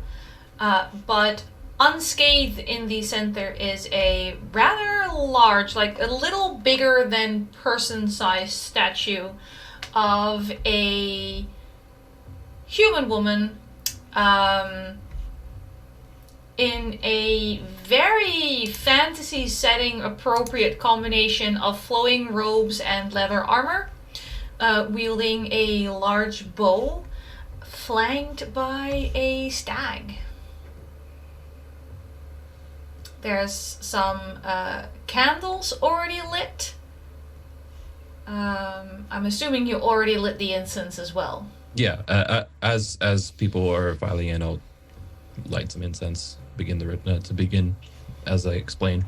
But unscathed in the center is a rather large, like a little bigger than person-sized statue of a human woman in a very fantasy setting appropriate combination of flowing robes and leather armor, wielding a large bow flanked by a stag. There's some candles already lit. I'm assuming you already lit the incense as well. Yeah, as people are filing in, I'll light some incense. To begin, as I explain.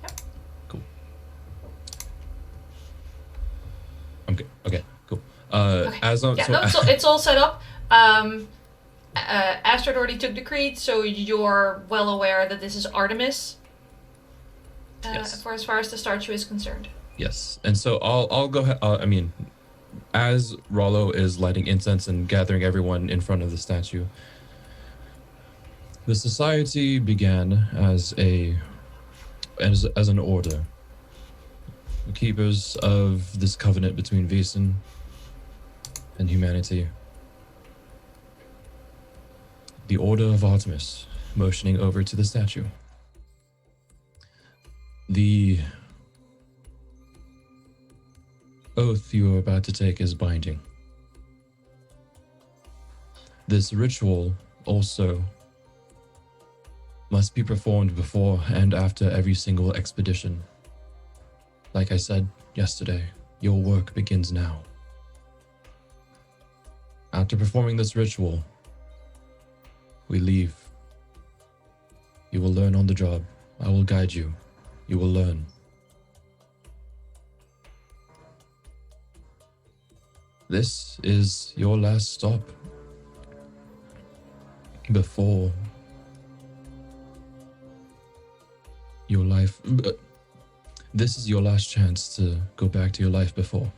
Yep. Cool. Okay. Cool. As I'm, So it's all set up. Astrid already took the creed, so you're well aware that this is Artemis. Yes. For as far as the statue is concerned. Yes, and so I'll go ahead. As Rollo is lighting incense and gathering everyone in front of the statue, the society began as an order, the keepers of this covenant between Vaesen and humanity. The Order of Artemis, motioning over to the statue. The oath you are about to take is binding. This ritual also must be performed before and after every single expedition. Like I said yesterday, your work begins now. After performing this ritual, we leave. You will learn on the job. I will guide you. You will learn. This is your last stop before your life. This is your last chance to go back to your life before.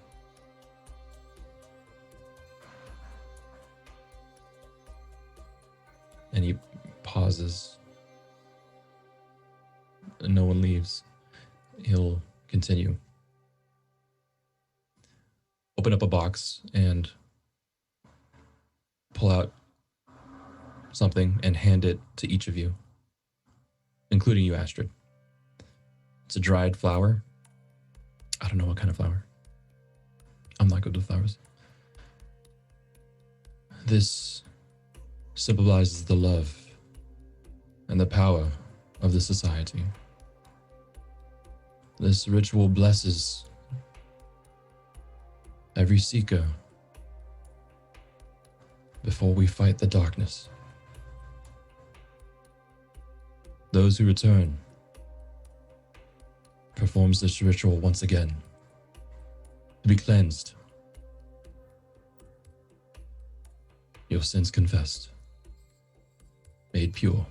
And he pauses. And no one leaves. He'll continue. Open up a box and pull out something and hand it to each of you, including you, Astrid. It's a dried flower. I don't know what kind of flower. I'm not good with flowers. This symbolizes the love and the power of the society. This ritual blesses every seeker before we fight the darkness. Those who return performs this ritual once again to be cleansed, your sins confessed, made pure.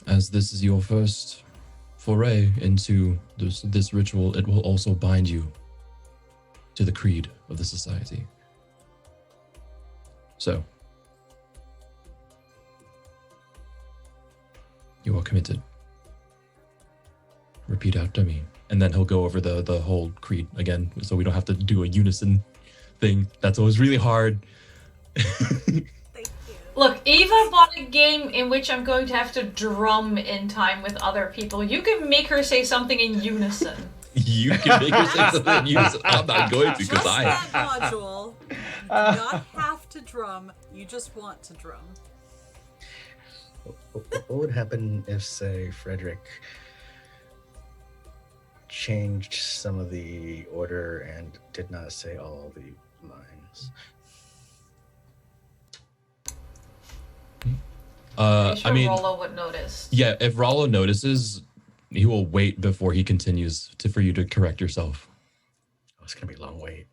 As this is your first foray into this ritual, it will also bind you to the creed of the society. So, you are committed. Repeat after me. And then he'll go over the whole creed again, so we don't have to do a unison thing. That's always really hard. Thank you. Look, Eva bought a game in which I'm going to have to drum in time with other people. You can make her say something in unison. You can make her say something in unison. I'm not going to, because Just that module. You do not have to drum. You just want to drum. What would happen if, say, Fredrik changed some of the order and did not say all the lines? Sure, I mean, Rollo would notice. Yeah, if Rollo notices, he will wait before he continues for you to correct yourself. Oh, it's gonna be a long wait.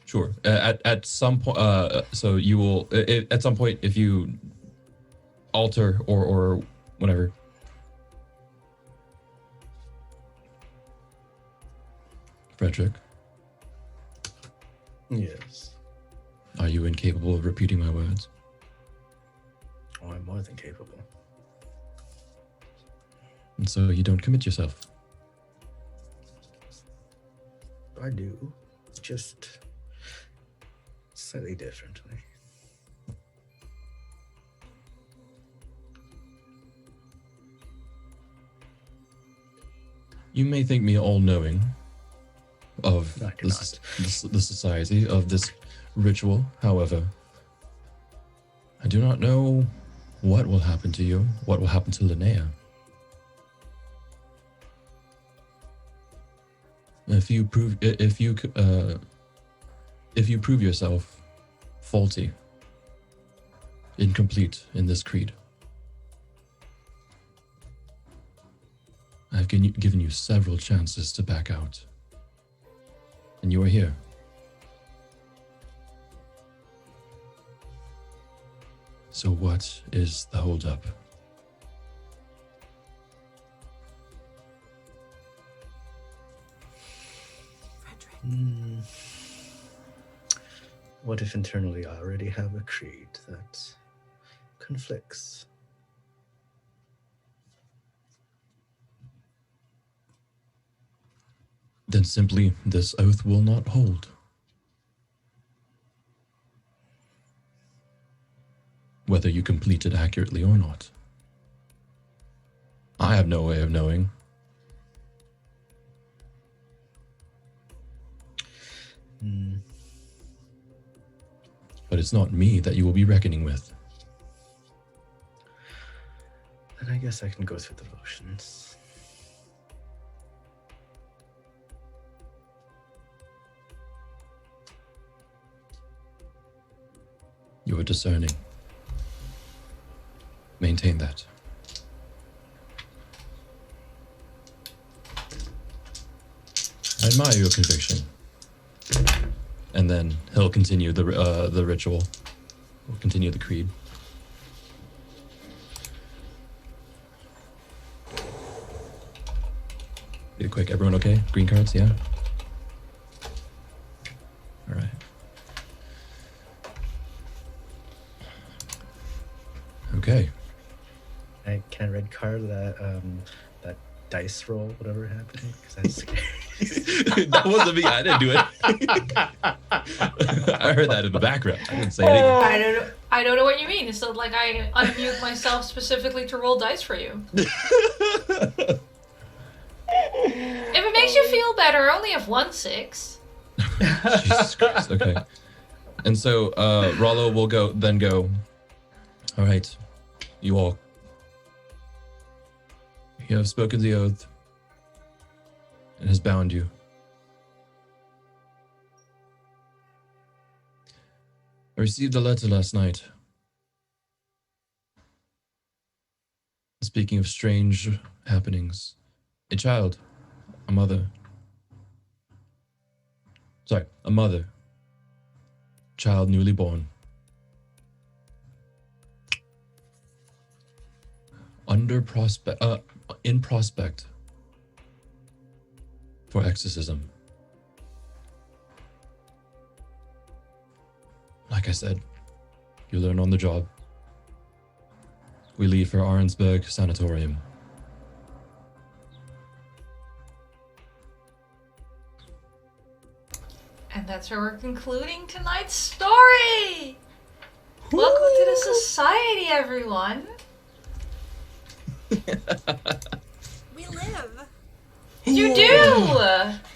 Sure. At some point, so you will at some point, if you alter or whatever. Fredrik, Yes. are you incapable of repeating my words? Oh, I'm more than capable. And so you don't commit yourself. I do, just slightly differently. You may think me all-knowing of No, I do not. the society of this ritual. However, I do not know what will happen to you, what will happen to Linnea. If you prove yourself faulty, incomplete in this creed, I've given you several chances to back out, and you are here. So what is the holdup? What if internally I already have a creed that conflicts? Then simply this oath will not hold. Whether you complete it accurately or not. I have no way of knowing. But it's not me that you will be reckoning with. Then I guess I can go through the motions. You are discerning. Maintain that. I admire your conviction. And then he'll continue the ritual. We'll continue the creed. Be quick. Everyone okay? Green cards, yeah? All right. Okay. Can I red card that that dice roll, whatever happened? Because that's scary. That wasn't me. I didn't do it. I heard that in the background. I didn't say anything. I don't know what you mean. It's not like I unmute myself specifically to roll dice for you. If it makes you feel better, I only have 1 6. Jesus Christ. Okay. And so Rollo will go. All right. You all. You have spoken the oath. It has bound you. I received a letter last night. Speaking of strange happenings, a mother, child newly born, in prospect for exorcism. Like I said, You learn on the job. We leave for Arnsberg Sanatorium. And that's where we're concluding tonight's story! Welcome to the society, everyone! We live. You do!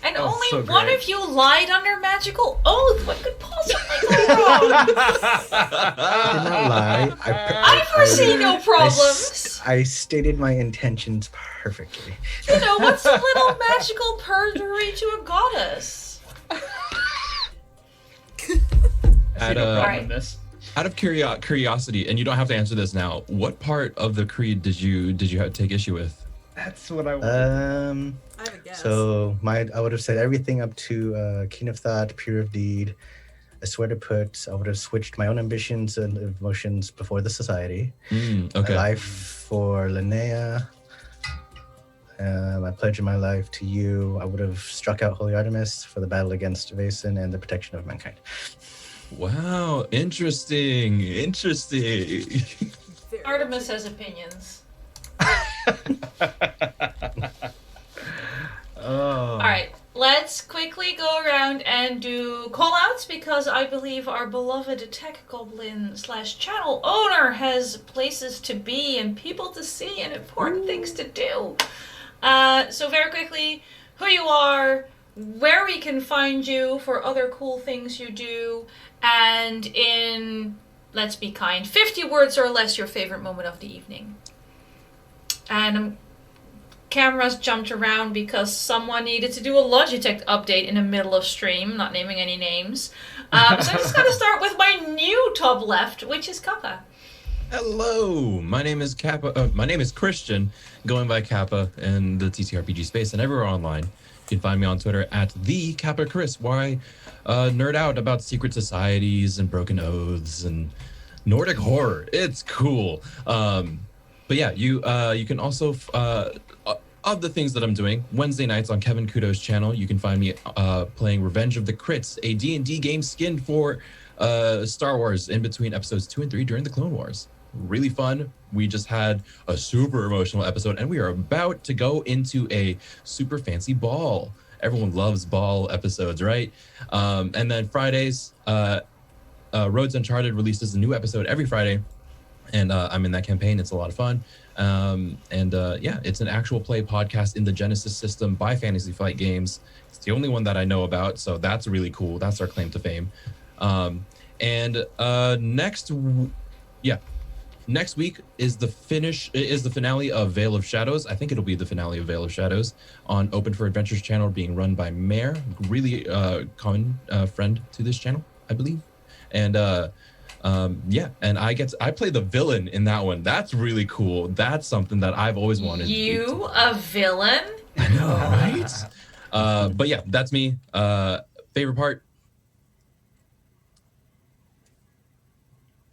And Oh, only so one great. of you lied under magical oath. What could possibly go wrong? I did not lie. I foresee no problems. I stated my intentions perfectly. You know, what's a little magical perjury to a goddess? I see no problem Alright. in this. Out of curiosity, and you don't have to answer this now, what part of the creed did you take issue with? That's what I want. I have a guess. So I would have said everything up to Keen of Thought, Pure of Deed. I would have switched my own ambitions and emotions before the society. Okay. My life for Linnea. I pledge my life to you. I would have struck out Holy Artemis for the battle against Vaesen and the protection of mankind. Wow, interesting. Very Artemis has opinions. Oh. Alright, let's quickly go around and do call-outs because I believe our beloved tech goblin / channel owner has places to be and people to see and important things to do. So very quickly, who you are, where we can find you for other cool things you do, and in, let's be kind, 50 words or less, your favorite moment of the evening. And cameras jumped around because someone needed to do a Logitech update in the middle of stream, not naming any names. So I'm just going to start with my new top left, which is Kappa. Hello, my name is Kappa. My name is Christian, going by Kappa in the TTRPG space and everywhere online. You can find me on Twitter at the Kappa Chris, where I nerd out about secret societies and broken oaths and Nordic horror. It's cool. But yeah, you can also of the things that I'm doing Wednesday nights on Kevin Kudo's channel. You can find me playing Revenge of the Crits, a D&D game skinned for Star Wars in between episodes 2 and 3 during the Clone Wars. Really fun. We just had a super emotional episode, and we are about to go into a super fancy ball. Everyone loves ball episodes, right? And then Fridays, Roads Uncharted releases a new episode every Friday, and I'm in that campaign. It's a lot of fun. Yeah, it's an actual play podcast in the Genesis system by Fantasy Flight Games. It's the only one that I know about, so that's really cool. That's our claim to fame. Next week is the finale of Veil of Shadows. I think it'll be the finale of Veil of Shadows on Open for Adventures channel, being run by Mare, really common friend to this channel, I believe. And and I play the villain in that one. That's really cool. That's something that I've always wanted. You a villain? I know, right? But yeah, that's me. Favorite part?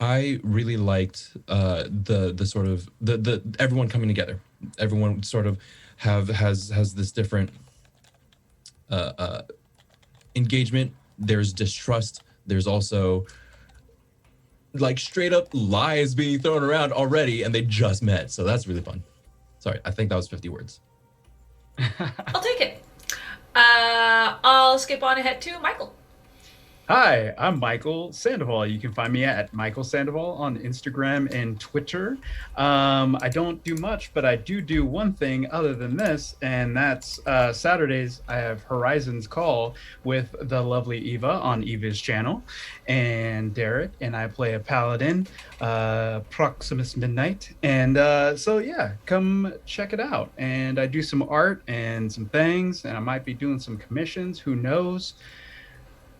I really liked the sort of the everyone coming together. Everyone sort of has this different engagement. There's distrust. There's also like straight up lies being thrown around already, and they just met. So that's really fun. Sorry, I think that was 50 words. I'll take it. I'll skip on ahead to Mikyl. Hi, I'm Mikyl Sandoval. You can find me at Mikyl Sandoval on Instagram and Twitter. I don't do much, but I do one thing other than this, and that's Saturdays I have Horizons Call with the lovely Eva on Eva's channel, and Derek, and I play a paladin, Proximus Midnight, and so yeah, come check it out. And I do some art and some things, and I might be doing some commissions, who knows.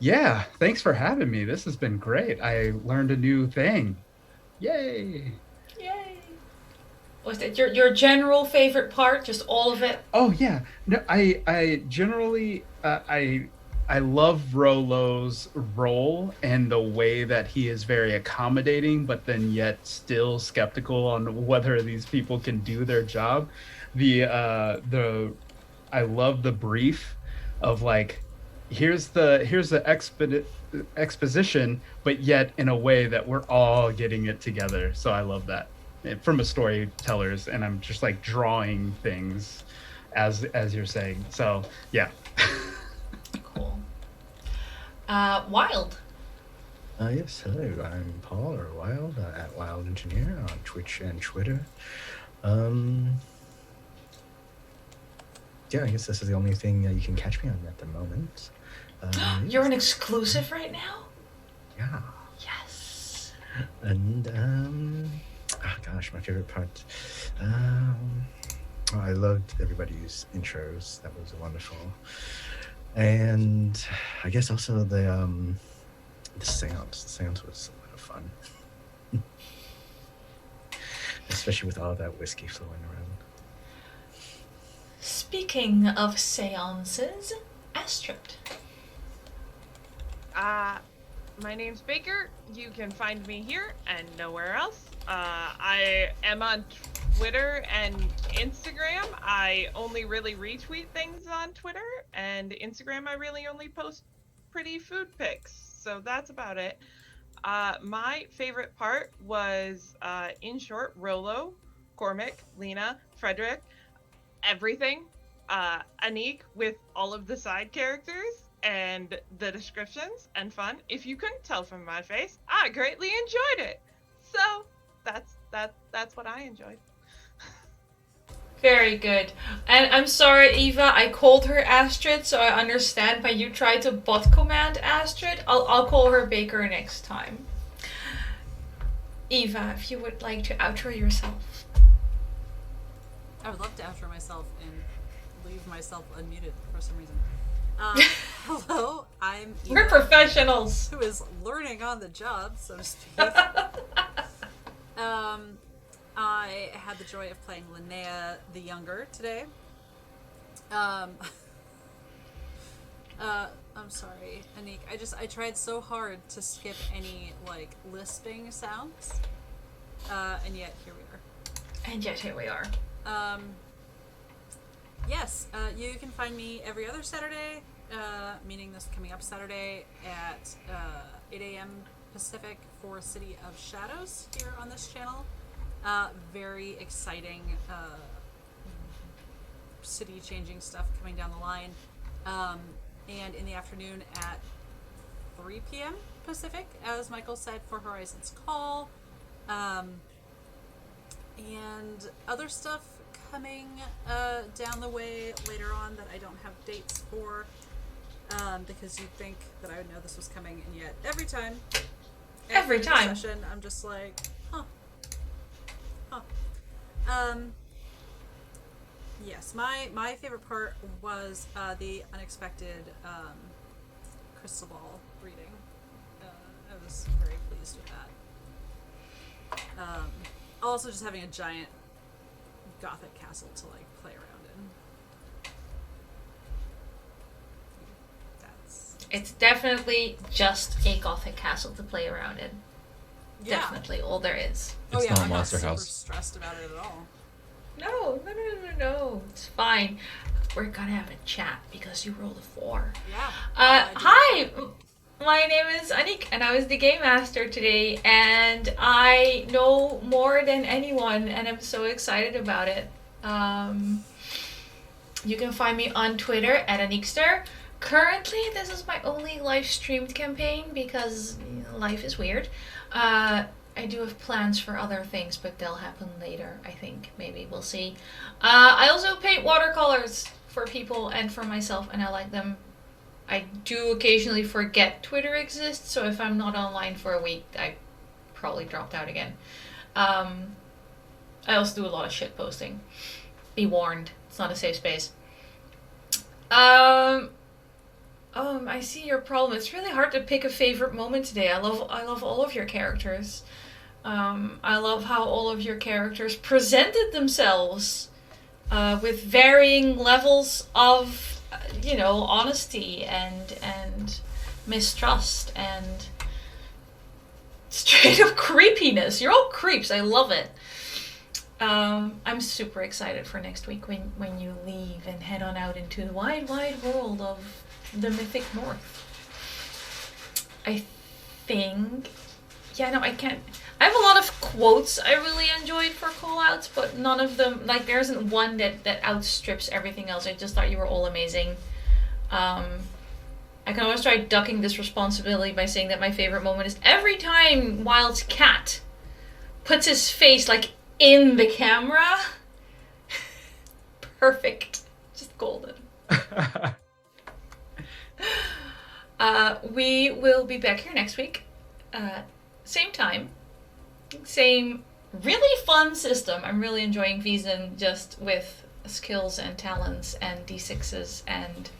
Yeah, thanks for having me. This has been great. I learned a new thing. Yay! Yay! Was that your general favorite part? Just all of it? Oh yeah. No, I generally I love Rollo's role and the way that he is very accommodating, but then yet still skeptical on whether these people can do their job. I love the brief of like, here's the exposition, but yet in a way that we're all getting it together. So I love that from a storyteller's, and I'm just like drawing things as you're saying. So yeah. Cool. Wilde. Yes, hello. I'm Paul, or Wilde, at Wilde Engineer on Twitch and Twitter. Yeah, I guess this is the only thing you can catch me on at the moment. You're an exclusive right now? Yeah. Yes. And, oh gosh, my favorite part. I loved everybody's intros. That was wonderful. And I guess also the séance. The séance was a lot of fun. Especially with all that whiskey flowing around. Speaking of seances, Astrid. My name's Baker. You can find me here and nowhere else. I am on Twitter and Instagram. I only really retweet things on Twitter, and Instagram I really only post pretty food pics. So that's about it. My favorite part was, in short, Rollo, Komrik, Linnea, Fredrik, everything. Anniek with all of the side characters and the descriptions and fun. If you couldn't tell from my face, I greatly enjoyed it. So that's what I enjoyed. Very good. And I'm sorry, Eva, I called her Astrid, so I understand when you try to bot command Astrid. I'll call her Baker next time. Eva, if you would like to outro yourself. I would love to outro myself and leave myself unmuted for some reason. Hello, I'm Eva, We're professionals. who is learning on the job, so to speak. I had the joy of playing Linnea the Younger today. I'm sorry, Anniek. I tried so hard to skip any like lisping sounds, and yet here we are. And yet here we are. Yes, you can find me every other Saturday, meaning this coming up Saturday at 8 a.m. Pacific for City of Shadows here on this channel. Very exciting city-changing stuff coming down the line. And in the afternoon at 3 p.m. Pacific, as Mikyl said, for Horizon's Call. And other stuff coming down the way later on that I don't have dates for, because you'd think that I would know this was coming, and yet every time session I'm just like, yes, my favorite part was the unexpected crystal ball reading. I was very pleased with that. Also just having a giant gothic castle to like play around in. It's definitely just a gothic castle to play around in. Yeah. Definitely all there is. It's not a I'm monster not super house. stressed about it at all. No. It's fine. We're gonna have a chat because you rolled a 4. Yeah. Hi! My name is Anniek, and I was the Game Master today, and I know more than anyone, and I'm so excited about it. You can find me on Twitter at Anniekster. Currently, this is my only live streamed campaign because life is weird. I do have plans for other things, but they'll happen later, I think. Maybe, we'll see. I also paint watercolors for people and for myself, and I like them. I do occasionally forget Twitter exists, so if I'm not online for a week, I probably dropped out again. I also do a lot of shit posting. Be warned, it's not a safe space. I see your problem. It's really hard to pick a favorite moment today. I love all of your characters. I love how all of your characters presented themselves with varying levels of honesty and mistrust and straight up creepiness. You're all creeps. I love it. I'm super excited for next week when you leave and head on out into the wide world of the Mythic North. I think... Yeah, no, I can't... I have a lot of quotes I really enjoyed for callouts, but none of them... Like, there isn't one that outstrips everything else. I just thought you were all amazing. I can always try ducking this responsibility by saying that my favorite moment is every time Wilde's cat puts his face, like, in the camera. Perfect. Just golden. We will be back here next week. Same time. Same really fun system. I'm really enjoying Vaesen just with skills and talents and d6s and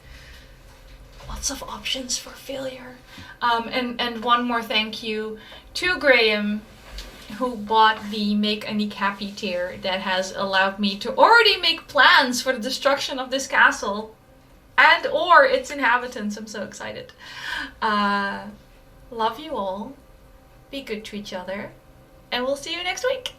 lots of options for failure. And one more thank you to Graham, who bought the Make Anniek Happy tier that has allowed me to already make plans for the destruction of this castle and or its inhabitants. I'm so excited. Love you all. Be good to each other. And we'll see you next week.